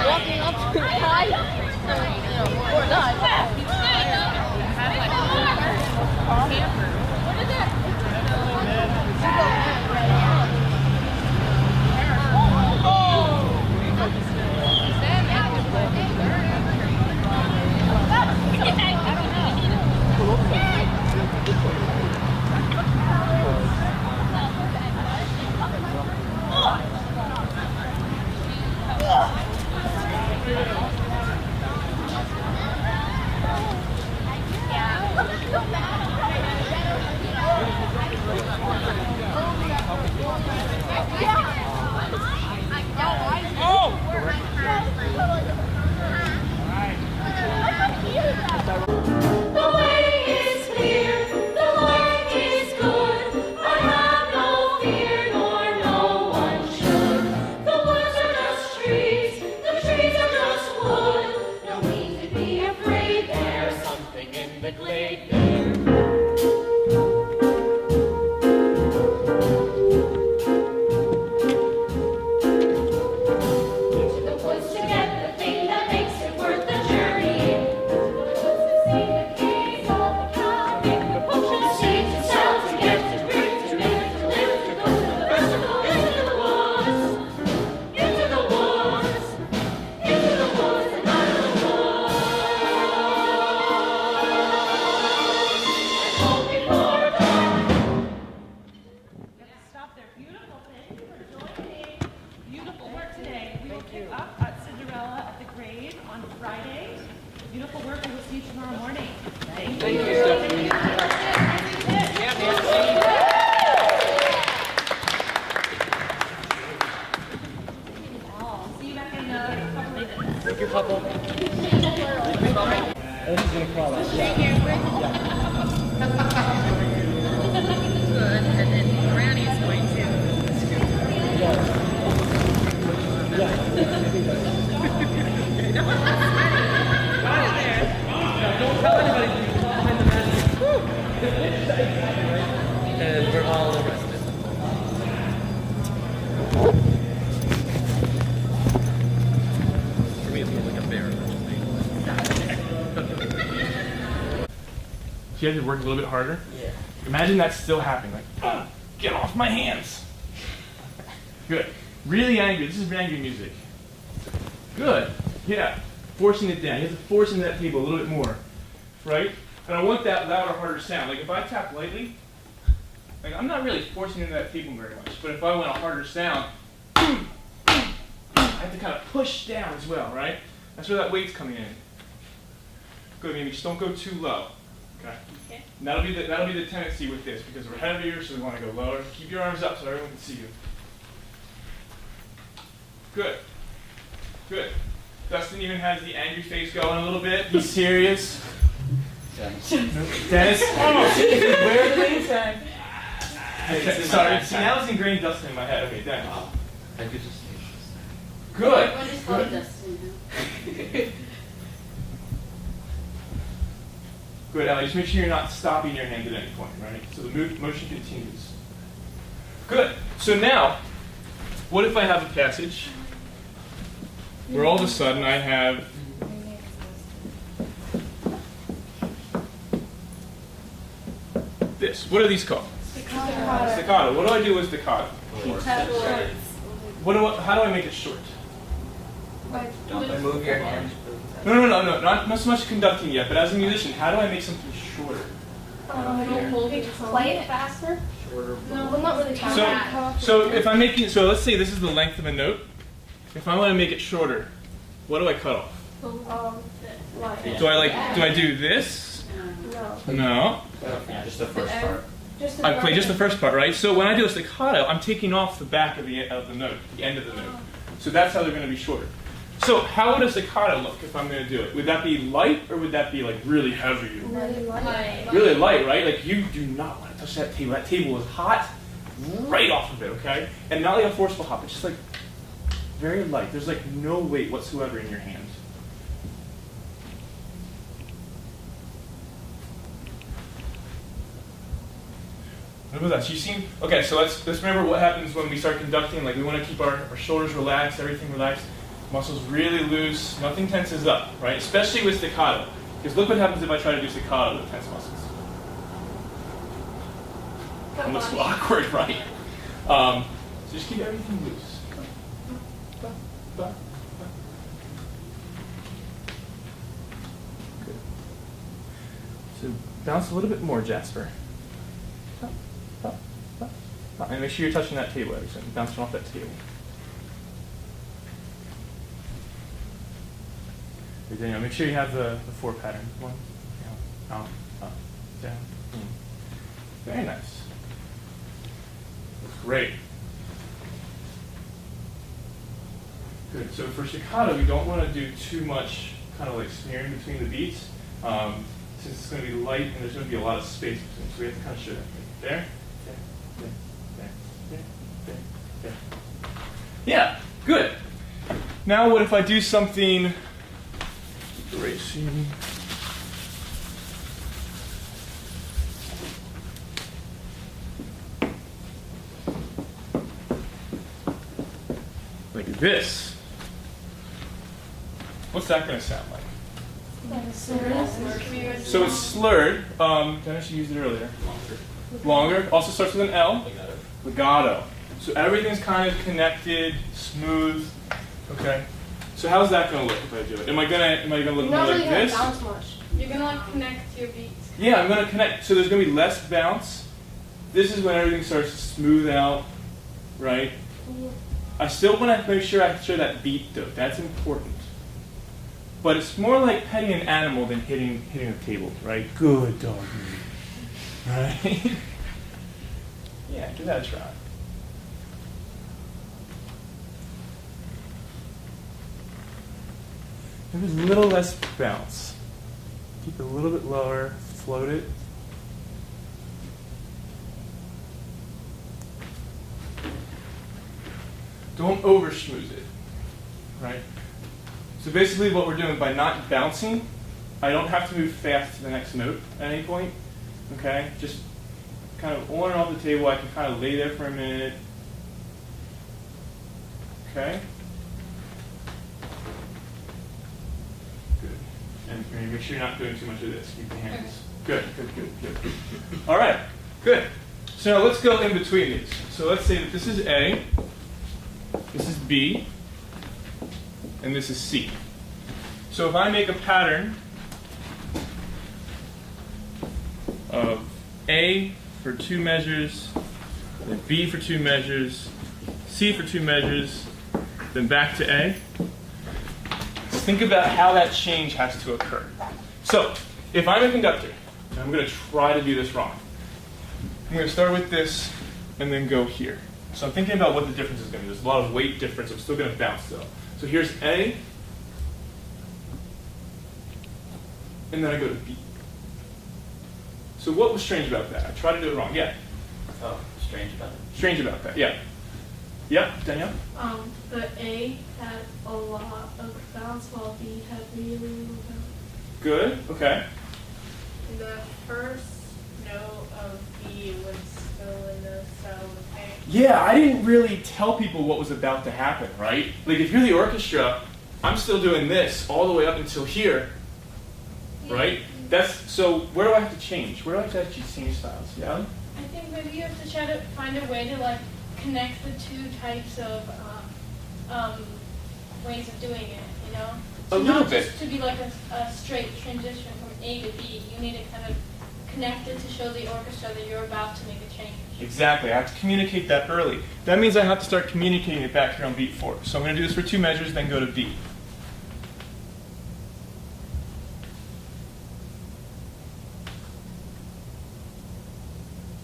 Walking up to the And we're all arrested. For me, it's more like a bear. You have to work a little bit harder. Yeah. Imagine that's still happening. Like, get off my hands. Good. Really angry. This is angry music. Good. Yeah. Forcing it down. You have to force into that table a little bit more. Right? And I want that louder, harder sound. Like if I tap lightly, like I'm not really forcing into that table very much. But if I want a harder sound, I have to kind of push down as well, right? That's where that weight's coming in. Good, maybe just don't go too low. Okay. And that'll be the tendency with this because we're heavier, so we want to go lower. Keep your arms up so everyone can see you. Good. Good. Dustin even has the angry face going a little bit. He's serious. Dennis. Where are the name tag? Sorry. See, now it's ingrained Dustin in my head. Okay, Dennis. I could just Good. Everyone just call it Good. Dustin. Good, Ellie. Just make sure you're not stopping your hand at any point, right? So the motion continues. Good. So now, what if I have a passage where all of a sudden I have this? What are these called? Staccato. Staccato. What do I do with staccato? How do I make it short? Don't move your hands. No. Not so much conducting yet, but as a musician, how do I make something shorter? Play it faster? No, well, not really So if I'm making, so let's say this is the length of a note. If I want to make it shorter, what do I cut off? Do I do this? No. Yeah, just the first part. I play just the first part, right? So when I do a staccato, I'm taking off the back of the note, the end of the note. So that's how they're going to be shorter. So how would a staccato look if I'm going to do it? Would that be light or would that be like really heavy? Really light. Really light, right? Like you do not want to touch that table. That table is hot right off of it, okay? And not like a forceful hop. It's just like very light. There's like no weight whatsoever in your hand. What was that? So you seen? Okay, so let's remember what happens when we start conducting. Like we want to keep our shoulders relaxed, everything relaxed, muscles really loose, nothing tenses up, right? Especially with staccato. Because look what happens if I try to do staccato with tense muscles. It looks awkward, right? So just keep everything loose. Good. So bounce a little bit more, Jasper. And make sure you're touching that table every time. Bouncing off that table. Good, Daniel. Make sure you have the 4 pattern. 1, down, up, down, in. Very nice. That's great. Good. So for staccato, we don't want to do too much kind of like smearing between the beats. Since it's going to be light and there's going to be a lot of space between, so we have to kind of show that. There. Yeah, good. Now what if I do something erasing? Like this. What's that going to sound like? So it's slurred. Dennis, you used it earlier. Longer. Also starts with an L. Legato. So everything's kind of connected, smooth. Okay. So how's that going to look if I do it? Am I gonna look more like this? Bounce much. You're gonna like connect your beats. Yeah, I'm gonna connect. So there's gonna be less bounce. This is when everything starts to smooth out, right? Yeah. I still want to make sure I show that beat though. That's important. But it's more like petting an animal than hitting a table, right? Good doggy. Right? Yeah, give that a try. There's a little less bounce. Keep it a little bit lower, float it. Don't over schmooze it, right? So basically what we're doing by not bouncing, I don't have to move fast to the next note at any point, okay? Just kind of on and off the table. I can kind of lay there for a minute. Okay. Good. And make sure you're not doing too much of this. Keep the hands. Good. All right. Good. So now let's go in between these. So let's say that this is A, this is B, and this is C. So if I make a pattern of A for 2 measures, then B for 2 measures, C for 2 measures, then back to A, let's think about how that change has to occur. So if I'm a conductor, and I'm going to try to do this wrong, I'm going to start with this and then go here. So I'm thinking about what the difference is going to be. There's a lot of weight difference. I'm still going to bounce though. So here's A, and then I go to B. So what was strange about that? I tried to do it wrong. Yeah? Oh, strange about it. Strange about that, yeah. Yeah, Danielle? The A had a lot of bounce while B had really little bounce. Good, okay. The first note of B was still in the cell of A. Yeah, I didn't really tell people what was about to happen, right? Like if you're the orchestra, I'm still doing this all the way up until here, right? So where do I have to change? Where do I have to actually change styles? Yeah? I think maybe you have to try to find a way to like connect the two types of ways of doing it, you know? A little not bit. Just to be like a straight transition from A to B. You need to kind of connect it to show the orchestra that you're about to make a change. Exactly, I have to communicate that early. That means I have to start communicating it back here on beat 4. So I'm going to do this for 2 measures, then go to B.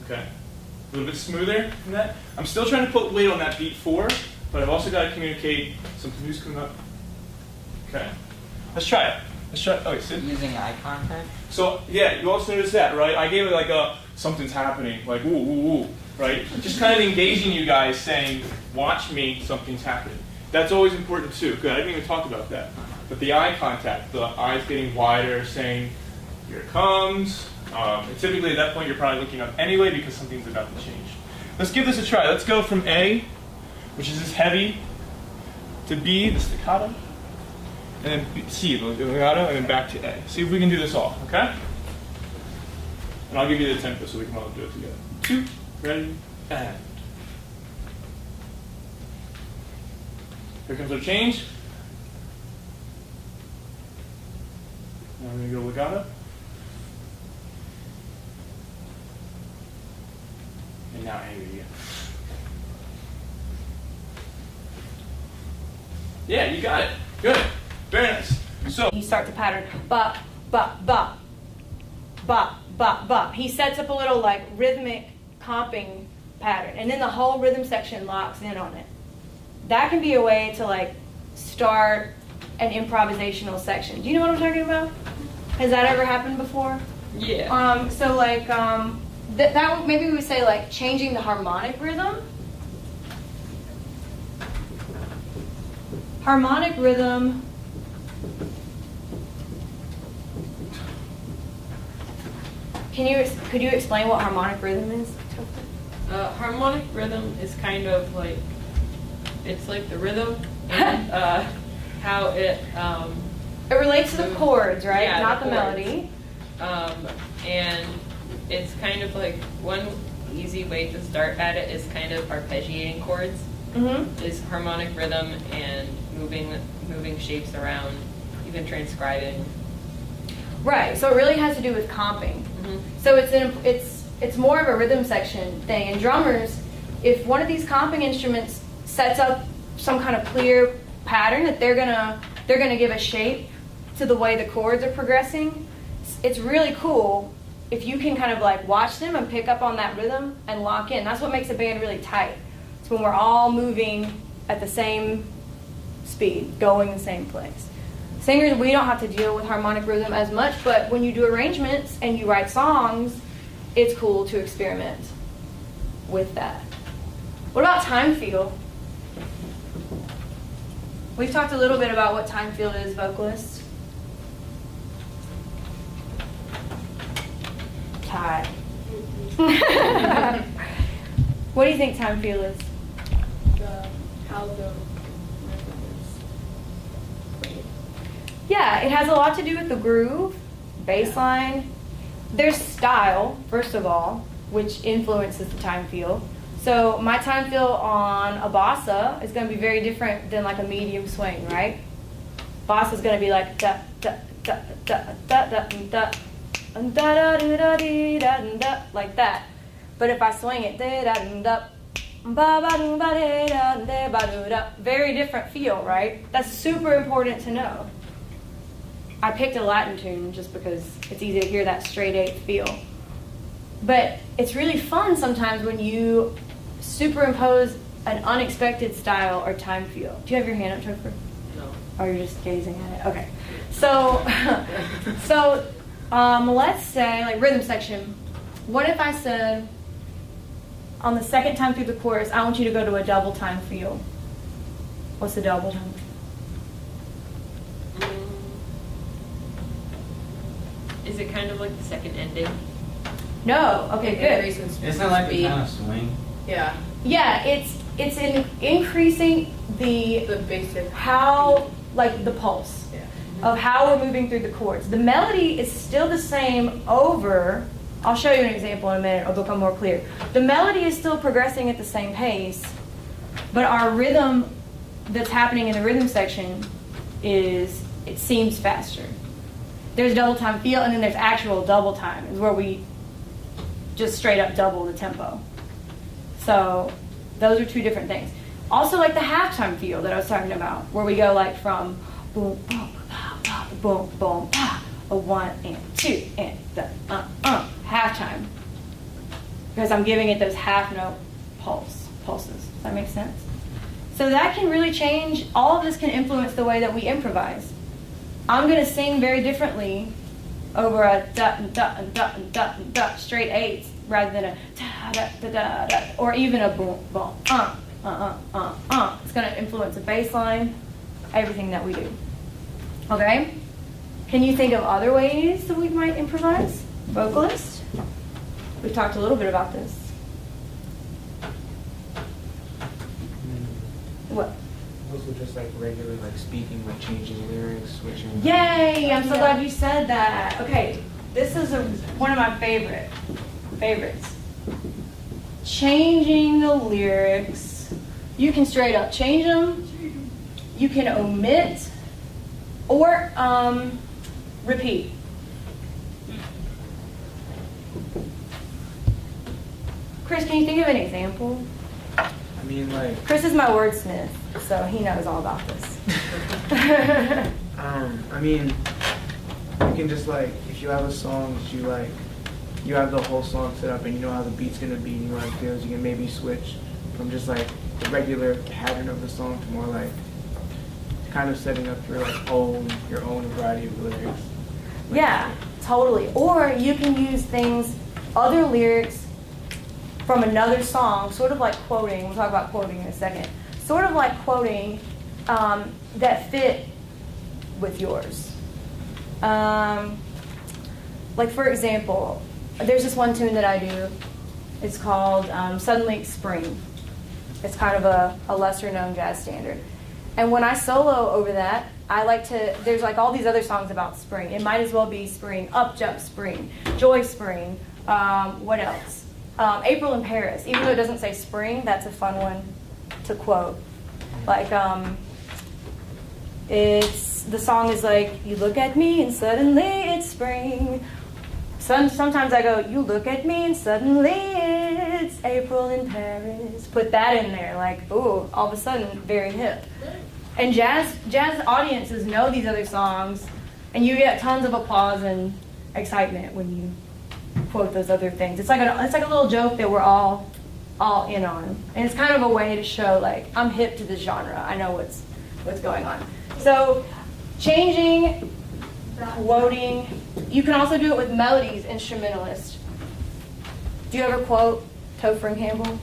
Okay, a little bit smoother than that. I'm still trying to put weight on that beat 4, but I've also got to communicate something new's coming up. Okay, let's try it. Let's try. Oh, wait, Sid? Using eye contact? So, yeah, you also noticed that, right? I gave it like a, something's happening, like, ooh, ooh, ooh, right? Just kind of engaging you guys, saying, watch me, something's happening. That's always important too. Good, I didn't even talk about that. But the eye contact, the eyes getting wider, saying, here it comes. And typically at that point, you're probably looking up anyway because something's about to change. Let's give this a try. Let's go from A, which is this heavy, to B, the staccato, and then C, the legato, and then back to A. See if we can do this all, okay? And I'll give you the tempo so we can all do it together. 2, ready, and. Here comes our change. Now we're going to go legato. And now A again. Yeah, you got it. Good. Very nice. So he starts a pattern, bop, bop, bop, bop, bop, bop. He sets up a little like rhythmic comping pattern, and then the whole rhythm section locks in on it. That can be a way to like start an improvisational section. Do you know what I'm talking about? Has that ever happened before? Yeah. So like that maybe we would say like changing the harmonic rhythm. Harmonic rhythm. Could you explain what harmonic rhythm is? Harmonic rhythm is kind of like, it's like the rhythm and how it relates to the chords, right? Yeah, not the chords. melody. And it's kind of like one easy way to start at it is kind of arpeggiating chords. Mm-hmm. Is harmonic rhythm and moving shapes around, even transcribing. Right. So it really has to do with comping. Mm-hmm. So it's more of a rhythm section thing. And drummers, if one of these comping instruments sets up some kind of clear pattern that they're gonna give a shape to the way the chords are progressing, it's really cool if you can kind of like watch them and pick up on that rhythm and lock in. That's what makes a band really tight. It's when we're all moving at the same speed, going the same place. Singers, we don't have to deal with harmonic rhythm as much, but when you do arrangements and you write songs, it's cool to experiment with that. What about time feel? We've talked a little bit about what time feel is, vocalists. Ty. What do you think time feel is? How the Yeah, it has a lot to do with the groove, bass line. There's style, first of all, which influences the time feel. So my time feel on a bossa is going to be very different than like a medium swing, right? Bossa is going to be like da da da da da da da da da da da da like that. But if I swing it da da da ba ba do ba da da ba do da, very different feel, right? That's super important to know. I picked a Latin tune just because it's easy to hear that straight eighth feel. But it's really fun sometimes when you superimpose an unexpected style or time feel. Do you have your hand up, Topher? No. Oh, you're just gazing at it? Okay. So, let's say, like rhythm section, what if I said, on the second time through the chorus, I want you to go to a double time feel. What's the double time? Is it kind of like the second ending? No. Okay, good. Isn't it like a kind of swing? Yeah. Yeah, it's increasing the basic how, like the pulse of how we're moving through the chords. The melody is still the same over. I'll show you an example in a minute. It'll become more clear. The melody is still progressing at the same pace, but our rhythm that's happening in the rhythm section it seems faster. There's double time feel, and then there's actual double time, is where we just straight up double the tempo. So those are two different things. Also, like the halftime feel that I was talking about, where we go like from boom, boom, boom, boom, pa, a 1 and 2 and the halftime, because I'm giving it those half note pulses. Does that make sense? So that can really change. All of this can influence the way that we improvise. I'm going to sing very differently over a da and da and da and da and da straight eights rather than a da da da da da or even a boom boom It's going to influence the bass line, everything that we do. Okay? Can you think of other ways that we might improvise? Vocalist? We've talked a little bit about this. What? Also just like regular like speaking, like changing lyrics, switching. Yay! I'm so glad you said that. Okay, this is one of my favorites. Changing the lyrics. You can straight up change them. You can omit or repeat. Chris, can you think of an example? I mean, like. Chris is my wordsmith, so he knows all about this. I mean, you can just like, if you have a song that you like, you have the whole song set up and you know how the beat's gonna be and you know how it feels, you can maybe switch from just like the regular pattern of the song to more like kind of setting up your like your own variety of lyrics. Yeah, totally. Or you can use other lyrics from another song, sort of like quoting. We'll talk about quoting in a second. Sort of like quoting that fit with yours. Like for example, there's this one tune that I do. It's called Suddenly It's Spring. It's kind of a lesser known jazz standard. And when I solo over that, I like to, there's like all these other songs about spring. It might as well be spring, up jump spring, joy spring, what else? April in Paris. Even though it doesn't say spring, that's a fun one to quote. Like, the song is like, you look at me and suddenly it's spring. Sometimes I go, you look at me and suddenly it's April in Paris. Put that in there, like, ooh, all of a sudden, very hip. And jazz audiences know these other songs, and you get tons of applause and excitement when you quote those other things. It's like a little joke that we're all in on, and it's kind of a way to show like I'm hip to this genre. I know what's going on. So changing, quoting. You can also do it with melodies, instrumentalist. Do you ever quote Topher and Campbell?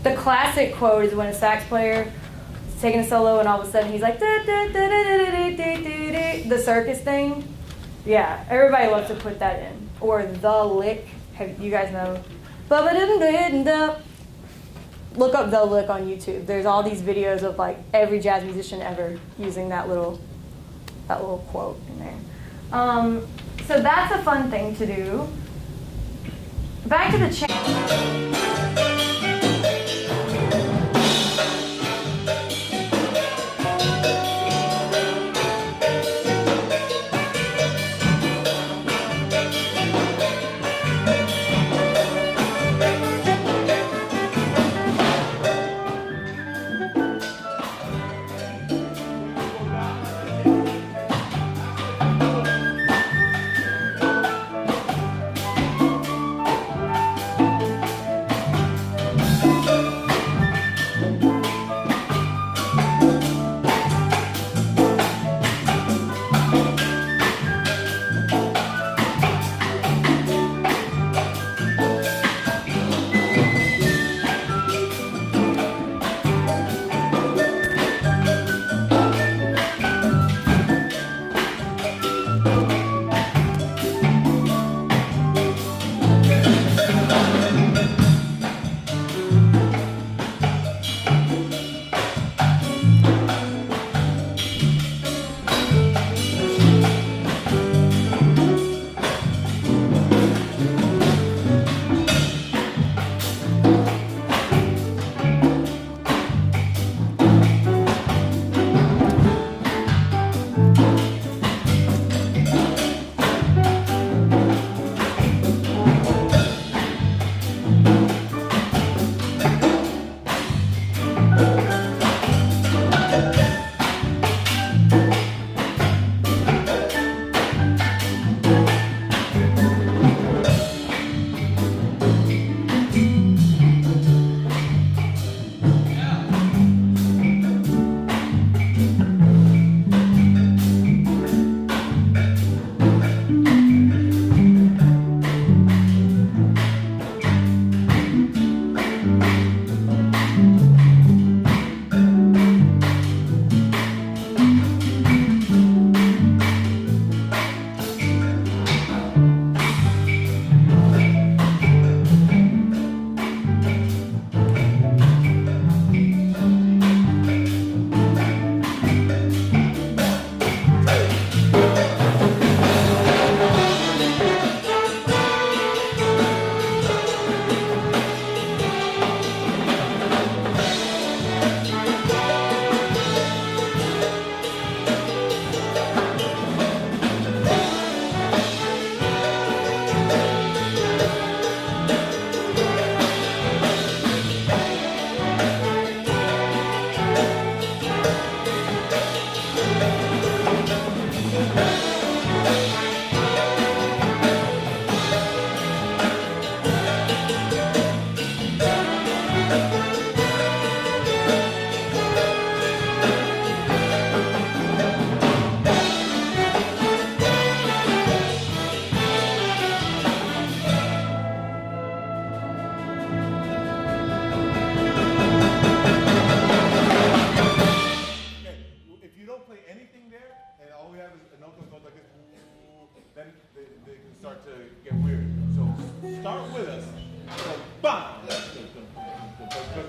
The classic quote is when a sax player is taking a solo and all of a sudden he's like, the circus thing. Yeah, everybody loves to put that in. Or the lick You guys know? Look up the lick on YouTube. There's all these videos of like every jazz musician ever using that little quote in there. So that's a fun thing to do. Back to the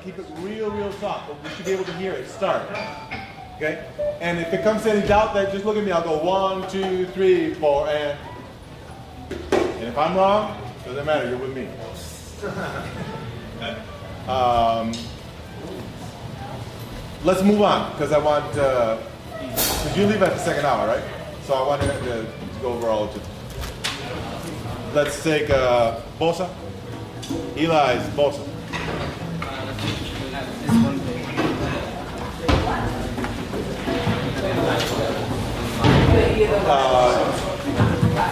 Keep it real soft, but we should be able to hear it start. Okay? And if it comes to any doubt, then just look at me. I'll go 1, 2, 3, 4, and if I'm wrong, doesn't matter. You're with me. Let's move on because I want. Because you leave at the second hour, right? So I want to go over all of it. Let's take Bosa. Eli's Bosa.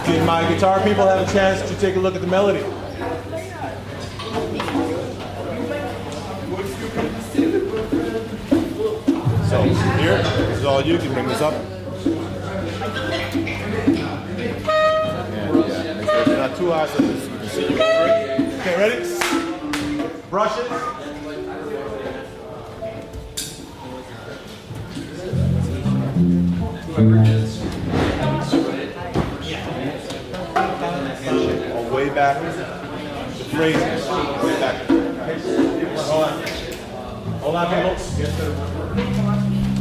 Did my guitar people have a chance to take a look at the melody? So here, this is all you can bring this up. And yeah, make sure you're not too high so this you can see you. Okay, ready? Brush it. Way back. phrases. Way back. Hold on. Hold on, people.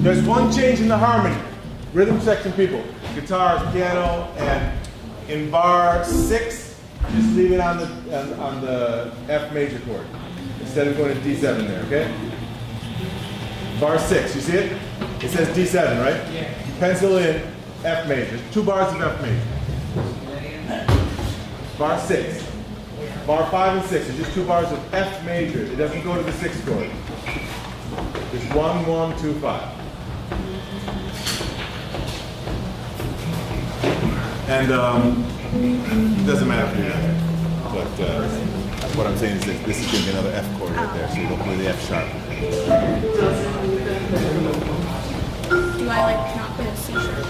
There's one change in the harmony. Rhythm section, people. Guitars, piano, and in bar 6, just leave it on the F major chord instead of going to D7 there, okay? Bar 6, you see it? It says D7, right? Yeah. Pencil in F major. 2 bars of F major. Bar 6. Bar 5 and 6 are just 2 bars of F major. It doesn't go to the 6th chord. It's 1, 1, 2, 5. And it doesn't matter if you do that. But what I'm saying is this is going to be another F chord right there, so you don't play the F sharp. Do I like not play a C sharp?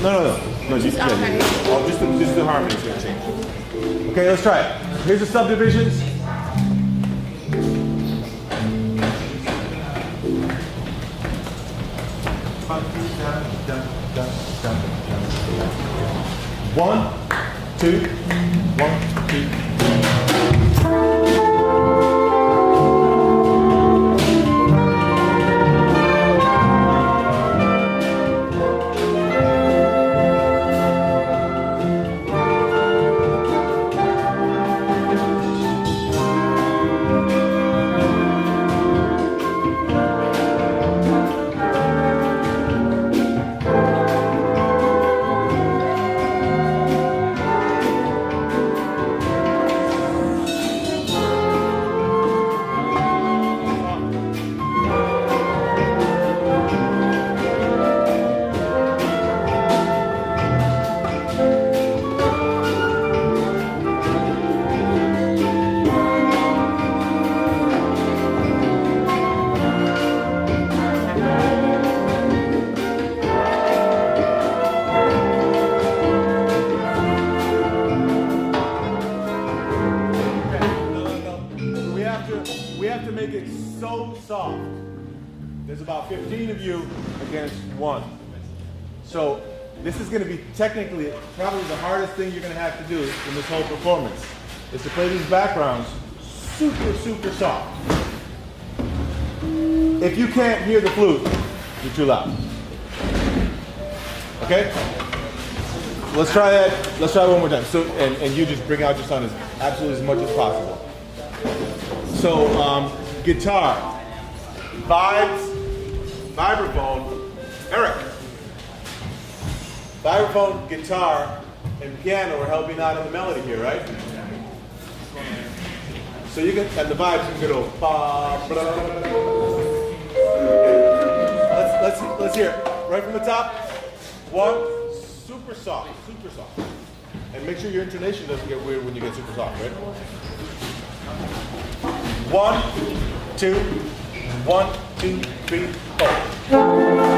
No, just, just the harmony is going to change. Okay, let's try it. Here's the subdivisions. One, two, 1, 2, 3. We have to make it so soft. There's about 15 of you against 1. So this is going to be technically probably the hardest thing you're going to have to do in this whole performance, is to play these backgrounds super, super soft. If you can't hear the flute, you're too loud. Okay? Let's try that. Let's try it one more time. So, and you just bring out your sound as absolutely as much as possible. So, guitar, vibes, vibraphone, Eric. Vibraphone, guitar, and piano are helping out on the melody here, right? So you can, and the vibes you can go ba, blah, blah, blah. Let's hear it. Right from the top. 1, super soft, super soft. And make sure your intonation doesn't get weird when you get super soft, right? 1, 2, 1, 2, 3, 4.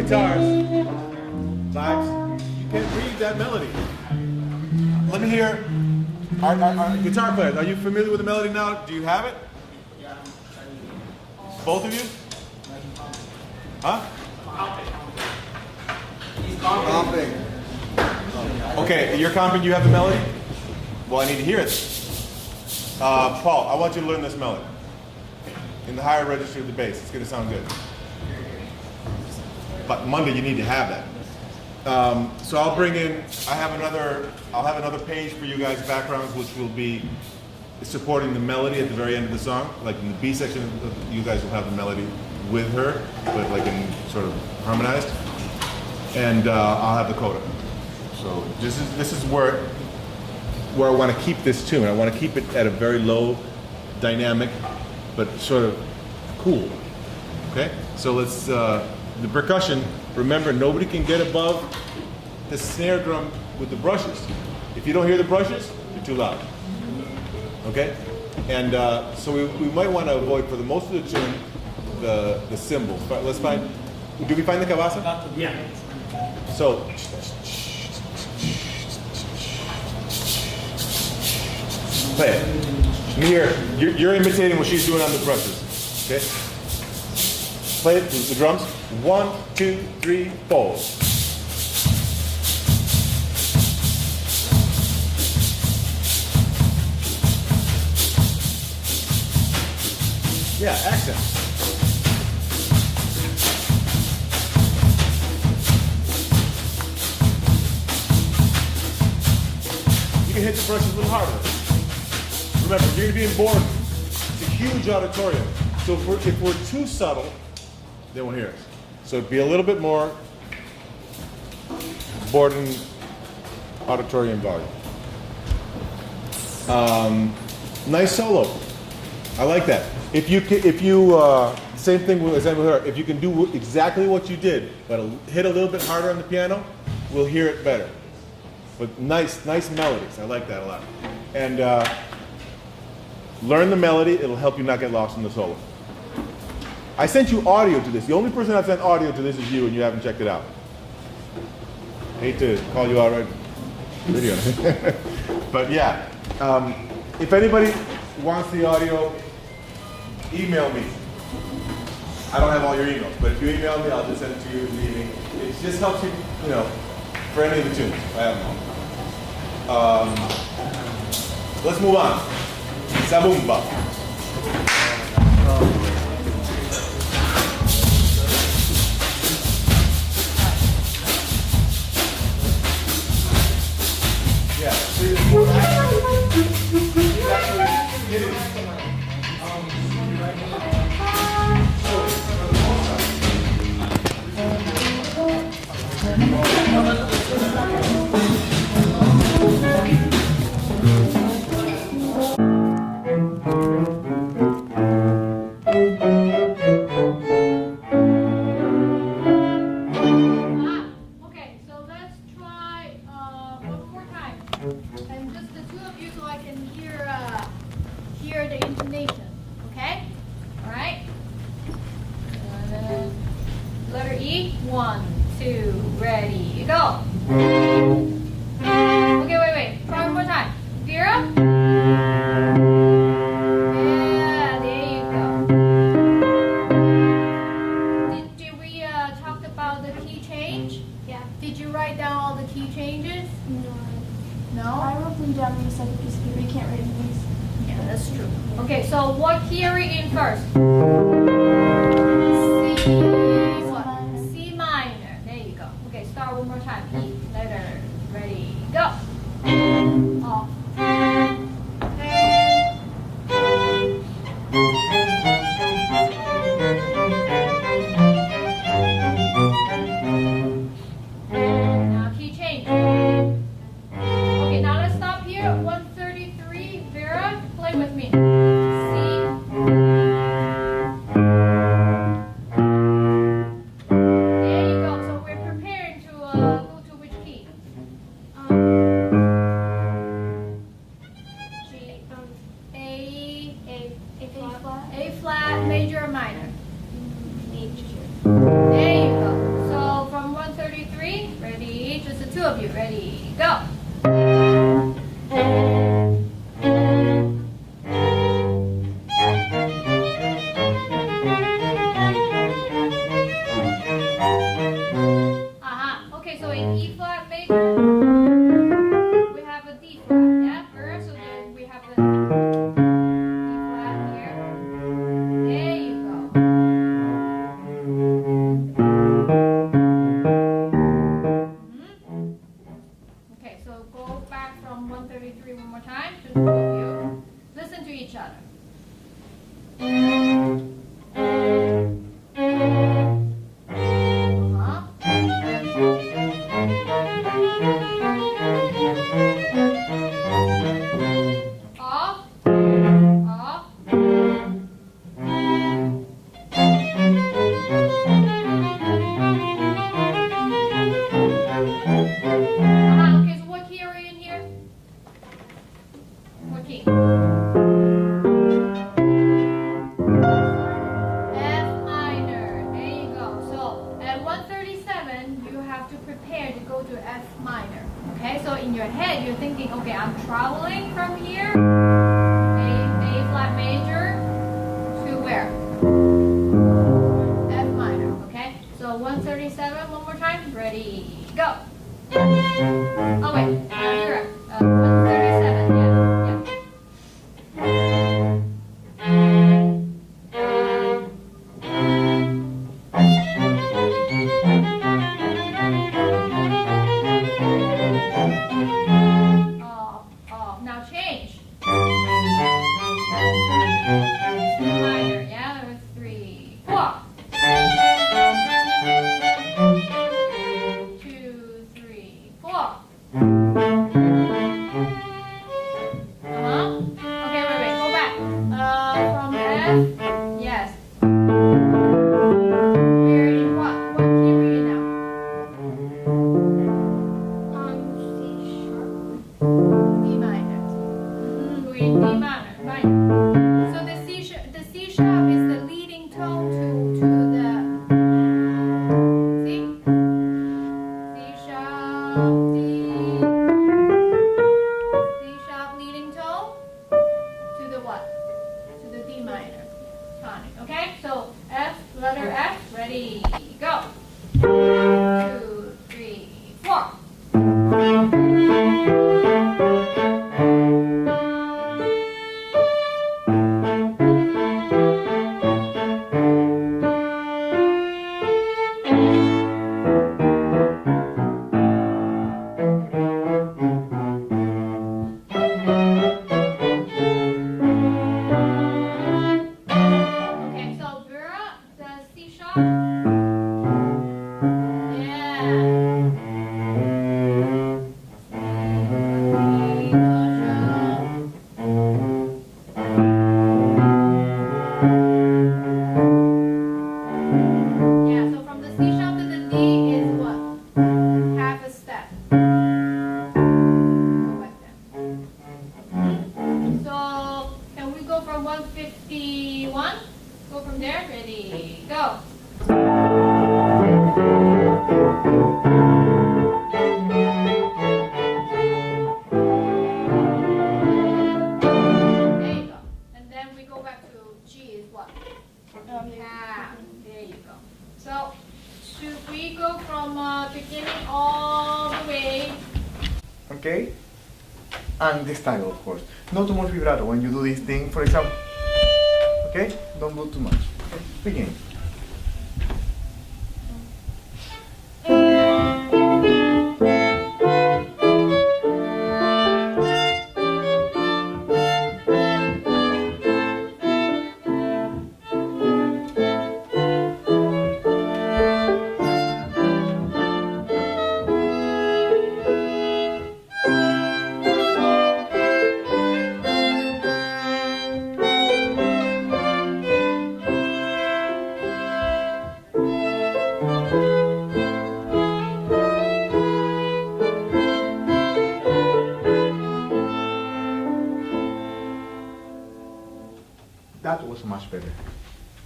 guitars. Vibes. You can read that melody. Let me hear. Our guitar players, are you familiar with the melody now? Do you have it? Both of you? Huh? He's comping. Okay, you're comping, you have the melody? Well, I need to hear it. Paul, I want you to learn this melody. In the higher register of the bass, it's going to sound good. But Monday, you need to have that. So I'll bring in, I'll have another page for you guys' backgrounds, which will be supporting the melody at the very end of the song. Like in the B section, you guys will have the melody with her, but like in sort of harmonized. And I'll have the coda. So this is where I want to keep this tune. I want to keep it at a very low dynamic, but sort of cool. Okay? So let's, the percussion, remember nobody can get above the snare drum with the brushes. If you don't hear the brushes, you're too loud. Okay? And so we might want to avoid, for the most of the tune, the cymbals. But let's find, did we find the cabasa? Yeah. So, play it. Let me hear, you're imitating what she's doing on the brushes. Okay? Play it, the drums. 1, 2, 3, 4. Yeah, accent. You can hit the brushes a little harder. Remember, you're going to be in board. It's a huge auditorium. So if we're too subtle, they won't hear us. So be a little bit more Borden auditorium volume. Nice solo. I like that. If you same thing as with her. If you can do exactly what you did, but hit a little bit harder on the piano, we'll hear it better. But nice melodies. I like that a lot. And learn the melody. It'll help you not get lost in the solo. I sent you audio to this. The only person I've sent audio to this is you, and you haven't checked it out. Hate to call you out right video. But yeah, if anybody wants the audio, email me. I don't have all your emails, but if you email me, I'll just send it to you in the evening. It just helps you, for any of the tunes. I have them all. Let's move on. Zabumba. Yeah, Okay, so let's try one more time. And just the two of you so I can hear the intonation. Okay? Alright? Letter E. 1, 2, ready, go. Okay, wait. Try one more time. Vera? Yeah, there you go. Did we talk about the key change? Yeah. Did you write down all the key changes? No. I wrote them down on the second piece of paper. You can't write in these. Yeah, that's true. Okay, so what key are we in first? C minor. There you go. Okay, start one more time. E letter. Ready, go. Off. Now key change. Okay, now let's stop here at 133. Vera, play with me. C. There you go. So we're preparing to go to which key? G. A flat, major or minor? Major. There you go. So of you. Ready, go. Okay, so in E flat major, we have a D flat, yeah? First, so then we have the E flat here. There you go. Okay, so go back from 133 one more time to the two of you. Listen to each other. Off. Off. Okay, so what key are we in here? What key? F minor. There you go. So at 137, you have to prepare to go to F minor. Okay, so in your head, you're thinking, okay, I'm traveling from here, A flat major, to where? F minor. Okay, so 137, one more time. Ready, go. Oh wait, you're up. 137, yeah. Now change. C minor, yeah, there was 3, 4. 2, 3, 4. Okay, wait, go back. From F, yes. We're in what key are we in now? C sharp. D minor. We're in D minor, right? So the C sharp is the leading tone to the C. C sharp, D. C sharp leading tone to the what? To the D minor tonic. Okay? So F, letter F, ready, go. 2, 3, 4. Okay, so Vera, the C sharp. Yeah. Yeah, so from the C sharp to the D is what? Half a step. Go back there. So, can we go from 151? Go from there. Ready, go. There you go. And then we go back to G is what? Half. There you go. So, should we go from beginning all the way? Okay? And the style, of course. Not too much vibrato when you do this thing, for example. Okay? Don't do too much. Okay? Begin.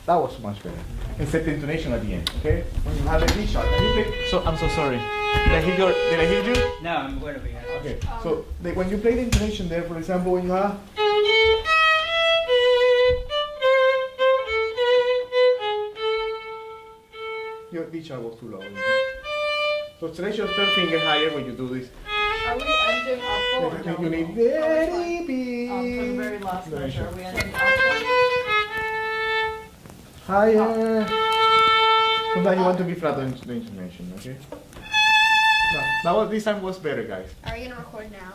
That was much better. And set the intonation at the end, okay? When you have a D sharp, and you pick. So I'm so sorry. Did I hear you? No, I'm going to be. Okay. So when you play the intonation there, for example, when you have your D sharp was too low. So stretch your third finger higher when you do this. Are we ending up forward? You need very big. For the very last measure, are we ending up Higher. Sometimes you want to be flat on the intonation, okay? Now this time was better, guys. Are we gonna record now?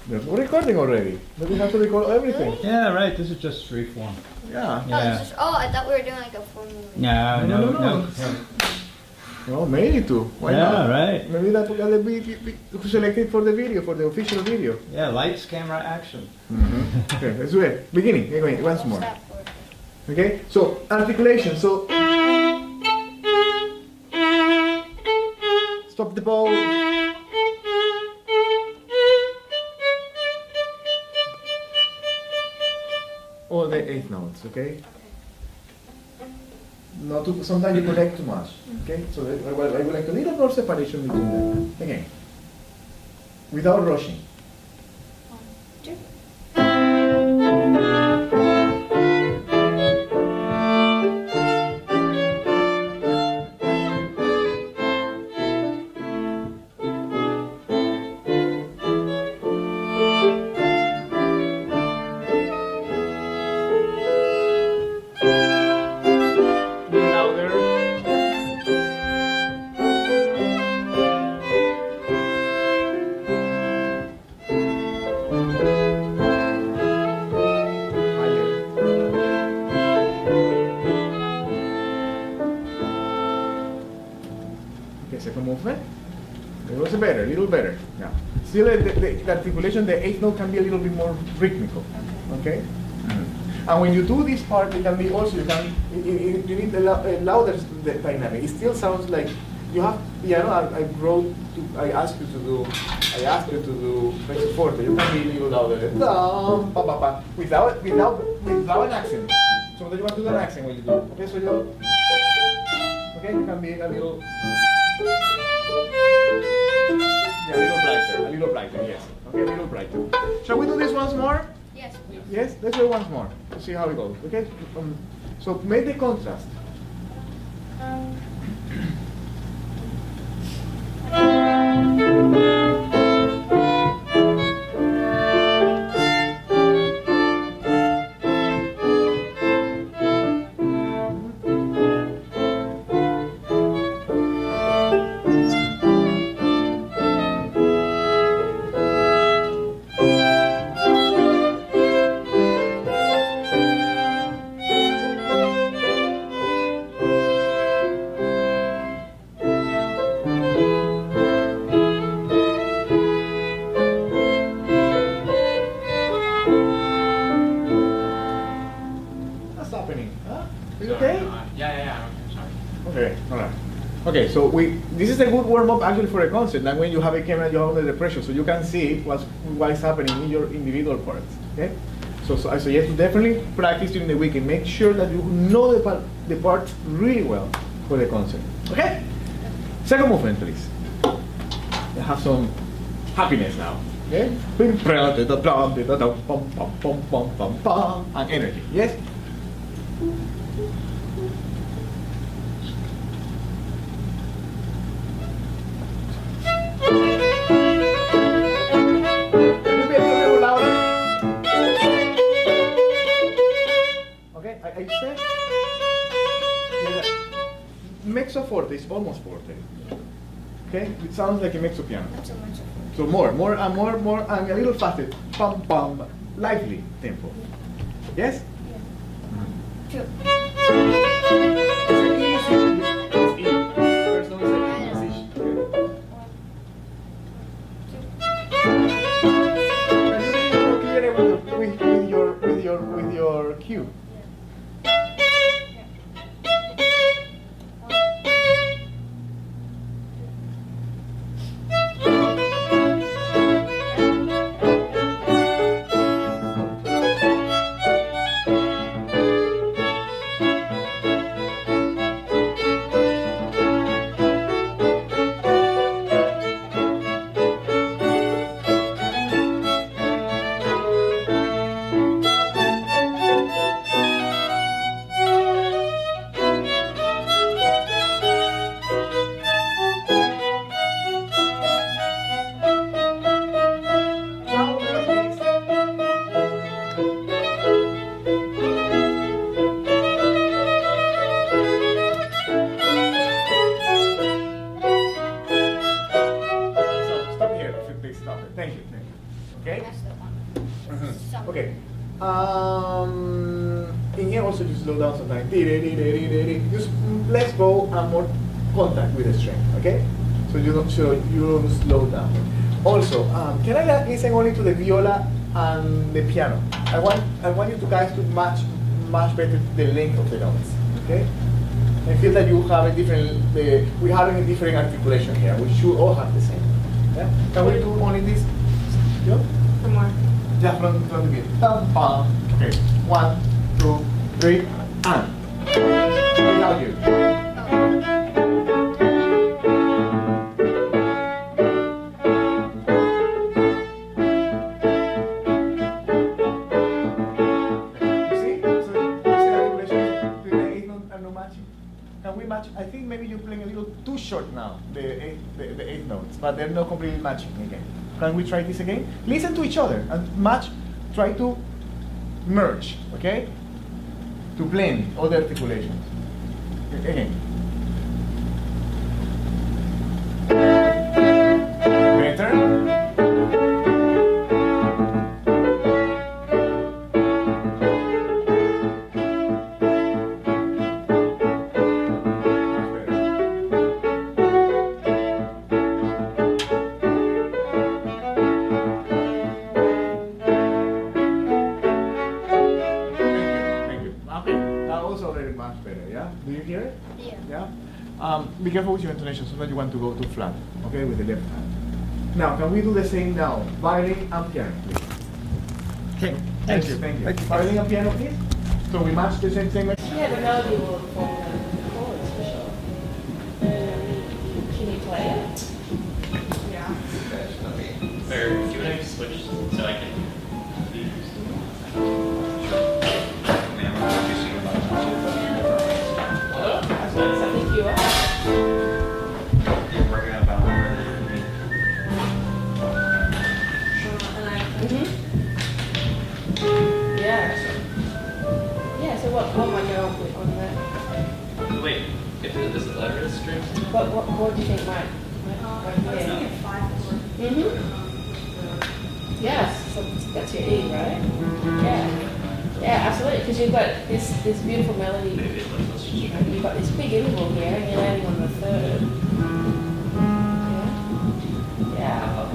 We're recording already. But we have to record everything. Yeah, right. This is just free form. Yeah. Yeah. I thought we were doing like a formal. No. Well, maybe too. Why Yeah, not? right. Maybe that will be selected for the video, for the official video. Yeah, lights, camera, action. Okay, let's do it. Beginning. Wait, once more. Okay, so articulation. So stop the bow. All the 8 notes, okay? Not too, sometimes you connect too much, okay? So I would like a little more separation between them. Again, without rushing. Second movement. It was better, a little better. Yeah. Still, the articulation, the 8th note can be a little bit more rhythmical. Okay. And when you do this part, it can be also you need a louder dynamic. It still sounds like you have piano. I asked you to do mezzo forte. You can be a little louder. Without an accent. So that you want to do an accent when you do. Okay, so you you can be a little. Yeah, a little brighter, yes. Okay, a little brighter. Shall we do this once more? Yes, please. Yes, let's do it once more to see how it goes. Okay, so make the contrast. Okay, so this is a good warm-up actually for a concert, and when you have a camera, you have under the pressure, so you can see what is happening in your individual parts. Okay, so I suggest you definitely practice during the week and make sure that you know the parts really well for the concert. Okay, second movement, please. Have some happiness now. Okay, and energy. Yes. I said mezzo forte is almost forte. Okay, it sounds like a mezzo piano. So more, and a little faster. Pum pum, lively tempo. Yes. True. With your cue. In here also you slow down sometimes. Just let's go and more contact with the string, okay? So you don't slow down. Also, can I listen only to the viola and the piano? I want you to guys to match better the length of the notes, okay? I feel that you have a different, we're having a different articulation here. We should all have the same. Yeah? Can we do only this? Yeah? Come on. Yeah, from the beginning. Bum, bum. Okay. 1, 2, 3, and. Without you. Can we match? I think maybe you're playing a little too short now, the eighth notes, but they're not completely matching again. Can we try this again? Listen to each other and match, try to merge, okay? To blend all the articulations. Again. Better. Be careful with your intonation, sometimes you want to go too flat, okay, with the left hand. Now, can we do the same now? Violin and piano, please. Okay, thank you. Violin and piano, please. So we match the same thing. Yeah, the melody will form the chords for sure. Can you play it? Yeah. Or if you want to switch so I can. I think you are. Yeah, so what might go on that? Wait, if this is letter strings? What chord do you think might I was thinking 5. Yes, so that's your E, right? Yeah. Yeah, absolutely, because you've got this beautiful melody. You've got this big interval here, and you're landing on the third. Yeah. Yeah.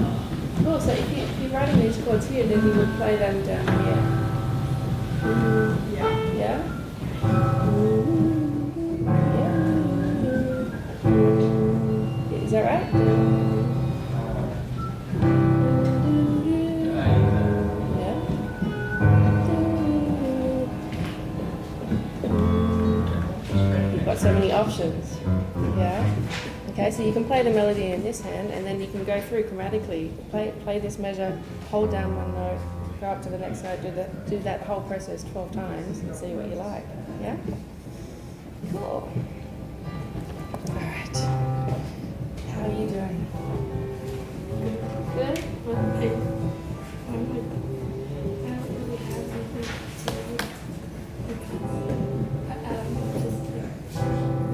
Cool. So if you're writing these chords here, then you would play them down here. Yeah. Yeah. Yeah. Is that right? So many options. Yeah. Okay, so you can play the melody in this hand, and then you can go through chromatically. Play this measure, hold down one note, go up to the next note, do that whole process 12 times, and see what you like. Yeah. Cool. All right. How are you doing? Good.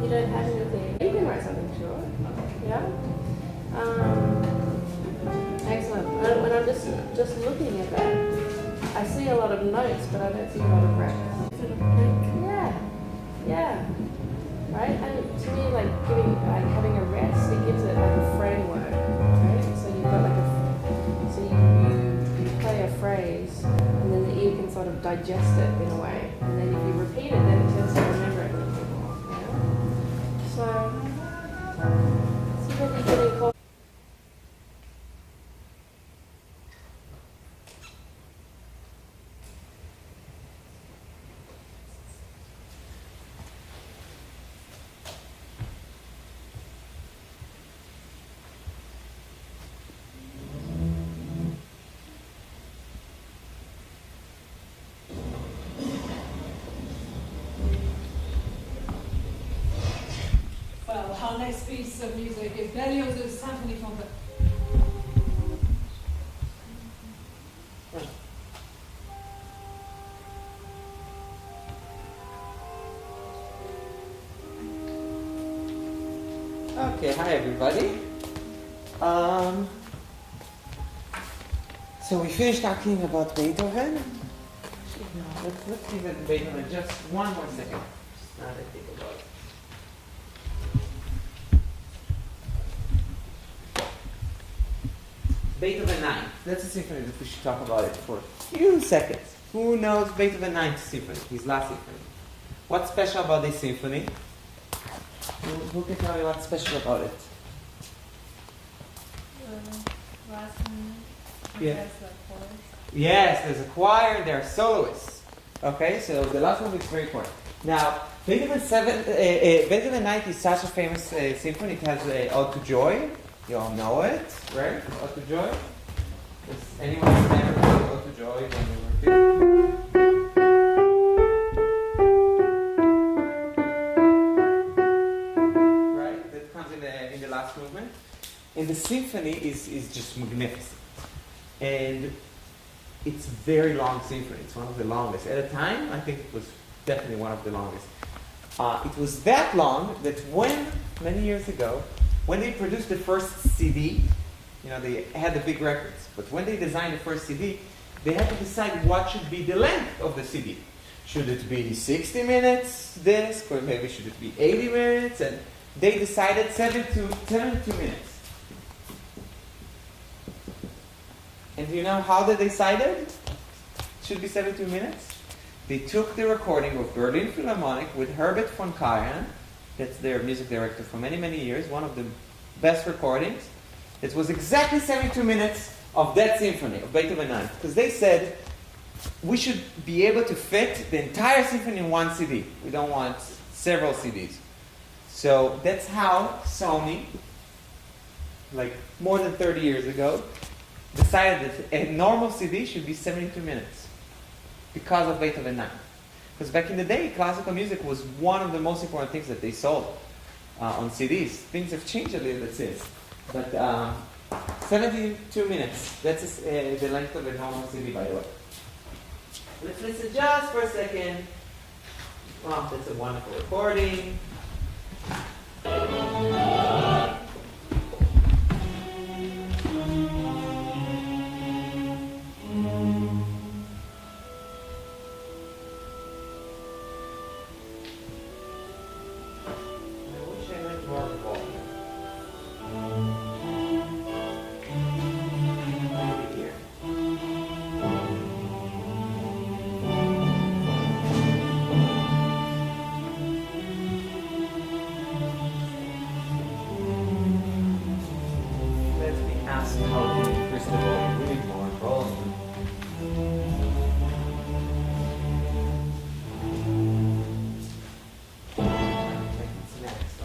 You don't have anything. You can write something short. Yeah? Excellent. When I'm just looking at that, I see a lot of notes, but I don't see a lot of breaths. Yeah. Yeah. Right? And to me, like having a rest, it gives it like a framework. Right? So you've got so you play a phrase, and then the ear can sort of digest it in a way. And then if you repeat it, then it tends to remember it a little bit more. Yeah? So what you're getting called. Our next piece of music is Berlioz's Symphony from the Okay, hi everybody. So we finished talking about Beethoven, let's give it Beethoven just one more second. Just now that I think about it. Beethoven 9. That's a symphony that we should talk about it for a few seconds. Who knows Beethoven 9th symphony, his last symphony? What's special about this symphony? Who can tell me what's special about it? Yeah. Yes, there's a choir and there are soloists. Okay, so the last one is very important. Now, Beethoven 9th is such a famous symphony. It has Ode to Joy. You all know it, right? Ode to Joy. Does anyone remember Ode to Joy when they were kids? Right? That comes in the last movement. And the symphony is just magnificent. And it's a very long symphony. It's one of the longest. At a time, I think it was definitely one of the longest. It was that long that many years ago, when they produced the first CD, they had the big records, but when they designed the first CD, they had to decide what should be the length of the CD. Should it be 60 minutes disc, or maybe should it be 80 minutes? And they decided 72 minutes. And do you know how they decided it should be 72 minutes? They took the recording of Berlin Philharmonic with Herbert von Karajan. That's their music director for many, many years. One of the best recordings. It was exactly 72 minutes of that symphony, of Beethoven 9. Because they said, we should be able to fit the entire symphony in one CD. We don't want several CDs. So that's how Sony, like more than 30 years ago, decided that a normal CD should be 72 minutes. Because of Beethoven 9. Because back in the day, classical music was one of the most important things that they sold on CDs. Things have changed a little bit since. But 72 minutes, that's the length of a normal CD, by the way. Let's listen just for a second. Wow, that's a wonderful recording.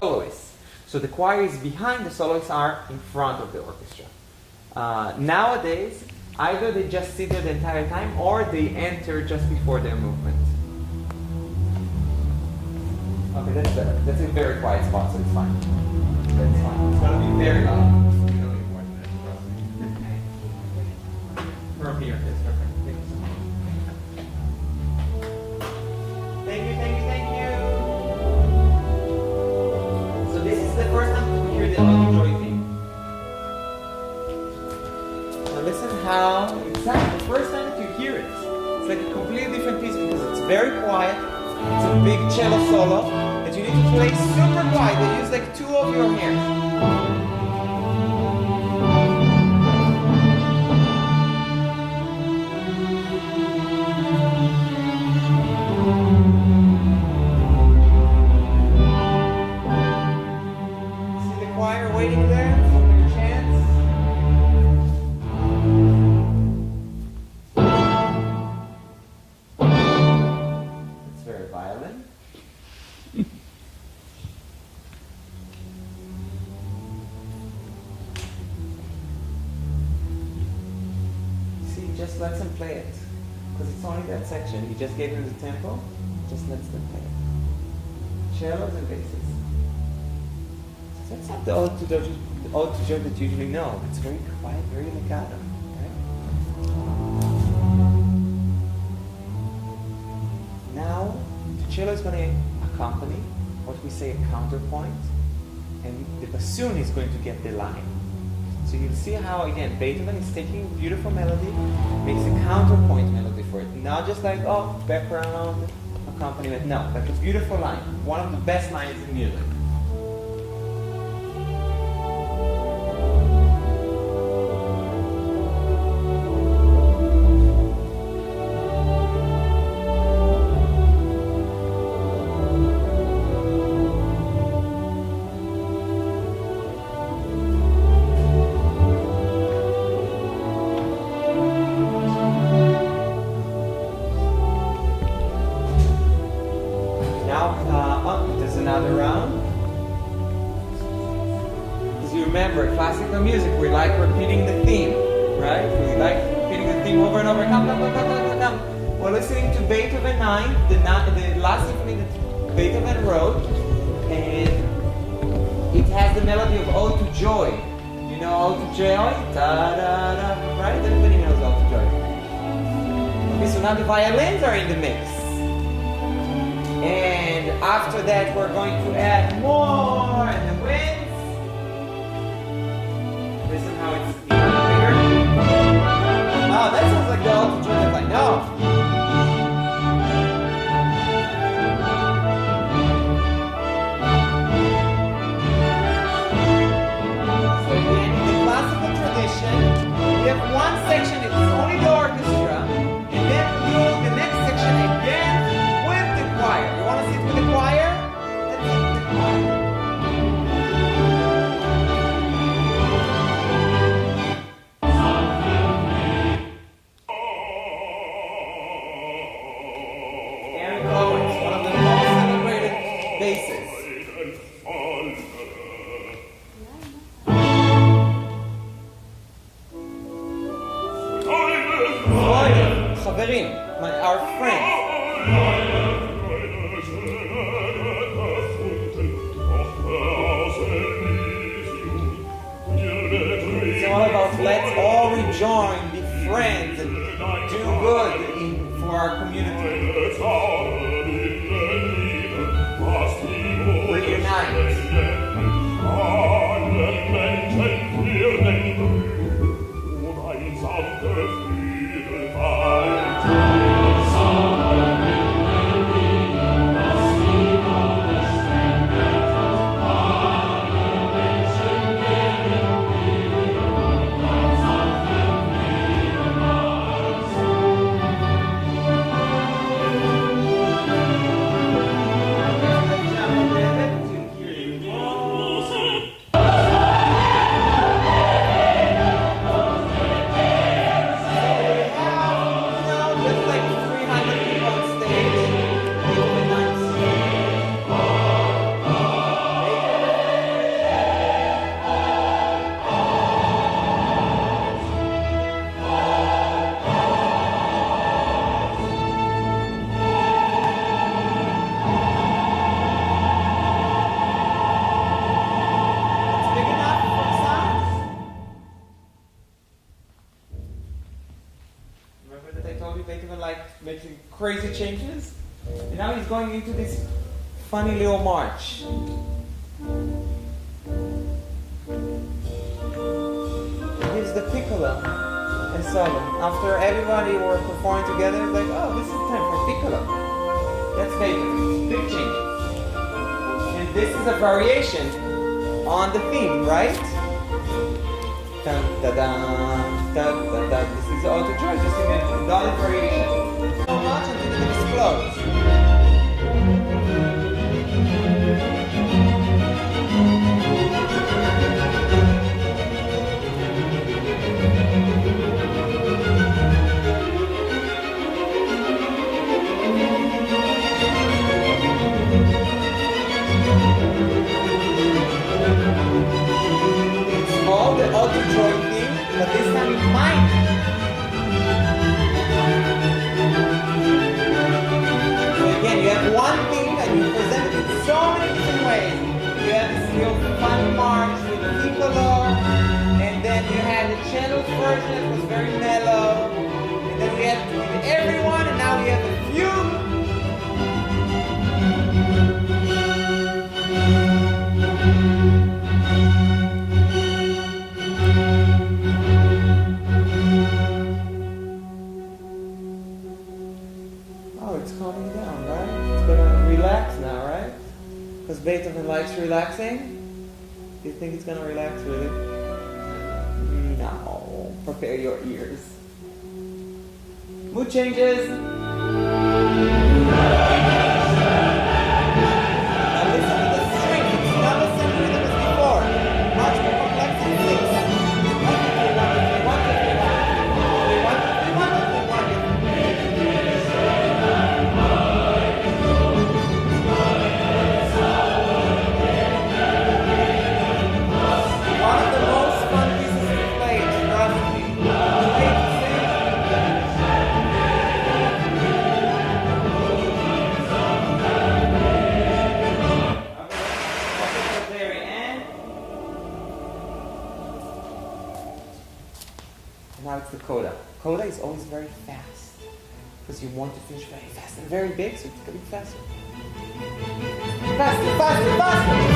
Soloists. So the choir is behind, the soloists are in front of the orchestra. Nowadays, either they just sit there the entire time or they enter just before their movement. Okay, that's better. That's a very quiet spot, so it's fine. That's fine. It's going to be very loud. From here, that's perfect. Thank you, thank you, thank you. So this is the first time we hear the Ode to Joy theme. Now listen how exactly the first time that you hear it, it's like a completely different piece because it's very quiet. It's a big cello solo that you need to play super quiet. They use like 2 of your hands. Waiting there for your chance. It's very violent. See, just lets them play it. Because it's only that section. He just gave them the tempo, just lets them play it. Cellos and basses. That's not the Ode to Joy that you usually know. It's very quiet, very legato. Right? Now, the cello is going to accompany what we say a counterpoint, and the bassoon is going to get the line. So you'll see how, again, Beethoven is taking a beautiful melody, makes a counterpoint melody for it. Not just like, oh, background accompaniment. No, like a beautiful line. One of the best lines in music. There's another round. As you remember, classical music, we like repeating the theme, right? We like repeating the theme over and over. Come. We're listening to Beethoven 9, the last symphony that Beethoven wrote, and it has the melody of Ode to Joy. You know Ode to Joy? Da-da-da, right? Everybody knows Ode to Joy. Okay, so now the violins are in the mix. And after that, we're going to add more and the winds. Listen how it's even bigger. Oh, that sounds like the Ode to Joy that I know. So again, in the classical tradition, we have one section, it's only the orchestra, and then we do the next section again. Choir. You want to sit with the choir? Let's sit with the choir. Aaron Cohen's one of the most celebrated basses. חברים, our friends. It's all about let's all rejoin, be friends, and do good for our community. Reunite. Crazy changes, and now he's going into this funny little march. Here's the piccolo and solo. After everybody were performing together, it's like, oh, this is time for piccolo. That's Beethoven. Big changes. And this is a variation on the theme, right? Dun, da, da, da, da, da. This is Ode to Joy, just in a dollar variation. So much until it explodes. It's all the Ode to Joy theme, but this time in minor. Oh, it's calming down, right? It's gonna relax now, right? Because Beethoven likes relaxing. Do you think it's gonna relax really? No. Prepare your ears. Mood changes. Now listen to the string. It's not the same rhythm as before. Much more complex than 6. 1, 2, 3, 1, 2, 3, 1, 2, 3, 1, 2, 3, 1, 2, 3, 1, 2, 3, 1, 2, 3, 1, 2, 3. One of the most fun pieces to play, trust me. Play to sing. At the very end. Now it's the coda. Coda is always very fast because you want to finish very fast and very big, so it's going to be faster. Faster, faster, faster!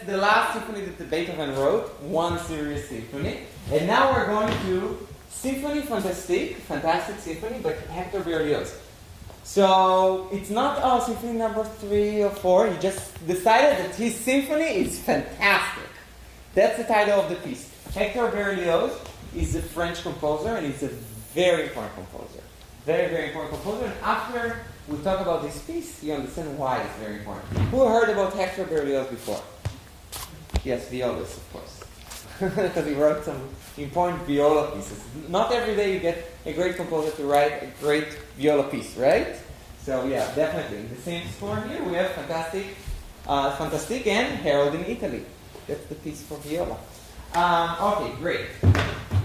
The last symphony that Beethoven wrote, one serious symphony. And now we're going to Symphonie Fantastique, Fantastic Symphony by Hector Berlioz. So it's not symphony number 3 or 4. He just decided that his symphony is fantastic. That's the title of the piece. Hector Berlioz is a French composer and he's a very important composer. Very, very important composer. And after we talk about this piece, you understand why it's very important. Who heard about Hector Berlioz before? Yes, violas, of course. Because he wrote some important viola pieces. Not every day you get a great composer to write a great viola piece, right? So yeah, definitely. In the same score here, we have Fantastique and Harold in Italy. That's the piece for viola. Okay, great.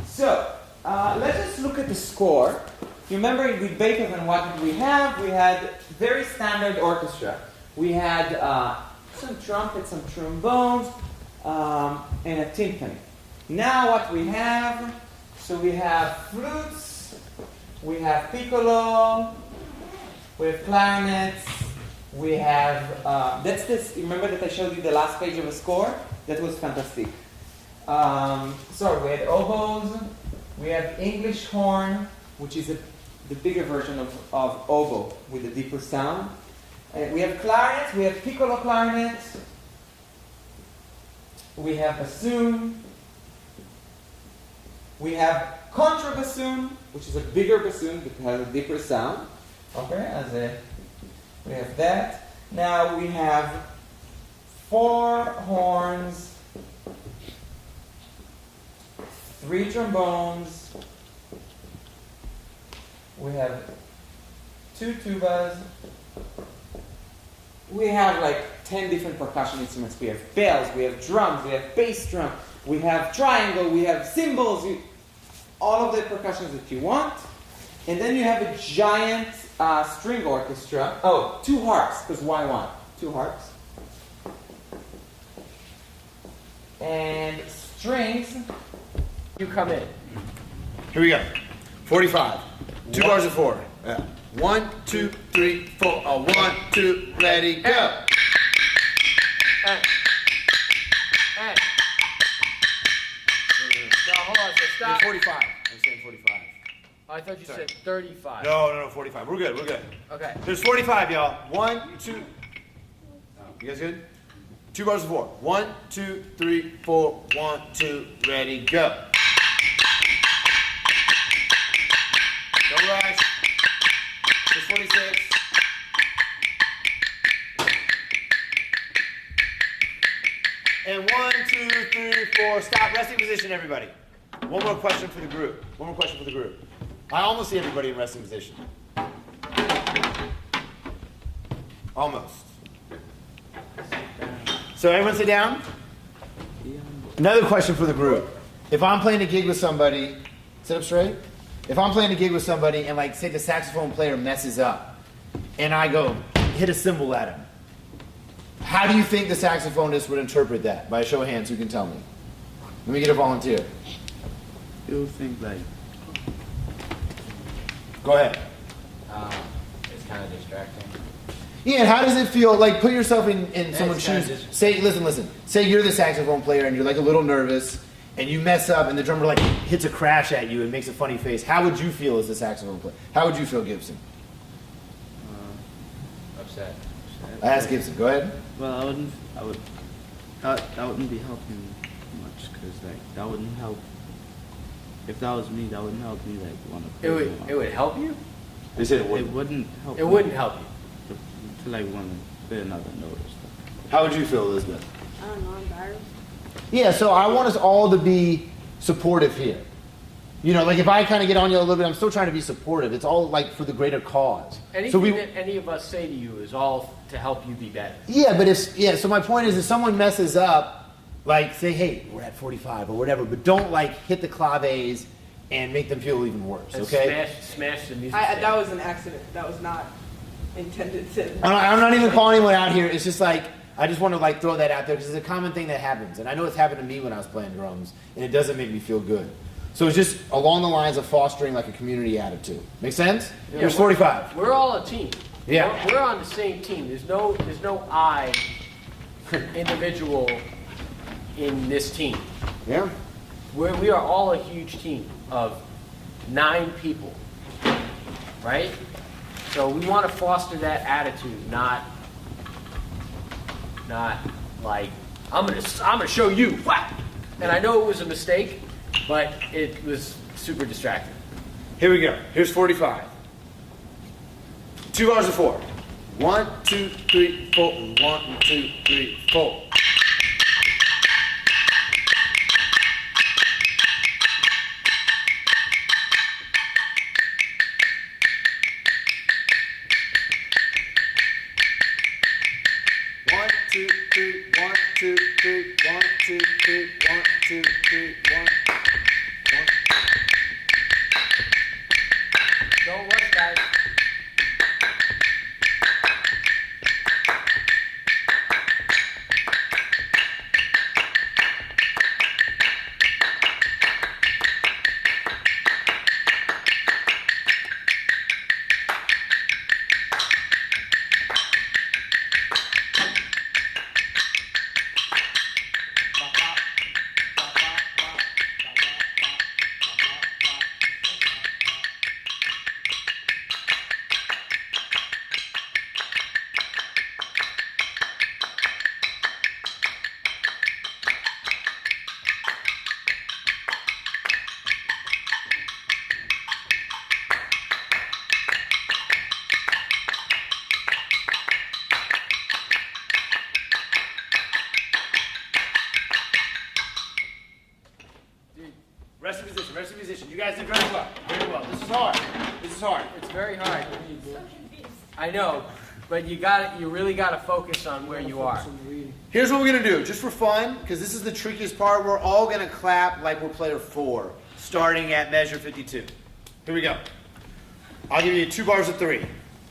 So, let's just look at the score. You remember with Beethoven, what did we have? We had very standard orchestra. We had some trumpets, some trombones, and a timpani. Now what we have, so we have flutes, we have piccolo, we have clarinets, we have, that's this, remember that I showed you the last page of a score? That was fantastic. So we had oboes, we have English horn, which is the bigger version of oboe with a deeper sound. We have clarinets, we have piccolo clarinet, we have bassoon, we have contrabassoon, which is a bigger bassoon but has a deeper sound. Okay, we have that. Now we have 4 horns, 3 trombones, we have 2 tubas, we have like 10 different percussion instruments. We have bells, we have drums, we have bass drum, we have triangle, we have cymbals, all of the percussions that you want. And then you have a giant string orchestra. Oh, 2 harps, because why not? 2 harps. And strings. You come in. Here we go. 45. 2 bars of 4. Yeah. 1, 2, 3, 4. 1, 2, ready, go. Hey. No, hold on. So stop. 45. I'm saying 45. I thought you Sorry. said 35. No, 45. We're good, we're good. Okay. There's 45, y'all. 1, 2. You guys good? 2 bars of 4. 1, 2, 3, 4. 1, 2, ready, go. Don't rush. There's 46. And 1, 2, 3, 4. Stop. Resting position, everybody. One more question for the group. One more question for the group. I almost see everybody in resting position. Almost. So everyone sit down. Another question for the group. If I'm playing a gig with somebody, sit up straight. If I'm playing a gig with somebody and like say the saxophone player messes up and I go hit a cymbal at him, how do you think the saxophonist would interpret that? By a show of hands, who can tell me? Let me get a volunteer. You think like Go ahead. it's kind of distracting. Yeah, and how does it feel? Like, put yourself in someone's kinda shoes. Say, listen. Say you're the saxophone player and you're like a little nervous and you mess up and the drummer like hits a crash at you and makes a funny face. How would you feel as the saxophone player? How would you feel, Gibson? Upset. I asked Gibson. Go ahead. Well, that wouldn't be helping much because like that wouldn't help. If that was me, that wouldn't help me like want to play. It would help you? They said it wouldn't help. It wouldn't help you. To like want to play another note or stuff. How would you feel, Elizabeth? I don't know, embarrassed. Yeah, so I want us all to be supportive here. You know, like if I kind of get on you a little bit, I'm still trying to be supportive. It's all like for the greater cause. Anything that any of us say to you is all to help you be better. Yeah, but so my point is if someone messes up, like say, hey, we're at 45 or whatever, but don't like hit the claves and make them feel even worse, And okay? smash the music. That was an accident. That was not intended to. I'm not even calling anyone out here. It's just like, I just want to like throw that out there because it's a common thing that happens. And I know it's happened to me when I was playing drums and it doesn't make me feel good. So it's just along the lines of fostering like a community attitude. Make sense? Yeah, There's 45. We're all a team. Yeah. We're on the same team. There's no I individual in this team. Yeah. We are all a huge team of 9 people, right? So we want to foster that attitude, not like I'm gonna show you what. And I know it was a mistake, but it was super distracting. Here we go. Here's 45. 2 bars of 4. 1, 2, 3, 4. 1, 2, 3, 4. Don't rush, guys. Resting position. You guys did very well. Very well. This is hard. It's very hard. I know, but you really got to focus on where you are. Here's what we're going to do, just for fun, because this is the trickiest part. We're all going to clap like we're player 4, starting at measure 52. Here we go. I'll give you 2 bars of 3.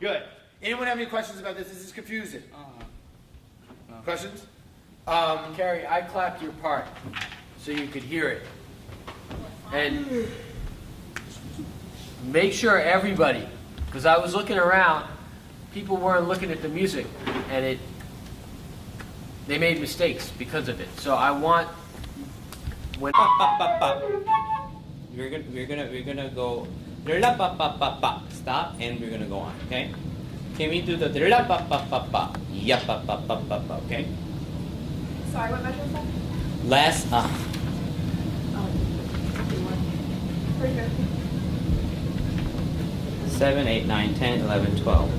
Good. Anyone have any questions about this? This is confusing. Questions? Carrie, I clapped your part so you could hear it. And make sure everybody, because I was looking around, people weren't looking at the music, and they made mistakes because of it. So I want when We're gonna go stop, and we're gonna go on. Okay? Can we do the okay? Sorry, what measure was that? Last 7, 8, 9, 10, 11, 12,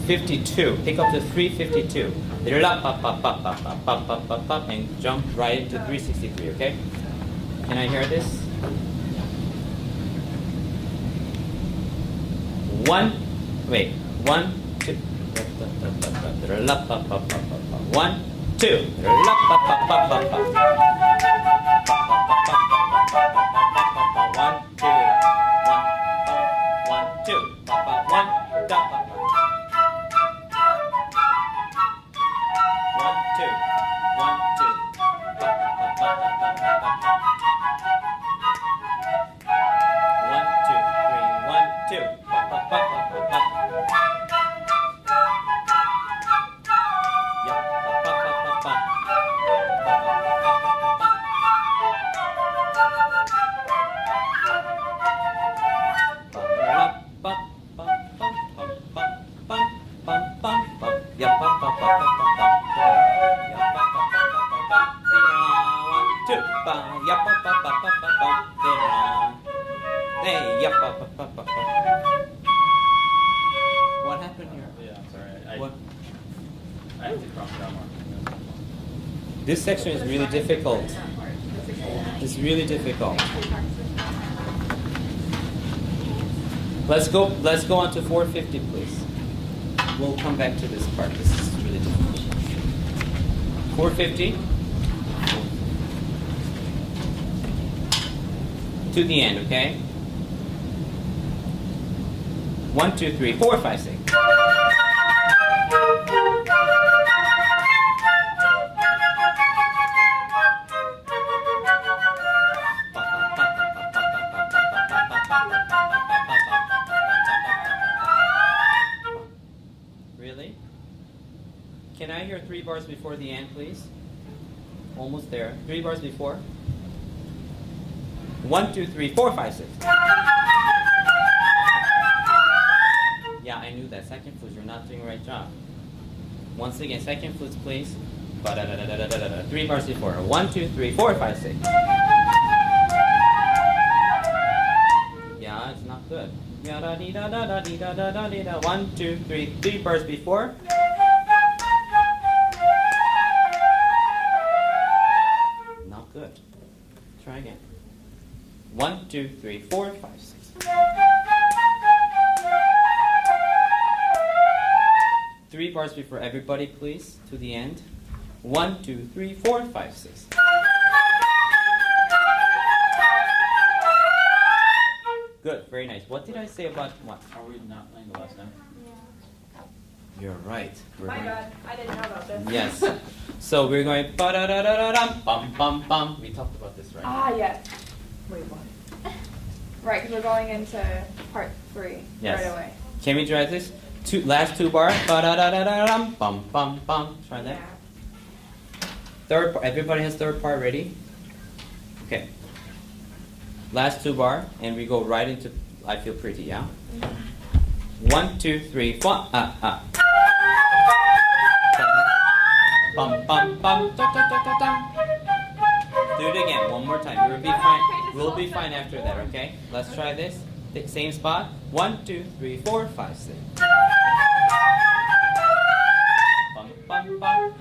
52. Pick up the 352. And jump right into 363. Okay? Can I hear this? 1, 2. 1, 2. What happened here? Yeah, I'm sorry. What? I have to cross it out more. This section is really difficult. It's really difficult. Let's go on to 450, please. We'll come back to this part. This is really difficult. 450. To the end, okay? 1, 2, 3, 4, 5, 6. Really? Can I hear 3 bars before the end, please? Almost there. 3 bars before. 1, 2, 3, 4, 5, 6. Yeah, I knew that. Second flutes, you're not doing the right job. Once again, second flutes, please. 3 bars before. 1, 2, 3, 4, 5, 6. Yeah, it's not good. 1, 2, 3, 3 bars before. Not good. Try again. 1, 2, 3, 4, 5, 6. 3 bars before everybody, please, to the end. 1, 2, 3, 4, 5, 6. very nice. What did I say about what? Are we not playing the last note? You're right. We're My going- God, I didn't know about this. Yes. So we're going ba-da-da-da-da-dum, bum bum bum. We talked about this, right? Ah, yes. Wait, what? Right, because we're going into part 3 Yes. right away. Can we try this? Last two bar. Ba-da-da-da-da-dum, bum bum bum. Try that. Third part. Everybody has third part ready? Okay. Last two bar, and we go right into I Feel Pretty, yeah? 1, 2, 3, 4. Bum bum bum. Da, da, da, da, da. Do it again, one more time. We'll be fine. We'll be fine after that, okay? Let's try this. Same spot. 1, 2, 3, 4, 5, 6. Bum bum bum.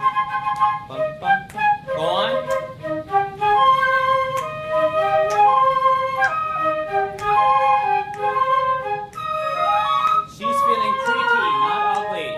Bum bum bum. Go on. She's feeling pretty, not ugly.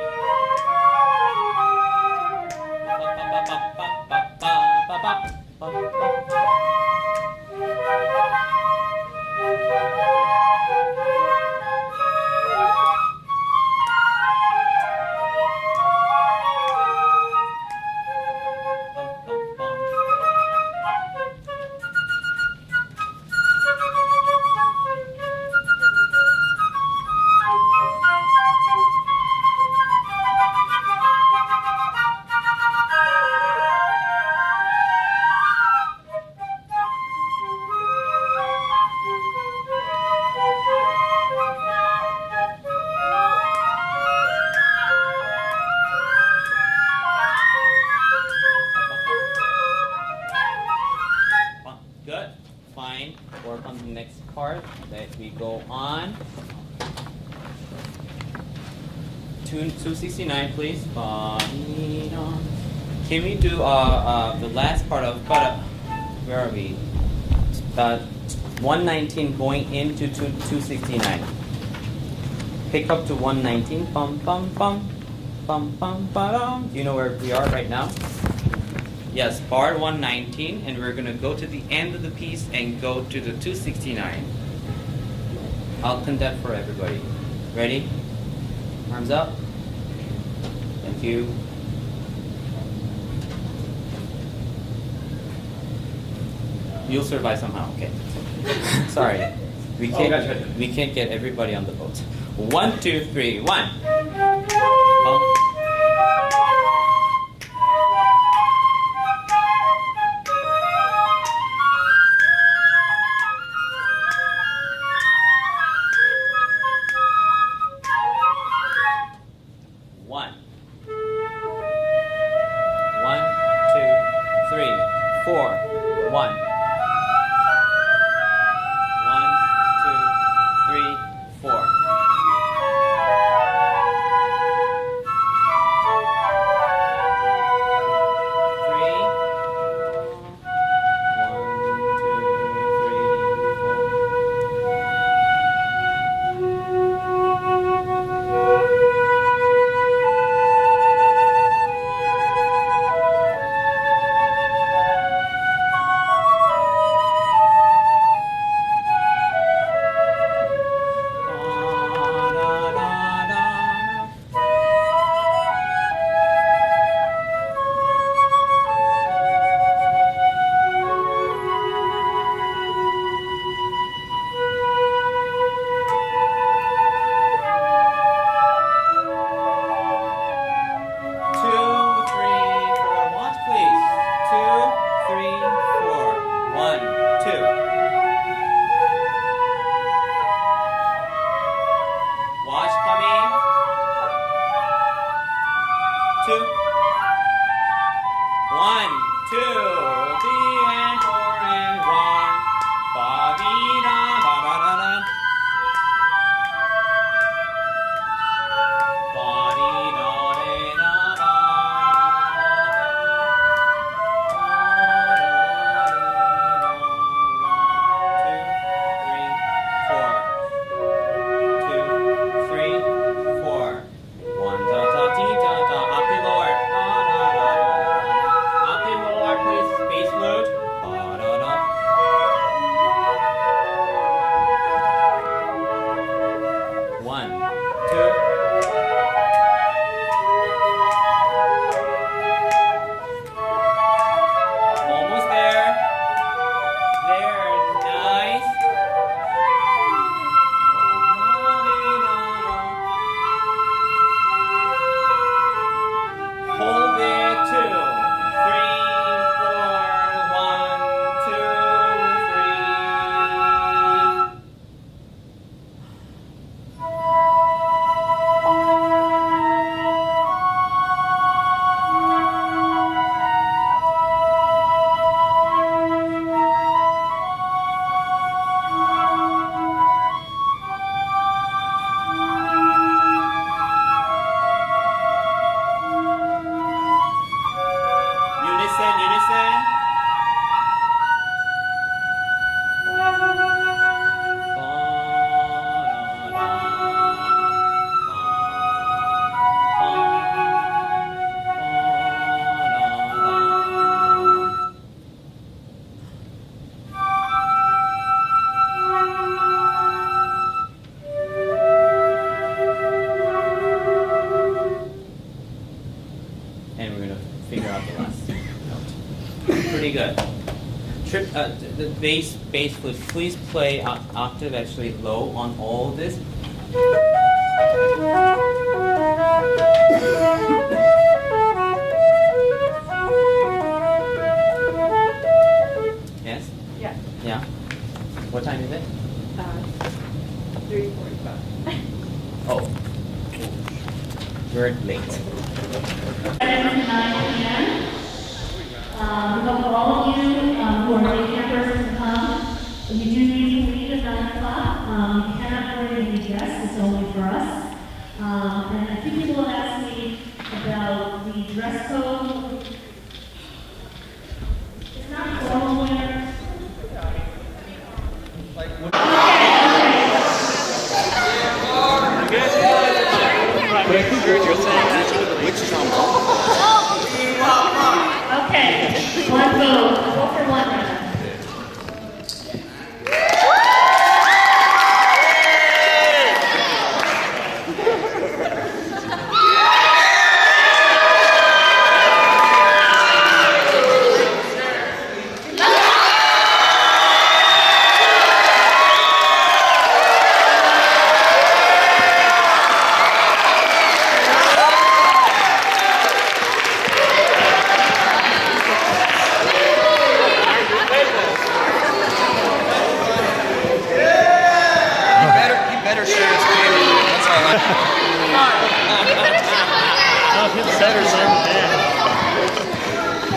Good. Fine. Work on the next part that we go on. Tune 269, please. Can we do the last part of where are we? 119 going into 269. Pick up to 119. Bum bum bum bum bum bum. Do you know where we are right now? Yes, bar 119, and we're gonna go to the end of the piece and go to the 269. I'll conduct for everybody. Ready? Arms up. Thank you. You'll survive somehow. Okay. Sorry, we can't get everybody on the boat. 1, 2, 3, 1. Bump. 1. 1, 2, 3, 4. 1. 1, 2, 3, 4. the bass, flute. Please play octave actually low on all of this. Yes? Yeah. Yeah. What time is it? 3:45. Oh. We're late. 7 to 9 p.m. We hope all of you who are late campers to come. You do need to leave at 9 o'clock. You cannot wear any dress, it's only for us. And I think people will ask me about the dress code. It's not formal wear. Okay, one vote. Vote for one round.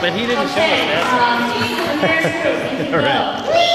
But he didn't show us that. All right.